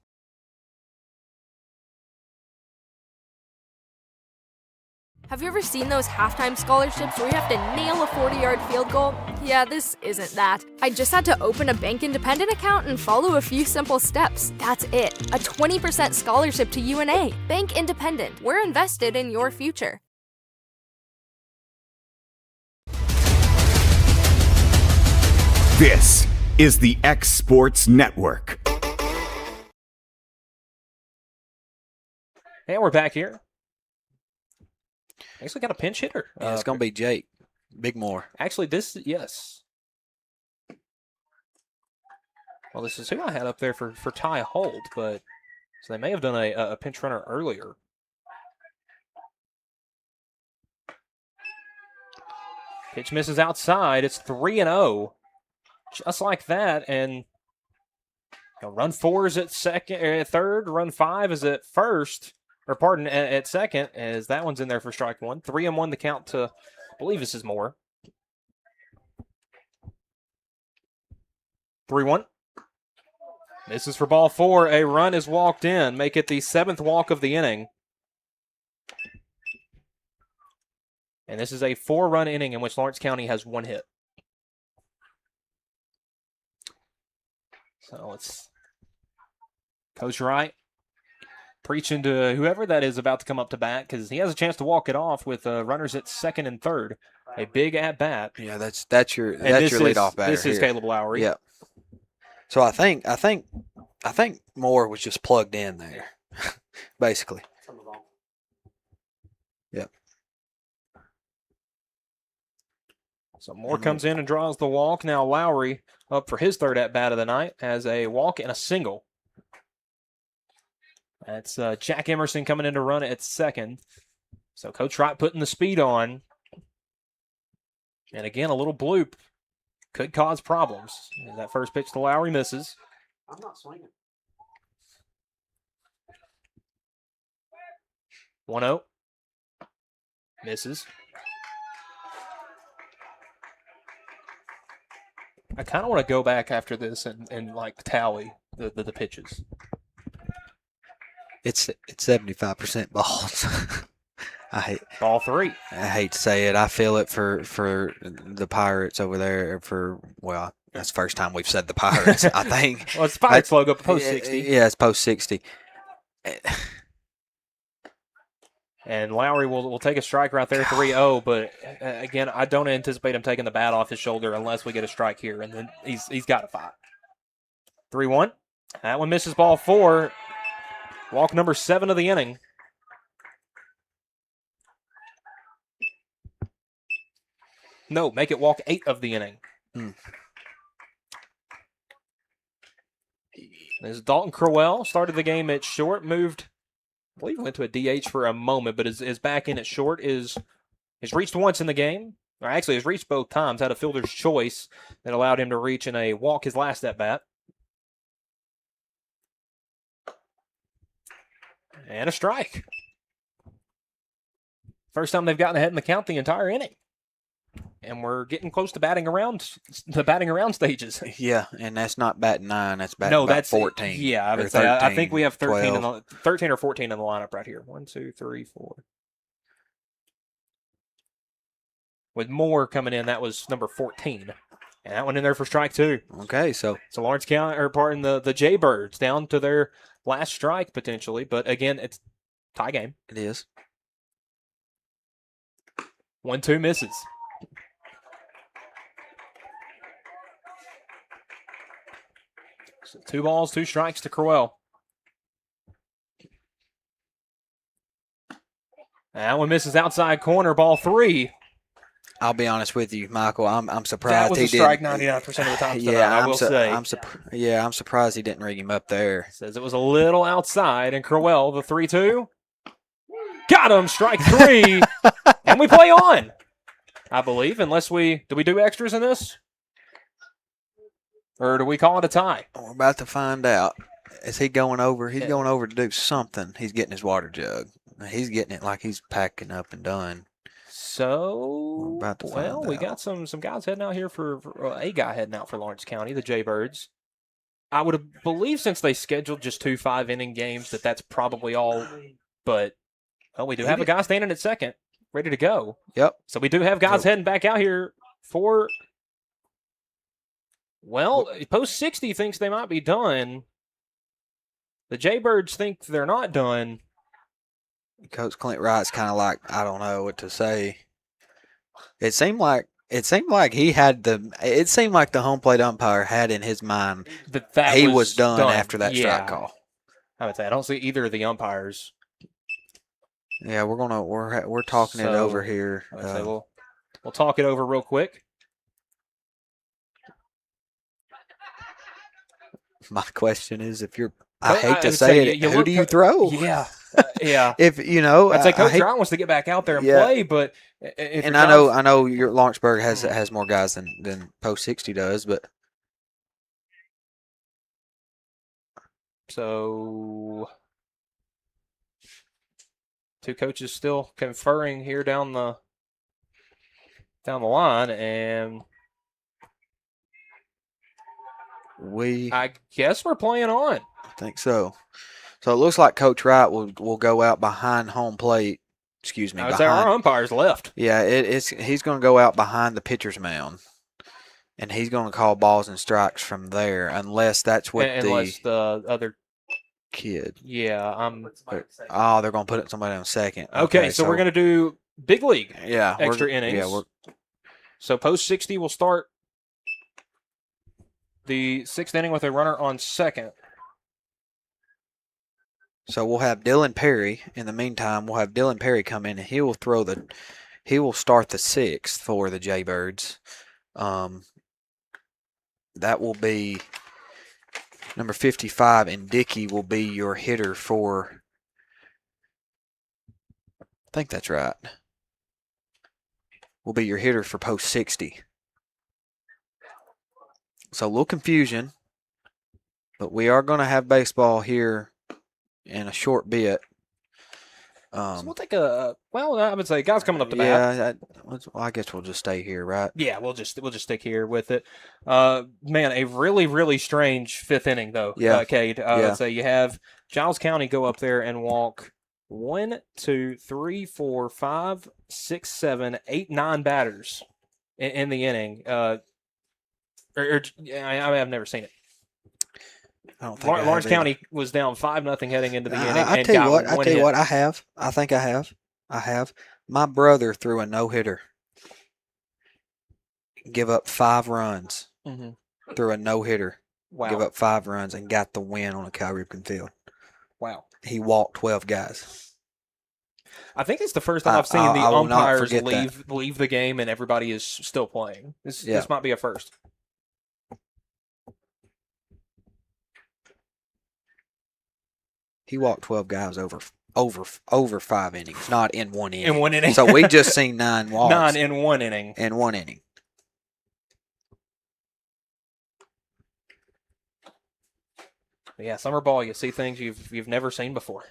Have you ever seen those halftime scholarships where you have to nail a 40-yard field goal? Yeah, this isn't that. I just had to open a Bank Independent account and follow a few simple steps. That's it. A 20% scholarship to UNA. Bank Independent. We're invested in your future. This is the X Sports Network. And we're back here. Actually got a pinch hitter. Yeah, it's going to be Jake Bigmore. Actually, yes. Well, this is who I had up there for Ty Holt, but so they may have done a pinch runner earlier. Pitch misses outside. It's 3-0. Just like that, and run 4 is at third, run 5 is at first. Or pardon, at second, as that one's in there for strike 1. 3-1 the count to, I believe this is more. 3-1. This is for ball 4. A run is walked in. Make it the 7th walk of the inning. And this is a 4-run inning in which Lawrence County has 1 hit. So it's Coach Wright preaching to whoever that is about to come up to bat because he has a chance to walk it off with runners at second and third. A big at bat. Yeah, that's your leadoff batter. This is Caleb Lowry. Yep. So I think Moore was just plugged in there, basically. Yep. So Moore comes in and draws the walk. Now Lowry up for his 3rd at bat of the night has a walk and a single. That's Jack Emerson coming in to run at second. So Coach Wright putting the speed on. And again, a little bloop could cause problems. And that first pitch to Lowry misses. I'm not swinging. 1-0. Misses. I kind of want to go back after this and like tally the pitches. It's 75% balls. I hate ball 3. I hate to say it. I feel it for the Pirates over there. That's the first time we've said the Pirates. I think. Well, it's the Pirates logo, post 60. Yeah, it's post 60. And Lowry will take a strike right there, 3-0. But again, I don't anticipate him taking the bat off his shoulder unless we get a strike here, and then he's got to fight. 3-1. That one misses ball 4. Walk number 7 of the inning. No, make it walk 8 of the inning. This is Dalton Crowell. Started the game at short, moved, I believe went to a DH for a moment, but is back in at short, is reached once in the game. Or actually has reached both times, had a fielder's choice that allowed him to reach in a walk his last at bat. And a strike. First time they've gotten ahead in the count the entire inning. And we're getting close to batting around stages. Yeah, and that's not batting 9, that's batting 14. Yeah, I would say 13, I think we have 13 or 14 in the lineup right here. 1, 2, 3, 4. with Moore coming in. That was number 14. And that one in there for strike 2. Okay, so Lawrence County, the Jaybirds down to their last strike potentially. But again, it's tie game. It is. 1-2 misses. So 2 balls, 2 strikes to Crowell. That one misses outside corner, ball 3. I'll be honest with you, Michael. I'm surprised That was he a strike didn't. 99% of the time. Yeah, I will say. I'm surprised he didn't ring him up there. Says it was a little outside, and Crowell, the 3-2. Got him, strike 3. And we play on, I believe, unless do we do extras in this? Or do we call it a tie? We're about to find out. Is he going over? He's going over to do something. He's getting his water jug. He's getting it like he's packing up and done. So, we out. got some guys heading out here for a guy heading out for Lawrence County, the Jaybirds. I would have believed since they scheduled just 2 5-inning games that's probably all. But we do have a guy standing at second, ready to go. Yep. So we do have guys heading back out here for. Well, Post 60 thinks they might be done. The Jaybirds think they're not done. Coach Clint Wright's kind of like, I don't know what to say. It seemed like he had it seemed like the home plate umpire had in his mind that he was done after that strike call. I would say I don't see either of the umpires. Yeah, we're talking it over here. I would say we'll talk it over real quick. My question is, I hate to say it, who do you throw? Yeah. Yeah. If I'd say Coach Wright wants to get back out there and play, but I know your Lawrenceburg has more guys than Post 60 does, but so 2 coaches still conferring here down the line, and I guess we're playing on. I think so. So it looks like Coach Wright will go out behind home plate. Excuse me. I would say our umpire's left. Yeah, he's going to go out behind the pitcher's mound, and he's going to call balls and strikes from there, unless that's what unless the other kid. Yeah, they're going to put somebody on second. Okay, so we're going to do big league. Yeah, extra innings. Yeah, so Post 60 will start the 6th inning with a runner on second. So we'll have Dylan Perry. In the meantime, we'll have Dylan Perry come in, and he will start the 6th for the Jaybirds. That will be number 55, and Dickey will be your hitter for. I think that's right. Will be your hitter for Post 60. So a little confusion, but we are going to have baseball here in a short bit. So we'll take I would say guys coming up to bat. Yeah, I guess we'll just stay here, right? Yeah, we'll just stick here with it. Man, a really, really strange 5th inning though. Yeah. Cade. So you have Giles County go up there and walk 1, 2, 3, 4, 5, 6, 7, 8, 9 batters in the inning. I've never seen it. Lawrence County was down 5-0 heading into the inning. I tell you what, I have. I think I have. My brother threw a no-hitter. Give up 5 runs. Mm-hmm. Threw a no-hitter. Wow. Give up 5 runs and got the win on a Cal Ripken field. Wow. He walked 12 guys. I think it's the first time I've seen the umpires leave the game and everybody is still playing. This might be a first. He walked 12 guys over 5 innings, not in 1 inning. In 1 inning. So we just seen 9 walks. 9 in 1 inning. In 1 inning. Yeah, summer ball, you see things you've never seen before.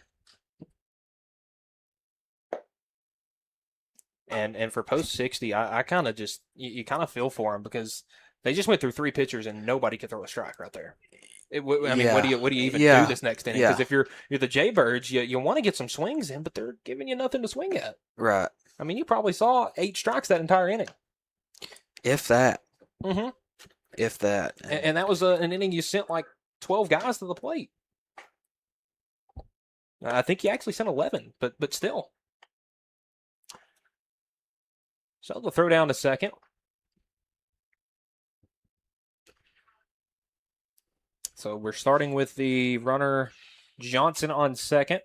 And for Post 60, I kind of just you kind of feel for them because they just went through 3 pitchers and nobody could throw a strike right there. What do you even do this next inning? Because if you're the Jaybirds, you want to get some swings in, but they're giving you nothing to swing at. Right. I mean, you probably saw 8 strikes that entire inning. If that. Mm-hmm. If that. And that was an inning you sent like 12 guys to the plate. I think you actually sent 11, but still. So they'll throw down to second. So we're starting with the runner Johnson on second.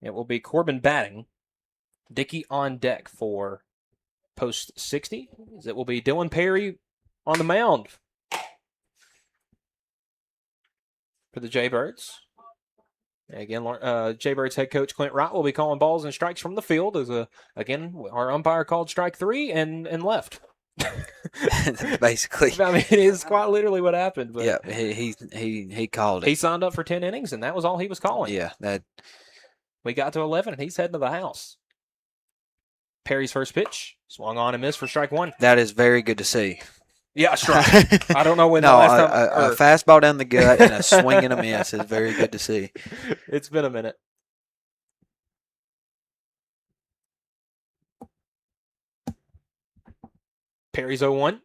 It will be Corbin batting. Dickey on deck for post 60. It will be Dylan Perry on the mound for the Jaybirds. Again, Jaybirds head coach Clint Wright will be calling balls and strikes from the field. As again, our umpire called strike 3 and left. Basically, I mean, it is quite literally what happened. But yeah, he called it. He signed up for 10 innings, and that was all he was calling. Yeah, that. We got to 11, and he's heading to the house. Perry's first pitch swung on and missed for strike 1. That is very good to see. Yeah, strike. I don't know when the last time. A fastball down the gut and a swing and a miss is very good to see. It's been a minute. Perry's 0-1.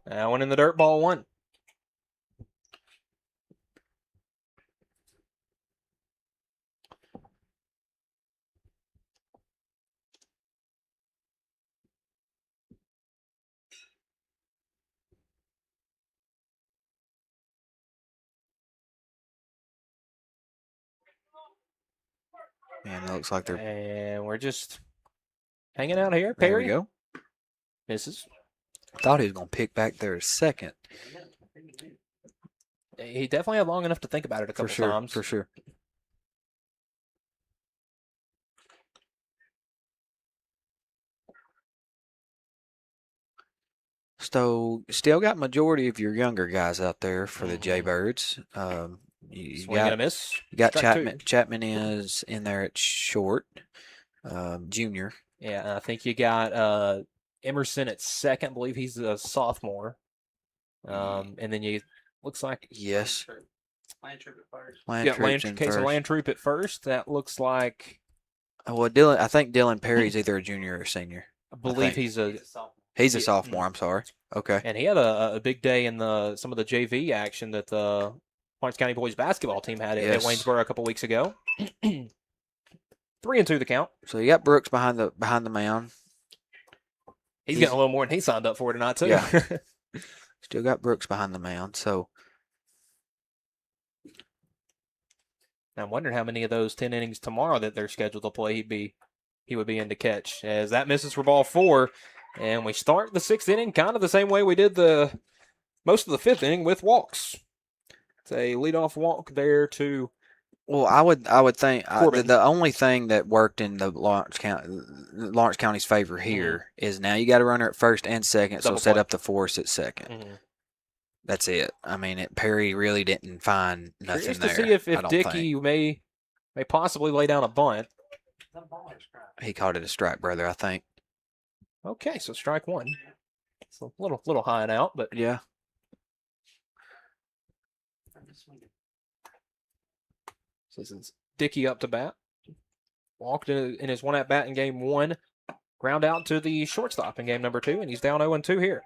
That one in the dirt, ball 1. Man, it looks like they're. And we're just hanging out here. Perry. There we go. Misses. I thought he was going to pick back there a second. He definitely had long enough to think about it a couple times. For sure. So, still got majority of your younger guys out there for the Jaybirds. You Swing and a miss. You got Strike Chapman. 2. Chapman is in there at short. Junior. Yeah, I think you got Emerson at second. I believe he's a sophomore. And then you looks like yes. Landtroop at first. Landtroop's Landtroop at first. That looks like. Well, Dylan. I think Dylan Perry's either a junior or a senior. I believe he's a sophomore. I'm sorry. Okay. And he had a big day in some of the JV action that the Lawrence County boys basketball team had at Waynesboro a couple weeks ago. 3-2 the count. So you got Brooks behind the mound. He's getting a little more than he signed up for tonight too. Yeah. Still got Brooks behind the mound. So I'm wondering how many of those 10 innings tomorrow that they're scheduled to play he would be in to catch. As that misses for ball 4, and we start the 6th inning kind of the same way we did the most of the 5th inning with walks. It's a leadoff walk there to. Well, I would think the only thing that worked in the Lawrence County's favor here is now you got a runner at first and second, so set up the force at second. That's it. I mean, Perry really didn't find nothing there. To see if Dickey may possibly lay down a bunt. He called it a strike, brother, I think. Okay, so strike 1. It's a little high and out, but yeah. So this is Dickey up to bat. Walked in his one at bat in game 1. Ground out to the shortstop in game number 2, and he's down 0-2 here.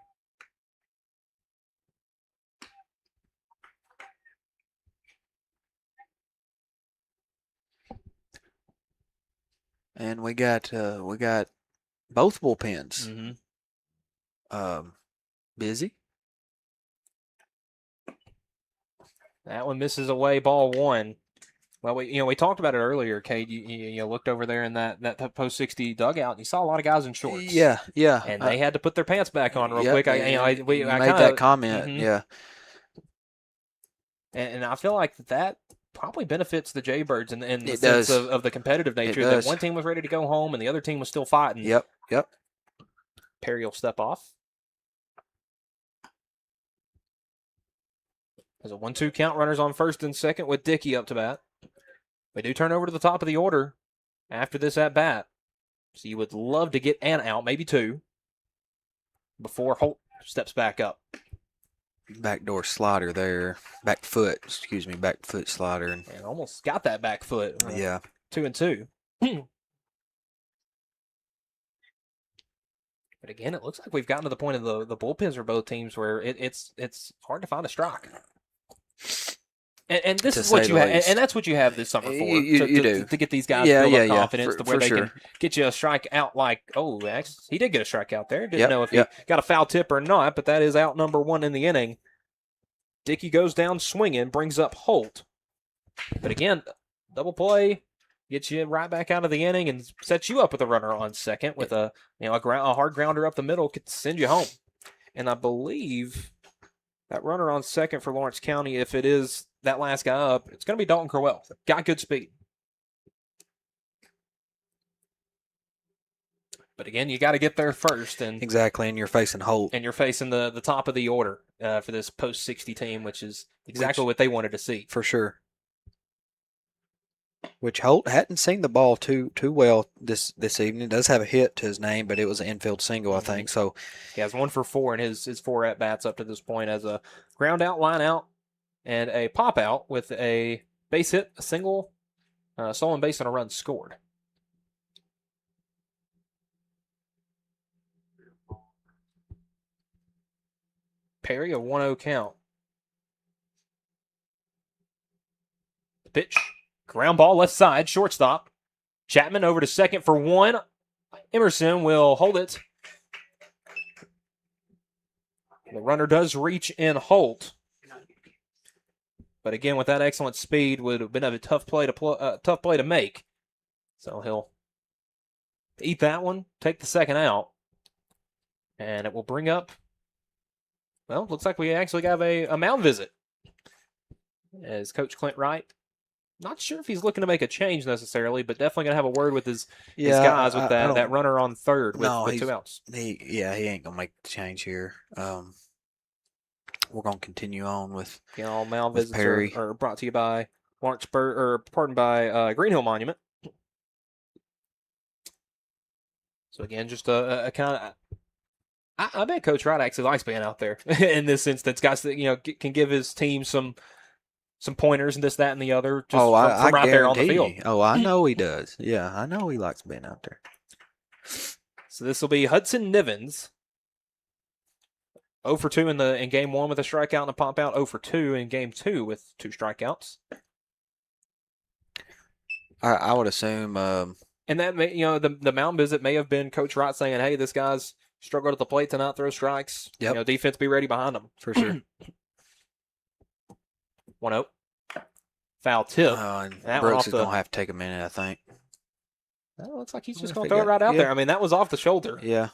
And we got both bullpens. Busy. That one misses away, ball 1. Well, we talked about it earlier, Cade. You looked over there in that post 60 dugout, and you saw a lot of guys in shorts. Yeah. And they had to put their pants back on real quick. I made that comment. Yeah. And I feel like that probably benefits the Jaybirds in the It sense does. of the competitive nature. It That does. one team was ready to go home, and the other team was still fighting. Yep. Perry will step off. There's a 1-2 count, runners on first and second with Dickey up to bat. We do turn over to the top of the order after this at bat. So you would love to get an out, maybe 2, before Holt steps back up. Backdoor slider there. Back foot slider. And almost got that back foot. Yeah. 2-2. But again, it looks like we've gotten to the point of the bullpens for both teams where it's hard to find a strike. And this is what you have, and that's what you have this summer for. You do to get these guys build up confidence for to where they sure. can get you a strike out. Like, he did get a strikeout there. Didn't Yep, know if yep. he got a foul tip or not, but that is out number 1 in the inning. Dickey goes down swinging, brings up Holt. But again, double play gets you right back out of the inning and sets you up with a runner on second with a hard grounder up the middle could send you home. And I believe that runner on second for Lawrence County, if it is that last guy up, it's going to be Dalton Crowell. Got good speed. But again, you got to get there first. Exactly, and you're facing Holt. And you're facing the top of the order for this post-60 team, which is exactly what they wanted to see. For sure. Which Holt hadn't seen the ball too well this evening. Does have a hit to his name, but it was an infield single, I think. So he has 1 for 4 in his 4 at-bats up to this point as a ground out, line out, and a pop out with a base hit, a single, stolen base, and a run scored. Perry, a 1-0 count. The pitch. Ground ball left side, shortstop. Chapman over to second for 1. Emerson will hold it. The runner does reach in Holt. But again, with that excellent speed, would have been a tough play to make. So he'll eat that one, take the second out. And it will bring up, well, looks like we actually have a mound visit. As Coach Clint Wright, not sure if he's looking to make a change necessarily, but definitely going to have a word with his guys with that runner on third with 2 outs. He ain't going to make the change here. We're going to continue on with mound visits Perry. are brought to you by by Green Hill Monument. So again, just a kind of, I bet Coach Wright actually likes being out there in this instance. Guys that can give his team some pointers and this, that, and the other. Just from right there on the field. Oh, I know he does. Yeah, I know he likes being out there. So this will be Hudson Nivens. 0 for 2 in game 1 with a strikeout and a pop out. 0 for 2 in game 2 with 2 strikeouts. I would assume. And that may, the mound visit may have been Coach Wright saying, "Hey, this guy's struggled at the plate to not throw strikes. Yep. Defense be ready behind him for sure." 1-0. Foul tip. And Brooks is going to have to take a minute, I think. Well, looks like he's just going to throw it right out there. I mean, that was off the shoulder. Yeah.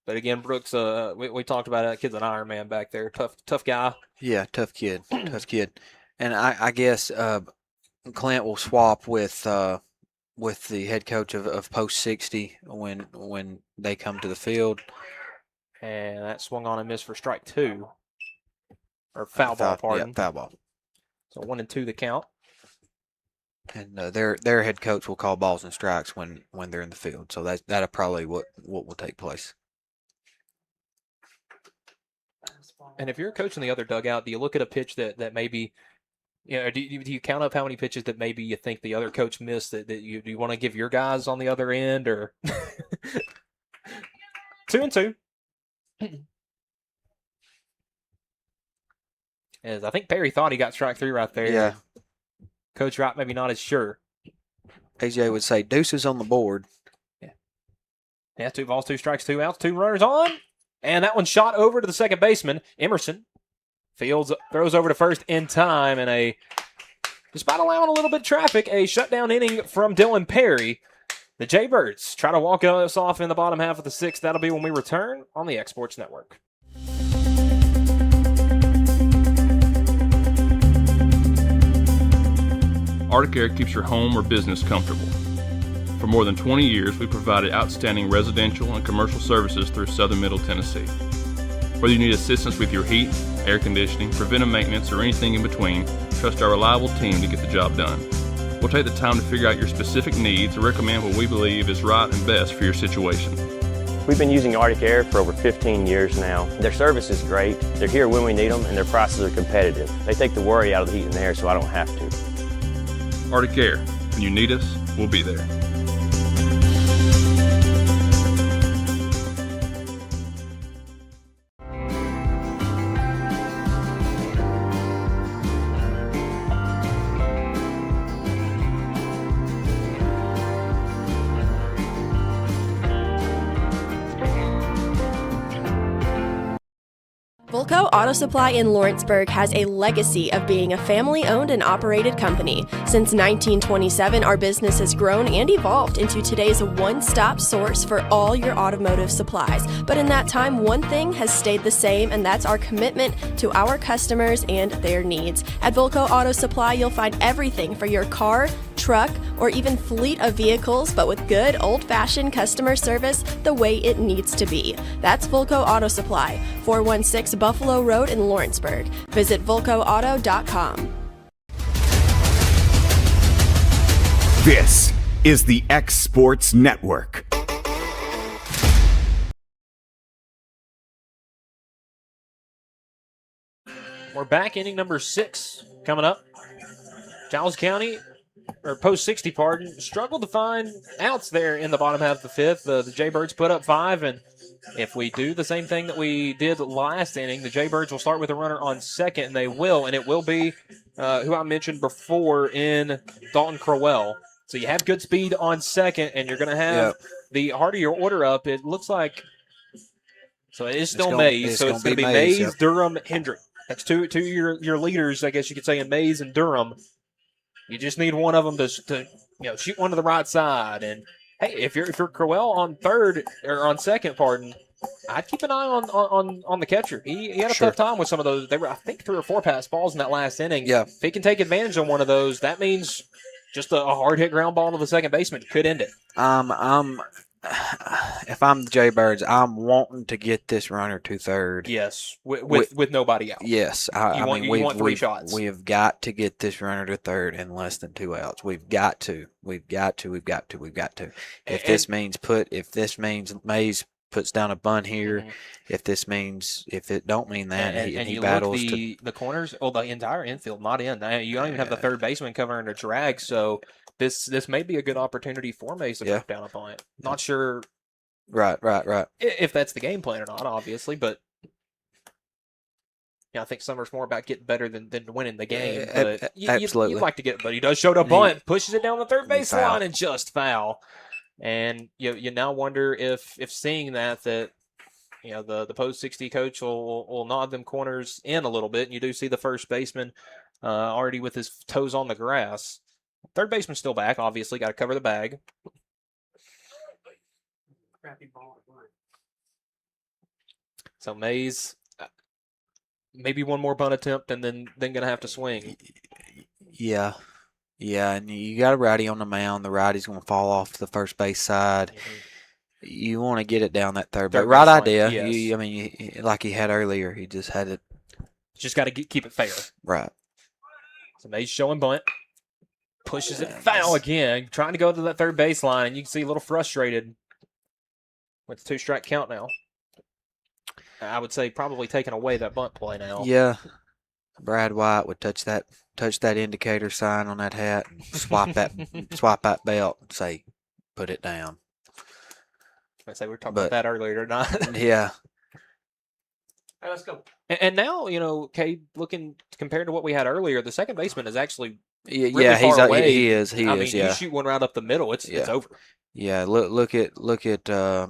But again, Brooks, we talked about it. Kid's an Iron Man back there. Tough guy. Yeah, tough kid. Tough kid. And I guess Clint will swap with the head coach of Post 60 when they come to the field. And that swung on and missed for strike 2. Or foul ball, pardon. Yeah, foul ball. So 1-2 the count. And their head coach will call balls and strikes when they're in the field. So that'll probably what will take place. And if you're a coach in the other dugout, do you look at a pitch that maybe, do you count up how many pitches that maybe you think the other coach missed that do you want to give your guys on the other end, or 2-2? As I think Perry thought he got strike 3 right there. Yeah. Coach Wright maybe not as sure. AJ would say deuces on the board. Yeah, 2 balls, 2 strikes, 2 outs, 2 runners on. And that one shot over to the second baseman, Emerson. Fields throws over to first in time, and despite allowing a little bit of traffic, a shutdown inning from Dylan Perry. The Jaybirds try to walk us off in the bottom half of the 6th. That'll be when we return on the X Sports Network. Arctic Air keeps your home or business comfortable. For more than 20 years, we've provided outstanding residential and commercial services through Southern Middle Tennessee. Whether you need assistance with your heat, air conditioning, preventive maintenance, or anything in between, trust our reliable team to get the job done. We'll take the time to figure out your specific needs and recommend what we believe is right and best for your situation. We've been using Arctic Air for over 15 years now. Their service is great, they're here when we need them, and their prices are competitive. They take the worry out of the heat and air so I don't have to. Arctic Air. When you need us, we'll be there. Volco Auto Supply in Lawrenceburg has a legacy of being a family-owned and operated company. Since 1927, our business has grown and evolved into today's one-stop source for all your automotive supplies. But in that time, one thing has stayed the same, and that's our commitment to our customers and their needs. At Volco Auto Supply, you'll find everything for your car, truck, or even fleet of vehicles, but with good old-fashioned customer service the way it needs to be. That's Volco Auto Supply, 416 Buffalo Road in Lawrenceburg. Visit VolcoAuto.com. This is the X Sports Network. We're back, inning number 6 coming up. Giles County, or post 60, pardon, struggled to find outs there in the bottom half of the 5th. The Jaybirds put up 5, and if we do the same thing that we did last inning, the Jaybirds will start with a runner on second, and they will, and it will be who I mentioned before in Dalton Crowell. So you have good speed on second, and you're going to have the harder your order up. It looks like, so it is still Mays, so it's going to be Mays, Durham, Hendrick. That's two of your leaders, I guess you could say, in Mays and Durham. You just need one of them to shoot one to the right side. And hey, if you're Crowell on third or on second, pardon, I'd keep an eye on the catcher. He had a tough time with some of those. They were, I think, 3 or 4 pass balls in that last inning. Yeah. If he can take advantage of one of those, that means just a hard hit ground ball to the second baseman could end it. If I'm the Jaybirds, I'm wanting to get this runner to third. Yes, with nobody out. Yes, you want 3 shots. We have got to get this runner to third in less than 2 outs. We've got to. If this means Mays puts down a bunt here, if it don't mean that, and he battles the corners, the entire infield not in. You don't even have the third baseman covering a drag, so. This may be a good opportunity for Mays to put down a bunt. Not sure. Right. If that's the game plan or not, obviously, but I think Summer's more about getting better than winning the game. But absolutely, you'd like to get it, but he does show up bunt, pushes it down the third base line, and just foul. And you now wonder if seeing that the post 60 coach will nod them corners in a little bit, and you do see the first baseman already with his toes on the grass. Third baseman's still back, obviously. Got to cover the bag. So Mays, maybe one more bunt attempt and then going to have to swing. Yeah, and you got a righty on the mound. The righty's going to fall off the first base side. You want to get it down that third base. Right idea. Yes. Like he had earlier, he just had it. Just got to keep it fair. Right. So Mays showing bunt. Pushes it foul again, trying to go to that third baseline, and you can see a little frustrated with the 2-strike count now. I would say probably taking away that bunt play now. Yeah. Brad White would touch that indicator sign on that hat and swipe that belt and say, put it down. I say we were talking about that earlier or not. Yeah. Hey, let's go. And now, Cade, looking compared to what we had earlier, the second baseman is actually really far away. He is. You shoot one right up the middle, it's over. Yeah, look at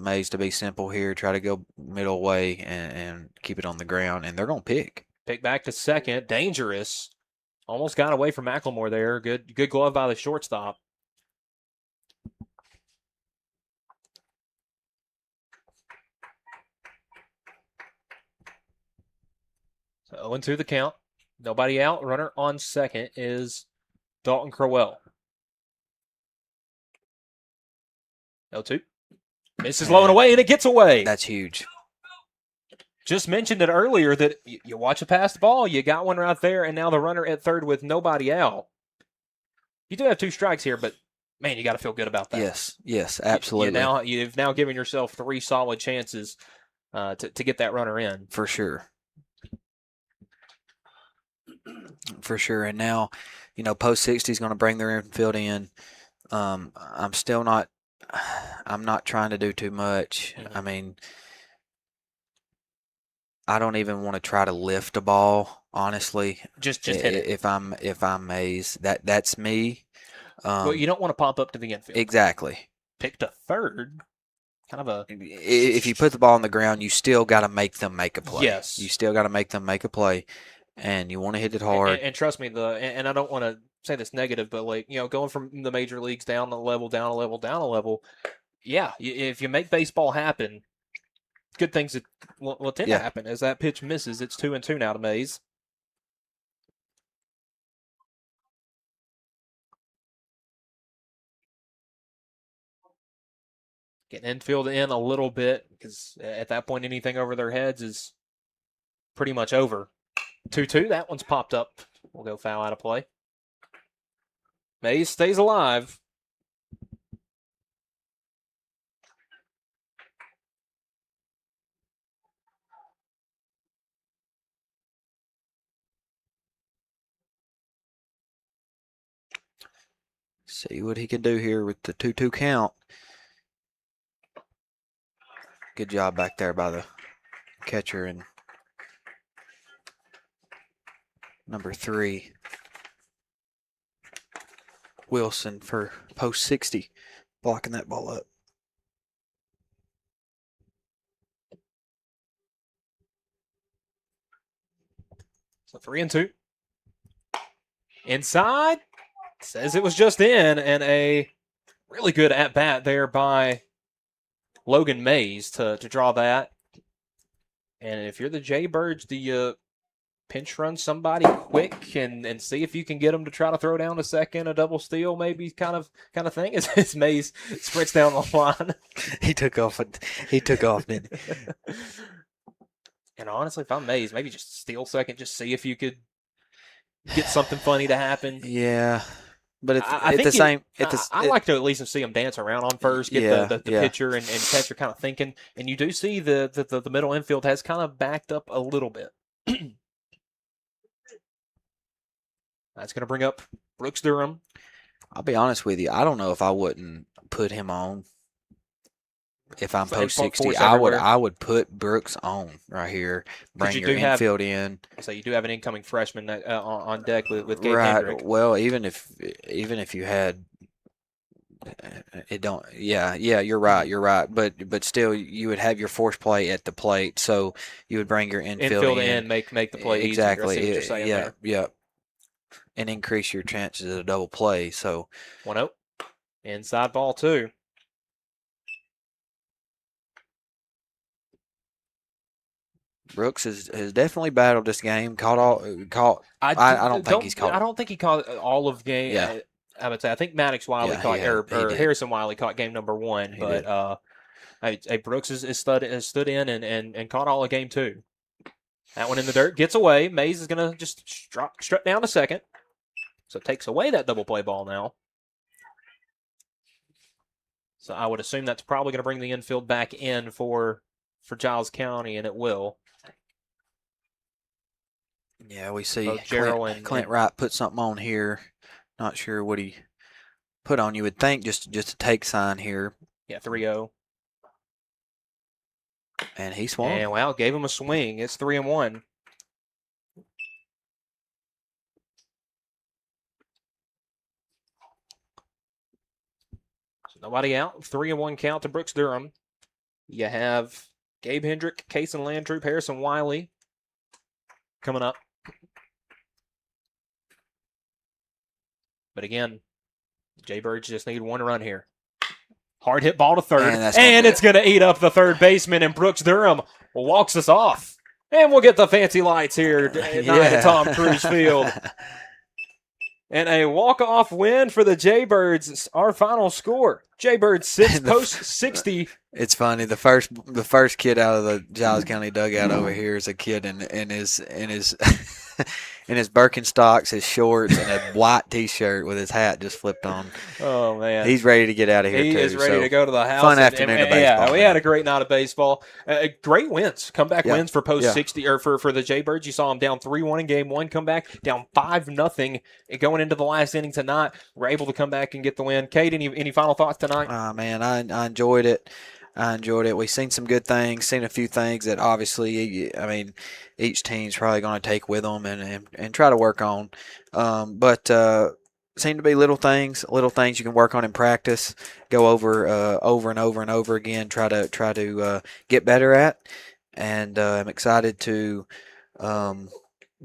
Mays to be simple here. Try to go middle way and keep it on the ground, and they're gonna pick. Pick back to second, dangerous. Almost got away from McLemore there. Good glove by the shortstop. So 0-2 the count. Nobody out. Runner on second is Dalton Crowell. 0-2. Misses low and away, and it gets away. That's huge. Just mentioned it earlier that you watch a passed ball, you got one right there, and now the runner at third with nobody out. You do have 2 strikes here, but, man, you got to feel good about that. Yes, absolutely. You've now given yourself 3 solid chances to get that runner in. For sure. And now, post 60 is going to bring their infield in. I'm not trying to do too much. Mm-hmm. I don't even want to try to lift a ball, honestly. Just hit it. If I'm Mays, that's me. Well, you don't want to pop up to the infield. Exactly. Pick to third. kind of a. If you put the ball on the ground, you still got to make them make a play. Yes. You still got to make them make a play, and you want to hit it hard. And trust me, and I don't want to say this negative, but like going from the major leagues down a level, down a level, down a level. Yeah, if you make baseball happen, good things that will tend to happen. As that pitch misses, it's 2-2 now to Mays. Getting infield in a little bit because at that point, anything over their heads is pretty much over. 2-2, that one's popped up. We'll go foul out of play. Mays stays alive. See what he can do here with the 2-2 count. Good job back there by the catcher and number 3, Wilson, for post 60, blocking that ball up. So 3-2. Inside. Says it was just in, and a really good at-bat there by Logan Mays to draw that. And if you're the Jaybirds, do you pinch run somebody quick and see if you can get them to try to throw down a second, a double steal, maybe kind of thing? As Mays sprints down the line. He took off, didn't he? And honestly, if I'm Mays, maybe just steal second, just see if you could get something funny to happen. Yeah. But I like to at least see him dance around on first, get the pitcher and catcher kind of thinking. And you do see the middle infield has kind of backed up a little bit. That's going to bring up Brooks Durham. I'll be honest with you. I don't know if I wouldn't put him on. If I'm post 60, I would put Brooks on right here. Bring your infield in. So you do have an incoming freshman on deck with Gabe Hendrick. Well, even if you had it, don't. Yeah, you're right. But still, you would have your force play at the plate, so you would bring your infield in, make the play exactly. Easier. I see what you're saying there. Yeah, and increase your chances of a double play. So 1-0, inside ball 2. Brooks has definitely battled this game. I don't think he's caught. I don't think he caught all of game. Yeah. I would say I think Maddox Wiley caught or Harrison Wiley caught game number 1, but Brooks has stood in and caught all of game 2. That one in the dirt gets away. Mays is gonna just strut down to second, so takes away that double play ball now. So I would assume that's probably going to bring the infield back in for Giles County, and it will. Yeah, we see Clint Wright put something on here. Not sure what he put on. You would think just a take sign here. Yeah, 3-0. And he swung. And gave him a swing. It's 3-1. So nobody out. 3-1 count to Brooks Durham. You have Gabe Hendrick, Kason Landroop, Harrison Wiley coming up. But again, Jaybirds just need one run here. Hard hit ball to third, and it's going to eat up the third baseman, and Brooks Durham walks us off. And we'll get the fancy lights here at Tom Cruise Field. And a walk-off win for the Jaybirds. Our final score: Jaybirds 6, post 60. It's funny. The first kid out of the Giles County dugout over here is a kid in his in his Birkenstocks, his shorts, and a white T-shirt with his hat just flipped on. Oh man, he's ready to get out of here. He is ready to go to the house. Fun afternoon of baseball. Yeah, we had a great night of baseball. Great wins, comeback wins for post 60 or for the Jaybirds. You saw them down 3-1 in game 1, come back down 5-0 going into the last inning tonight. We're able to come back and get the win. Kate, any final thoughts tonight? Man, I enjoyed it. We've seen some good things, seen a few things that obviously, each team's probably going to take with them and try to work on. But seem to be little things you can work on in practice, go over and over and over again, try to get better at. And I'm excited to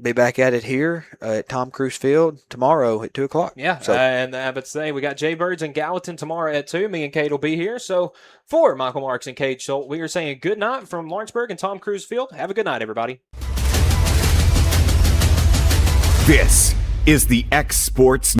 be back at it here at Tom Cruise Field tomorrow at 2 o'clock. Yeah, so, and I would say we got Jaybirds and Gallatin tomorrow at 2. Me and Kate will be here. So for Michael Marks and Kate Schultz, we are saying good night from Lawrenceburg and Tom Cruise Field. Have a good night, everybody. This is the X Sports